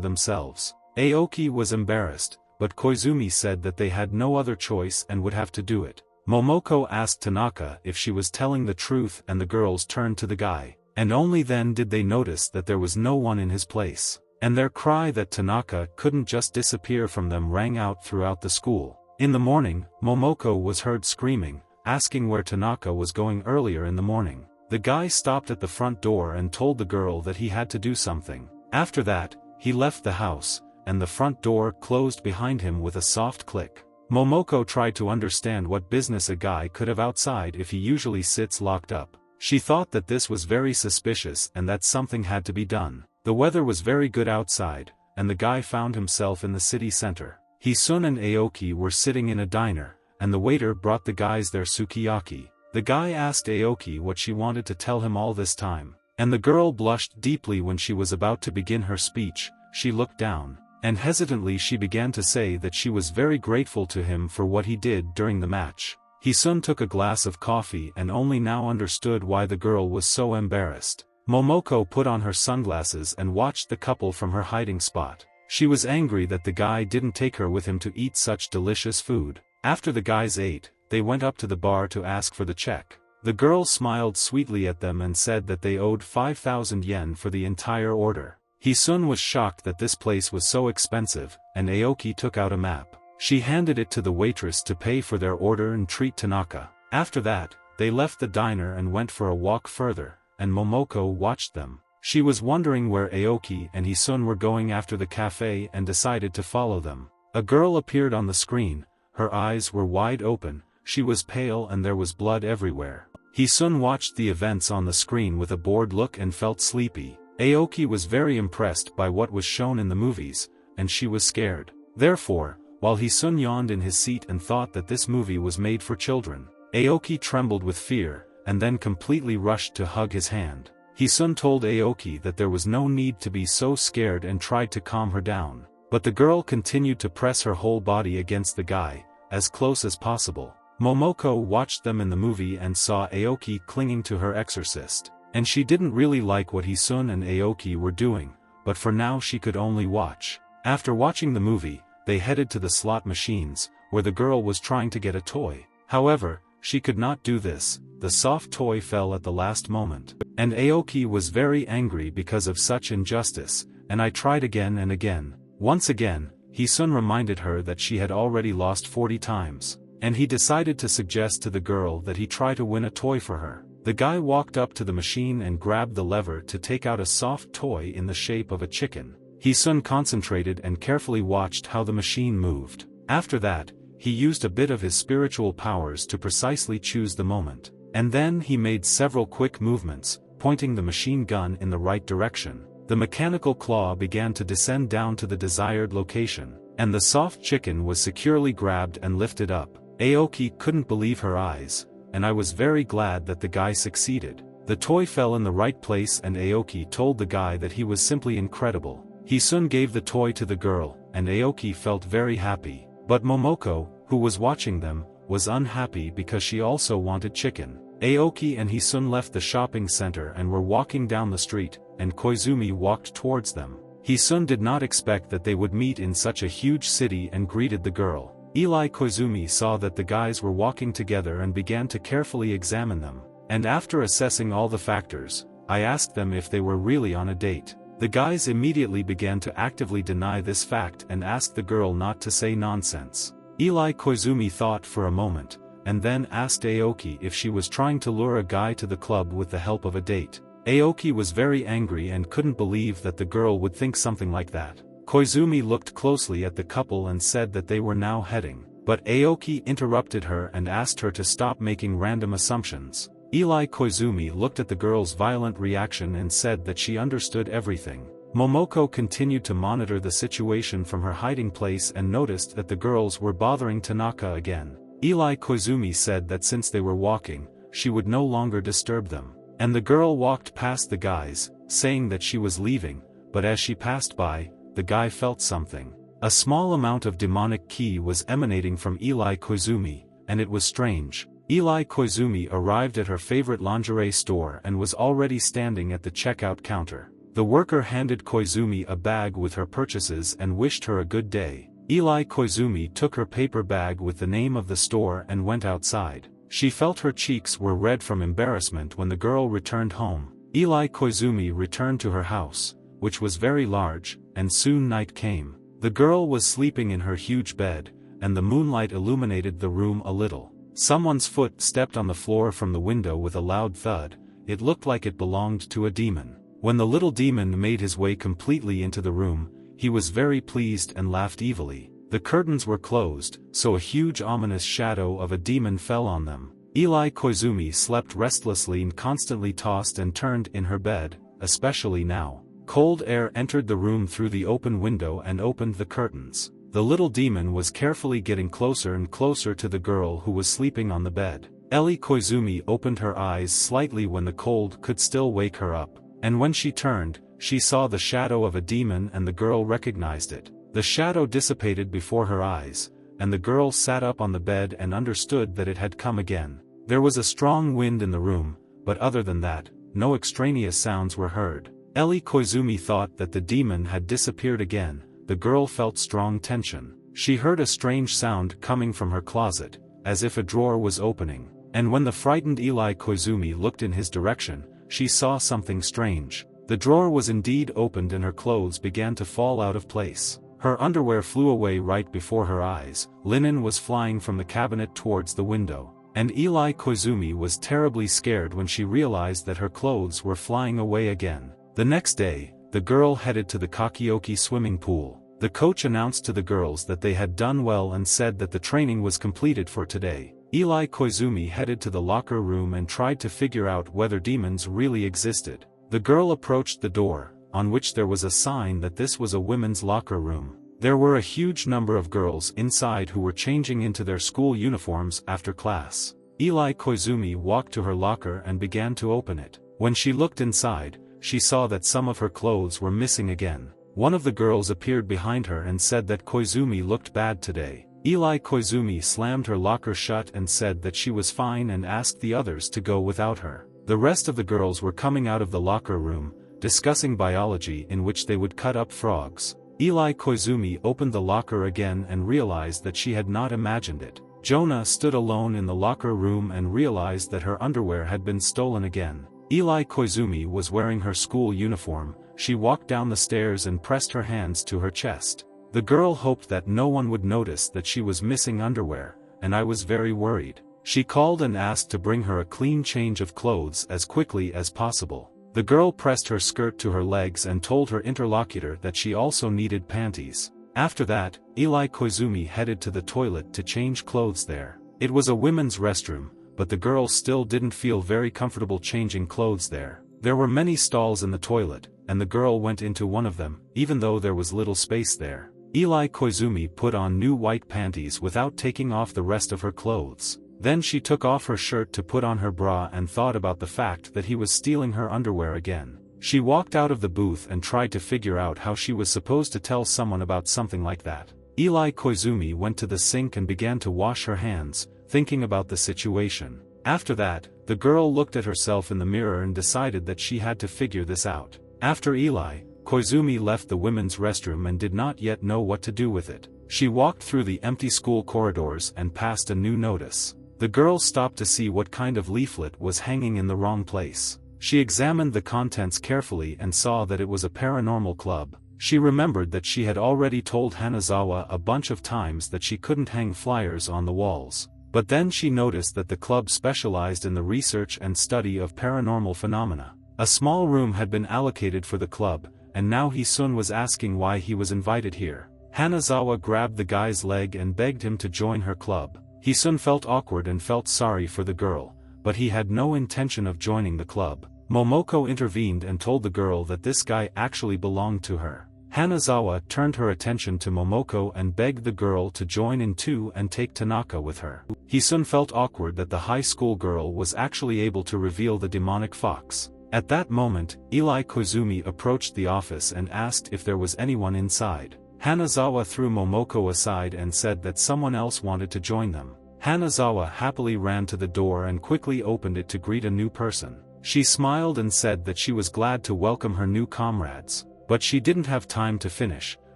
themselves. Aoki was embarrassed, but Koizumi said that they had no other choice and would have to do it. Momoko asked Tanaka if she was telling the truth and the girls turned to the guy, and only then did they notice that there was no one in his place. And their cry that Tanaka couldn't just disappear from them rang out throughout the school. In the morning, Momoko was heard screaming, asking where Tanaka was going earlier in the morning. The guy stopped at the front door and told the girl that he had to do something. After that, he left the house, and the front door closed behind him with a soft click. Momoko tried to understand what business a guy could have outside if he usually sits locked up. She thought that this was very suspicious and that something had to be done. The weather was very good outside, and the guy found himself in the city center. Hisun and Aoki were sitting in a diner, and the waiter brought the guys their sukiyaki. The guy asked Aoki what she wanted to tell him all this time, and the girl blushed deeply when she was about to begin her speech. She looked down, and hesitantly she began to say that she was very grateful to him for what he did during the match. Hisun took a glass of coffee and only now understood why the girl was so embarrassed. Momoko put on her sunglasses and watched the couple from her hiding spot. She was angry that the guy didn't take her with him to eat such delicious food. After the guys ate, they went up to the bar to ask for the check. The girl smiled sweetly at them and said that they owed 5,000 yen for the entire order. Hisun was shocked that this place was so expensive, and Aoki took out a map. She handed it to the waitress to pay for their order and treat Tanaka. After that, they left the diner and went for a walk further, and Momoko watched them. She was wondering where Aoki and Hisun were going after the cafe and decided to follow them. A girl appeared on the screen. Her eyes were wide open, she was pale and there was blood everywhere. Hisun watched the events on the screen with a bored look and felt sleepy. Aoki was very impressed by what was shown in the movies, and she was scared. Therefore, while Hisun yawned in his seat and thought that this movie was made for children, Aoki trembled with fear, and then completely rushed to hug his hand. Hisun told Aoki that there was no need to be so scared and tried to calm her down. But the girl continued to press her whole body against the guy, as close as possible. Momoko watched them in the movie and saw Aoki clinging to her exorcist. And she didn't really like what Hisun and Aoki were doing, but for now she could only watch. After watching the movie, they headed to the slot machines, where the girl was trying to get a toy. However, she could not do this. The soft toy fell at the last moment. And Aoki was very angry because of such injustice, and I tried again and again. Once again, Hisun reminded her that she had already lost 40 times, and he decided to suggest to the girl that he try to win a toy for her. The guy walked up to the machine and grabbed the lever to take out a soft toy in the shape of a chicken. Hisun concentrated and carefully watched how the machine moved. After that, he used a bit of his spiritual powers to precisely choose the moment. And then he made several quick movements, pointing the machine gun in the right direction. The mechanical claw began to descend down to the desired location, and the soft chicken was securely grabbed and lifted up. Aoki couldn't believe her eyes, and I was very glad that the guy succeeded. The toy fell in the right place and Aoki told the guy that he was simply incredible. Hisun gave the toy to the girl, and Aoki felt very happy. But Momoko, who was watching them, was unhappy because she also wanted chicken. Aoki and Hisun left the shopping center and were walking down the street, and Koizumi walked towards them. Hisun did not expect that they would meet in such a huge city and greeted the girl. Eli Koizumi saw that the guys were walking together and began to carefully examine them. And after assessing all the factors, I asked them if they were really on a date. The guys immediately began to actively deny this fact and asked the girl not to say nonsense. Eli Koizumi thought for a moment, and then asked Aoki if she was trying to lure a guy to the club with the help of a date. Aoki was very angry and couldn't believe that the girl would think something like that. Koizumi looked closely at the couple and said that they were now heading, but Aoki interrupted her and asked her to stop making random assumptions. Eli Koizumi looked at the girl's violent reaction and said that she understood everything. Momoko continued to monitor the situation from her hiding place and noticed that the girls were bothering Tanaka again. Eli Koizumi said that since they were walking, she would no longer disturb them. And the girl walked past the guys, saying that she was leaving, but as she passed by, the guy felt something. A small amount of demonic ki was emanating from Eli Koizumi, and it was strange. Eli Koizumi arrived at her favorite lingerie store and was already standing at the checkout counter. The worker handed Koizumi a bag with her purchases and wished her a good day. Eli Koizumi took her paper bag with the name of the store and went outside. She felt her cheeks were red from embarrassment when the girl returned home. Eli Koizumi returned to her house, which was very large, and soon night came. The girl was sleeping in her huge bed, and the moonlight illuminated the room a little. Someone's foot stepped on the floor from the window with a loud thud. It looked like it belonged to a demon. When the little demon made his way completely into the room, he was very pleased and laughed evilly. The curtains were closed, so a huge ominous shadow of a demon fell on them. Eli Koizumi slept restlessly and constantly tossed and turned in her bed, especially now. Cold air entered the room through the open window and opened the curtains. The little demon was carefully getting closer and closer to the girl who was sleeping on the bed. Eli Koizumi opened her eyes slightly when the cold could still wake her up. And when she turned, she saw the shadow of a demon and the girl recognized it. The shadow dissipated before her eyes, and the girl sat up on the bed and understood that it had come again. There was a strong wind in the room, but other than that, no extraneous sounds were heard. Eli Koizumi thought that the demon had disappeared again. The girl felt strong tension. She heard a strange sound coming from her closet, as if a drawer was opening. And when the frightened Eli Koizumi looked in his direction, she saw something strange. The drawer was indeed opened and her clothes began to fall out of place. Her underwear flew away right before her eyes. Linen was flying from the cabinet towards the window. And Eli Koizumi was terribly scared when she realized that her clothes were flying away again. The next day, the girl headed to the Kakioki swimming pool. The coach announced to the girls that they had done well and said that the training was completed for today. Eli Koizumi headed to the locker room and tried to figure out whether demons really existed. The girl approached the door, on which there was a sign that this was a women's locker room. There were a huge number of girls inside who were changing into their school uniforms after class. Eli Koizumi walked to her locker and began to open it. When she looked inside, she saw that some of her clothes were missing again. One of the girls appeared behind her and said that Koizumi looked bad today. Eli Koizumi slammed her locker shut and said that she was fine and asked the others to go without her. The rest of the girls were coming out of the locker room, discussing biology in which they would cut up frogs. Eli Koizumi opened the locker again and realized that she had not imagined it. Jonah stood alone in the locker room and realized that her underwear had been stolen again. Eli Koizumi was wearing her school uniform. She walked down the stairs and pressed her hands to her chest. The girl hoped that no one would notice that she was missing underwear, and I was very worried. She called and asked to bring her a clean change of clothes as quickly as possible. The girl pressed her skirt to her legs and told her interlocutor that she also needed panties. After that, Eli Koizumi headed to the toilet to change clothes there. It was a women's restroom, but the girl still didn't feel very comfortable changing clothes there. There were many stalls in the toilet, and the girl went into one of them, even though there was little space there. Eli Koizumi put on new white panties without taking off the rest of her clothes. Then she took off her shirt to put on her bra and thought about the fact that he was stealing her underwear again. She walked out of the booth and tried to figure out how she was supposed to tell someone about something like that. Eli Koizumi went to the sink and began to wash her hands, thinking about the situation. After that, the girl looked at herself in the mirror and decided that she had to figure this out. After Eli, Koizumi left the women's restroom and did not yet know what to do with it. She walked through the empty school corridors and passed a new notice. The girl stopped to see what kind of leaflet was hanging in the wrong place. She examined the contents carefully and saw that it was a paranormal club. She remembered that she had already told Hanazawa a bunch of times that she couldn't hang flyers on the walls. But then she noticed that the club specialized in the research and study of paranormal phenomena. A small room had been allocated for the club, and now Hisun was asking why he was invited here. Hanazawa grabbed the guy's leg and begged him to join her club. Hisun felt awkward and felt sorry for the girl, but he had no intention of joining the club. Momoko intervened and told the girl that this guy actually belonged to her. Hanazawa turned her attention to Momoko and begged the girl to join in too and take Tanaka with her. Hisun felt awkward that the high school girl was actually able to reveal the demonic fox. At that moment, Eli Koizumi approached the office and asked if there was anyone inside. Hanazawa threw Momoko aside and said that someone else wanted to join them. Hanazawa happily ran to the door and quickly opened it to greet a new person. She smiled and said that she was glad to welcome her new comrades, but she didn't have time to finish,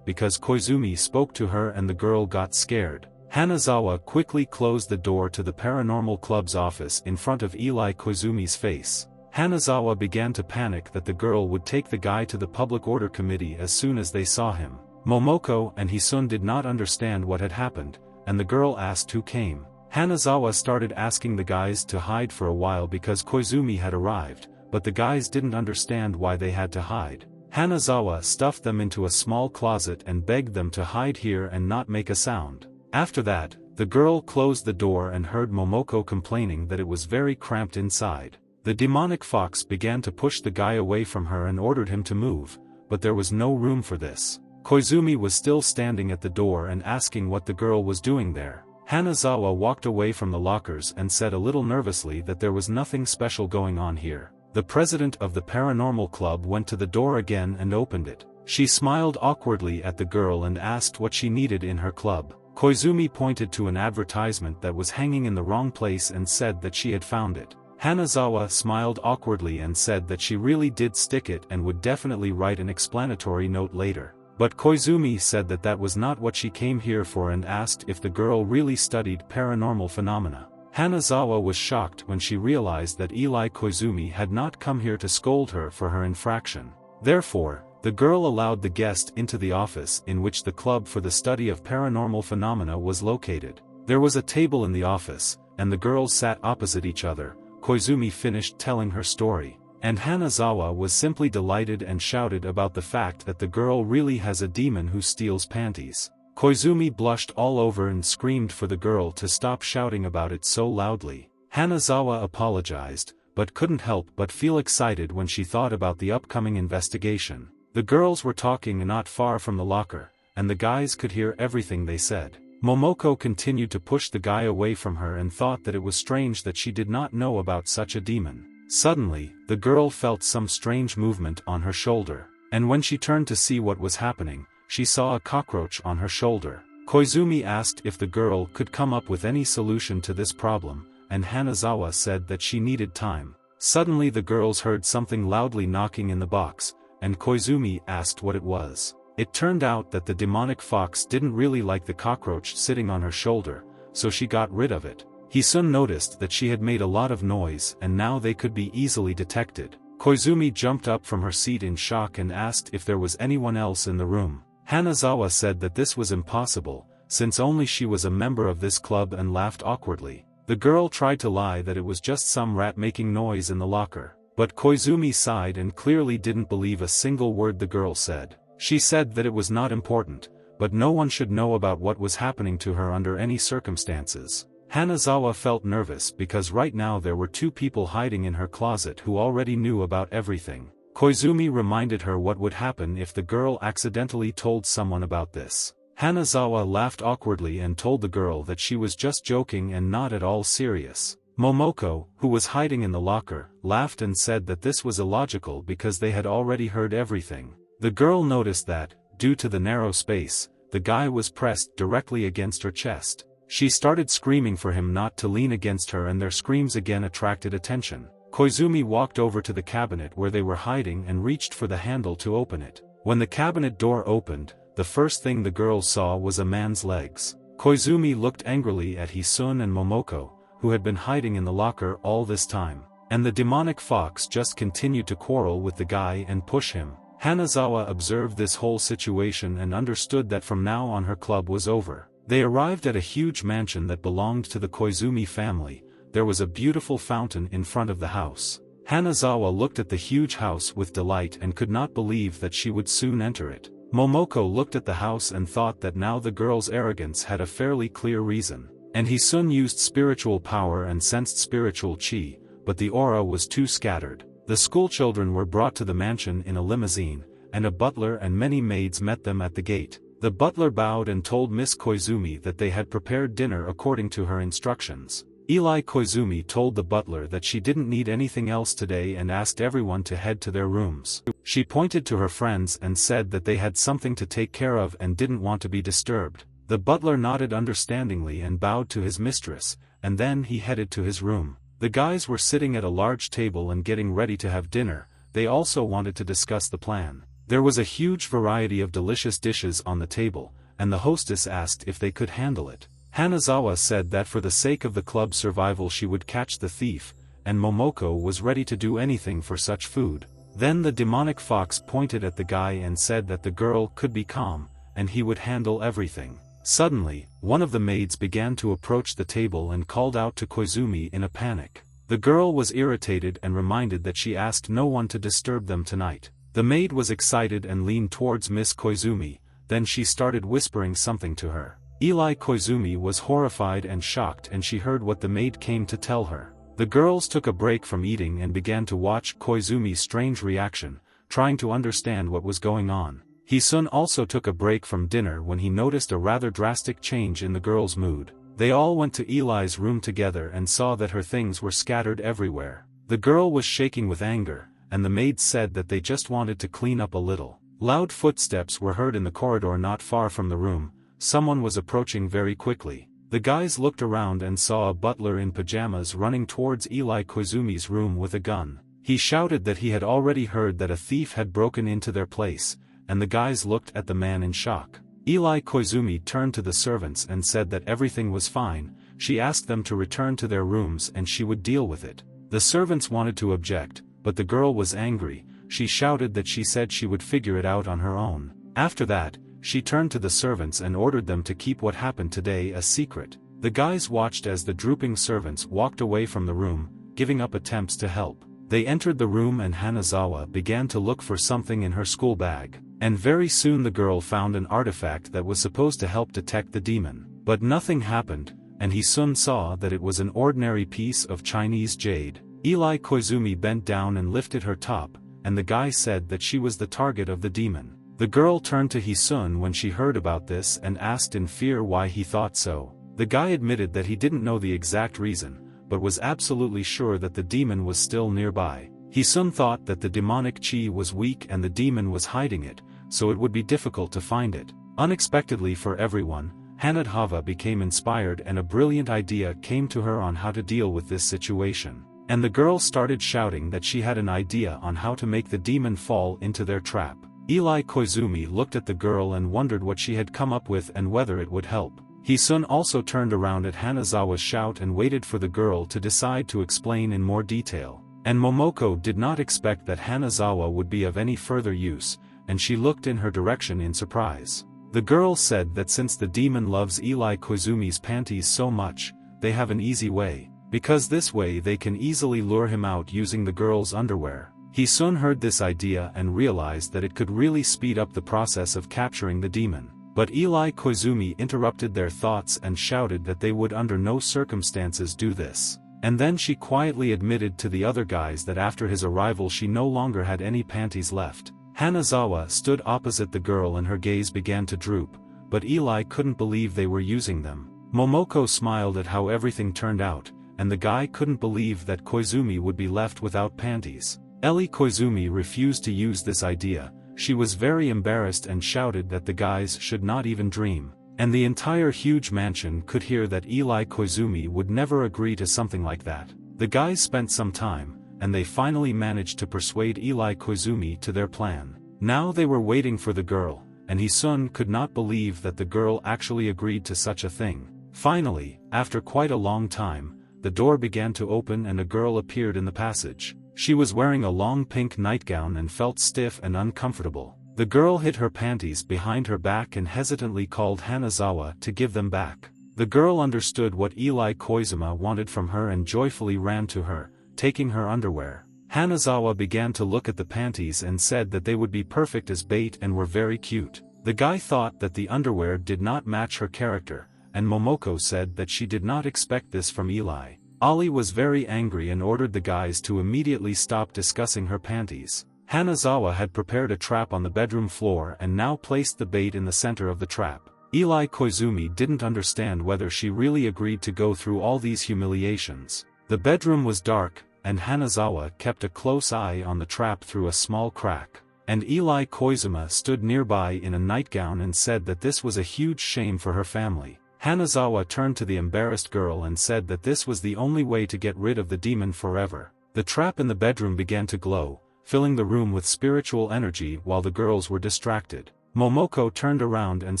because Koizumi spoke to her and the girl got scared. Hanazawa quickly closed the door to the paranormal club's office in front of Eli Koizumi's face. Hanazawa began to panic that the girl would take the guy to the public order committee as soon as they saw him. Momoko and Hisun did not understand what had happened, and the girl asked who came. Hanazawa started asking the guys to hide for a while because Koizumi had arrived, but the guys didn't understand why they had to hide. Hanazawa stuffed them into a small closet and begged them to hide here and not make a sound. After that, the girl closed the door and heard Momoko complaining that it was very cramped inside. The demonic fox began to push the guy away from her and ordered him to move, but there was no room for this. Koizumi was still standing at the door and asking what the girl was doing there. Hanazawa walked away from the lockers and said a little nervously that there was nothing special going on here. The president of the paranormal club went to the door again and opened it. She smiled awkwardly at the girl and asked what she needed in her club. Koizumi pointed to an advertisement that was hanging in the wrong place and said that she had found it. Hanazawa smiled awkwardly and said that she really did stick it and would definitely write an explanatory note later. But Koizumi said that that was not what she came here for and asked if the girl really studied paranormal phenomena. Hanazawa was shocked when she realized that Eli Koizumi had not come here to scold her for her infraction. Therefore, the girl allowed the guest into the office in which the club for the study of paranormal phenomena was located. There was a table in the office, and the girls sat opposite each other. Koizumi finished telling her story, and Hanazawa was simply delighted and shouted about the fact that the girl really has a demon who steals panties. Koizumi blushed all over and screamed for the girl to stop shouting about it so loudly. Hanazawa apologized, but couldn't help but feel excited when she thought about the upcoming investigation. The girls were talking not far from the locker, and the guys could hear everything they said. Momoko continued to push the guy away from her and thought that it was strange that she did not know about such a demon. Suddenly, the girl felt some strange movement on her shoulder, and when she turned to see what was happening, she saw a cockroach on her shoulder. Koizumi asked if the girl could come up with any solution to this problem, and Hanazawa said that she needed time. Suddenly the girls heard something loudly knocking in the box, and Koizumi asked what it was. It turned out that the demonic fox didn't really like the cockroach sitting on her shoulder, so she got rid of it. Hisun noticed that she had made a lot of noise and now they could be easily detected. Koizumi jumped up from her seat in shock and asked if there was anyone else in the room. Hanazawa said that this was impossible, since only she was a member of this club, and laughed awkwardly. The girl tried to lie that it was just some rat making noise in the locker, but Koizumi sighed and clearly didn't believe a single word the girl said. She said that it was not important, but no one should know about what was happening to her under any circumstances. Hanazawa felt nervous because right now there were two people hiding in her closet who already knew about everything. Koizumi reminded her what would happen if the girl accidentally told someone about this. Hanazawa laughed awkwardly and told the girl that she was just joking and not at all serious. Momoko, who was hiding in the locker, laughed and said that this was illogical because they had already heard everything. The girl noticed that, due to the narrow space, the guy was pressed directly against her chest. She started screaming for him not to lean against her, and their screams again attracted attention. Koizumi walked over to the cabinet where they were hiding and reached for the handle to open it. When the cabinet door opened, the first thing the girl saw was a man's legs. Koizumi looked angrily at Hisun and Momoko, who had been hiding in the locker all this time, and the demonic fox just continued to quarrel with the guy and push him. Hanazawa observed this whole situation and understood that from now on her club was over. They arrived at a huge mansion that belonged to the Koizumi family. There was a beautiful fountain in front of the house. Hanazawa looked at the huge house with delight and could not believe that she would soon enter it. Momoko looked at the house and thought that now the girl's arrogance had a fairly clear reason. And Hisun used spiritual power and sensed spiritual chi, but the aura was too scattered. The schoolchildren were brought to the mansion in a limousine, and a butler and many maids met them at the gate. The butler bowed and told Miss Koizumi that they had prepared dinner according to her instructions. Eli Koizumi told the butler that she didn't need anything else today and asked everyone to head to their rooms. She pointed to her friends and said that they had something to take care of and didn't want to be disturbed. The butler nodded understandingly and bowed to his mistress, and then he headed to his room. The guys were sitting at a large table and getting ready to have dinner. They also wanted to discuss the plan. There was a huge variety of delicious dishes on the table, and the hostess asked if they could handle it. Hanazawa said that for the sake of the club's survival she would catch the thief, and Momoko was ready to do anything for such food. Then the demonic fox pointed at the guy and said that the girl could be calm, and he would handle everything. Suddenly, one of the maids began to approach the table and called out to Koizumi in a panic. The girl was irritated and reminded that she asked no one to disturb them tonight. The maid was excited and leaned towards Miss Koizumi, then she started whispering something to her. Eli Koizumi was horrified and shocked and she heard what the maid came to tell her. The girls took a break from eating and began to watch Koizumi's strange reaction, trying to understand what was going on. Hisun also took a break from dinner when he noticed a rather drastic change in the girl's mood. They all went to Eli's room together and saw that her things were scattered everywhere. The girl was shaking with anger, and the maid said that they just wanted to clean up a little. Loud footsteps were heard in the corridor not far from the room. Someone was approaching very quickly. The guys looked around and saw a butler in pajamas running towards Eli Koizumi's room with a gun. He shouted that he had already heard that a thief had broken into their place, and the guys looked at the man in shock. Eli Koizumi turned to the servants and said that everything was fine. She asked them to return to their rooms and she would deal with it. The servants wanted to object, but the girl was angry. She shouted that she said she would figure it out on her own. After that, she turned to the servants and ordered them to keep what happened today a secret. The guys watched as the drooping servants walked away from the room, giving up attempts to help. They entered the room and Hanazawa began to look for something in her school bag. And very soon the girl found an artifact that was supposed to help detect the demon. But nothing happened, and Hisun saw that it was an ordinary piece of Chinese jade. Eli Koizumi bent down and lifted her top, and the guy said that she was the target of the demon. The girl turned to Hisun when she heard about this and asked in fear why he thought so. The guy admitted that he didn't know the exact reason, but was absolutely sure that the demon was still nearby. Hisun thought that the demonic chi was weak and the demon was hiding it, so it would be difficult to find it. Unexpectedly for everyone, Hanadhava became inspired and a brilliant idea came to her on how to deal with this situation. And the girl started shouting that she had an idea on how to make the demon fall into their trap. Eli Koizumi looked at the girl and wondered what she had come up with and whether it would help. Hisun also turned around at Hanazawa's shout and waited for the girl to decide to explain in more detail. And Momoko did not expect that Hanazawa would be of any further use, and she looked in her direction in surprise. The girl said that since the demon loves Eli Koizumi's panties so much, they have an easy way, because this way they can easily lure him out using the girl's underwear. Hisun heard this idea and realized that it could really speed up the process of capturing the demon. But Eli Koizumi interrupted their thoughts and shouted that they would under no circumstances do this. And then she quietly admitted to the other guys that after his arrival she no longer had any panties left. Hanazawa stood opposite the girl and her gaze began to droop, but Eli couldn't believe they were using them. Momoko smiled at how everything turned out, and the guy couldn't believe that Koizumi would be left without panties. Eli Koizumi refused to use this idea. She was very embarrassed and shouted that the guys should not even dream. And the entire huge mansion could hear that Eli Koizumi would never agree to something like that. The guys spent some time, and they finally managed to persuade Eli Koizumi to their plan. Now they were waiting for the girl, and Hisun could not believe that the girl actually agreed to such a thing. Finally, after quite a long time, the door began to open and a girl appeared in the passage. She was wearing a long pink nightgown and felt stiff and uncomfortable. The girl hid her panties behind her back and hesitantly called Hanazawa to give them back. The girl understood what Eli Koizumi wanted from her and joyfully ran to her, taking her underwear. Hanazawa began to look at the panties and said that they would be perfect as bait and were very cute. The guy thought that the underwear did not match her character, and Momoko said that she did not expect this from Eli. Ali was very angry and ordered the guys to immediately stop discussing her panties. Hanazawa had prepared a trap on the bedroom floor and now placed the bait in the center of the trap. Eli Koizumi didn't understand whether she really agreed to go through all these humiliations. The bedroom was dark, and Hanazawa kept a close eye on the trap through a small crack. And Eli Koizumi stood nearby in a nightgown and said that this was a huge shame for her family. Hanazawa turned to the embarrassed girl and said that this was the only way to get rid of the demon forever. The trap in the bedroom began to glow, filling the room with spiritual energy while the girls were distracted. Momoko turned around and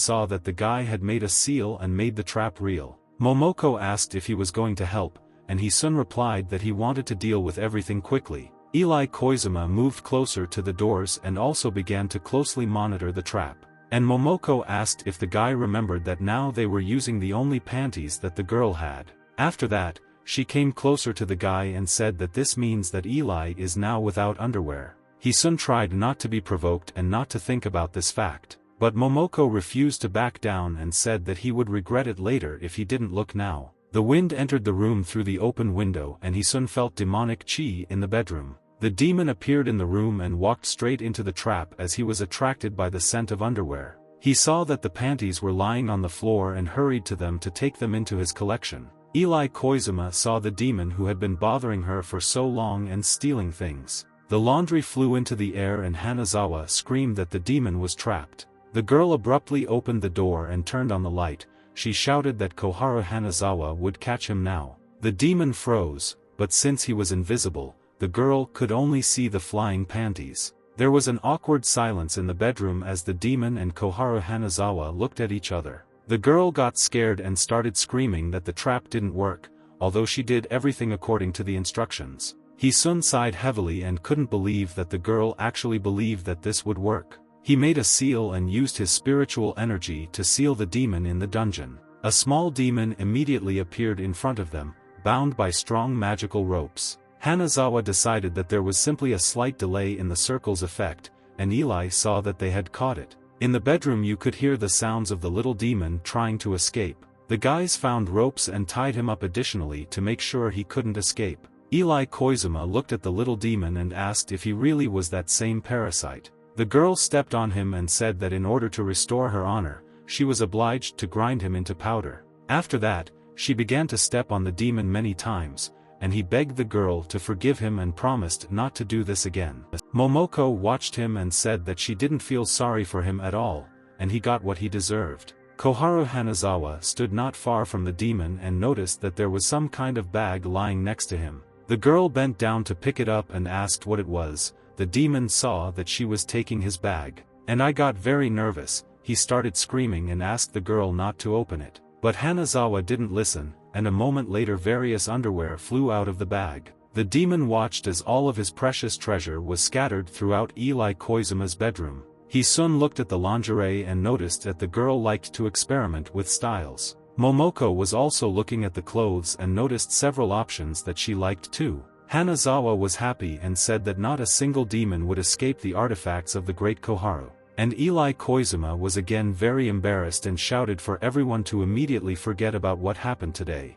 saw that the guy had made a seal and made the trap real. Momoko asked if he was going to help, and he soon replied that he wanted to deal with everything quickly. Eli Koizumi moved closer to the doors and also began to closely monitor the trap. And Momoko asked if the guy remembered that now they were using the only panties that the girl had. After that, she came closer to the guy and said that this means that Eli is now without underwear. He-sun tried not to be provoked and not to think about this fact, but Momoko refused to back down and said that he would regret it later if he didn't look now. The wind entered the room through the open window and He-sun felt demonic chi in the bedroom. The demon appeared in the room and walked straight into the trap as he was attracted by the scent of underwear. He saw that the panties were lying on the floor and hurried to them to take them into his collection. Eli Koizumi saw the demon who had been bothering her for so long and stealing things. The laundry flew into the air and Hanazawa screamed that the demon was trapped. The girl abruptly opened the door and turned on the light. She shouted that Koharu Hanazawa would catch him now. The demon froze, but since he was invisible, the girl could only see the flying panties. There was an awkward silence in the bedroom as the demon and Koharu Hanazawa looked at each other. The girl got scared and started screaming that the trap didn't work, although she did everything according to the instructions. He-sun sighed heavily and couldn't believe that the girl actually believed that this would work. He made a seal and used his spiritual energy to seal the demon in the dungeon. A small demon immediately appeared in front of them, bound by strong magical ropes. Hanazawa decided that there was simply a slight delay in the circle's effect, and Eli saw that they had caught it. In the bedroom you could hear the sounds of the little demon trying to escape. The guys found ropes and tied him up additionally to make sure he couldn't escape. Eli Koizumi looked at the little demon and asked if he really was that same parasite. The girl stepped on him and said that in order to restore her honor, she was obliged to grind him into powder. After that, she began to step on the demon many times, and he begged the girl to forgive him and promised not to do this again. Momoko watched him and said that she didn't feel sorry for him at all, and he got what he deserved. Koharu Hanazawa stood not far from the demon and noticed that there was some kind of bag lying next to him. The girl bent down to pick it up and asked what it was. The demon saw that she was taking his bag. And I got very nervous, he started screaming and asked the girl not to open it. But Hanazawa didn't listen, and a moment later various underwear flew out of the bag. The demon watched as all of his precious treasure was scattered throughout Eli Koizumi's bedroom. He-sun looked at the lingerie and noticed that the girl liked to experiment with styles. Momoko was also looking at the clothes and noticed several options that she liked too. Hanazawa was happy and said that not a single demon would escape the artifacts of the great Koharu. And Eli Koizumi was again very embarrassed and shouted for everyone to immediately forget about what happened today.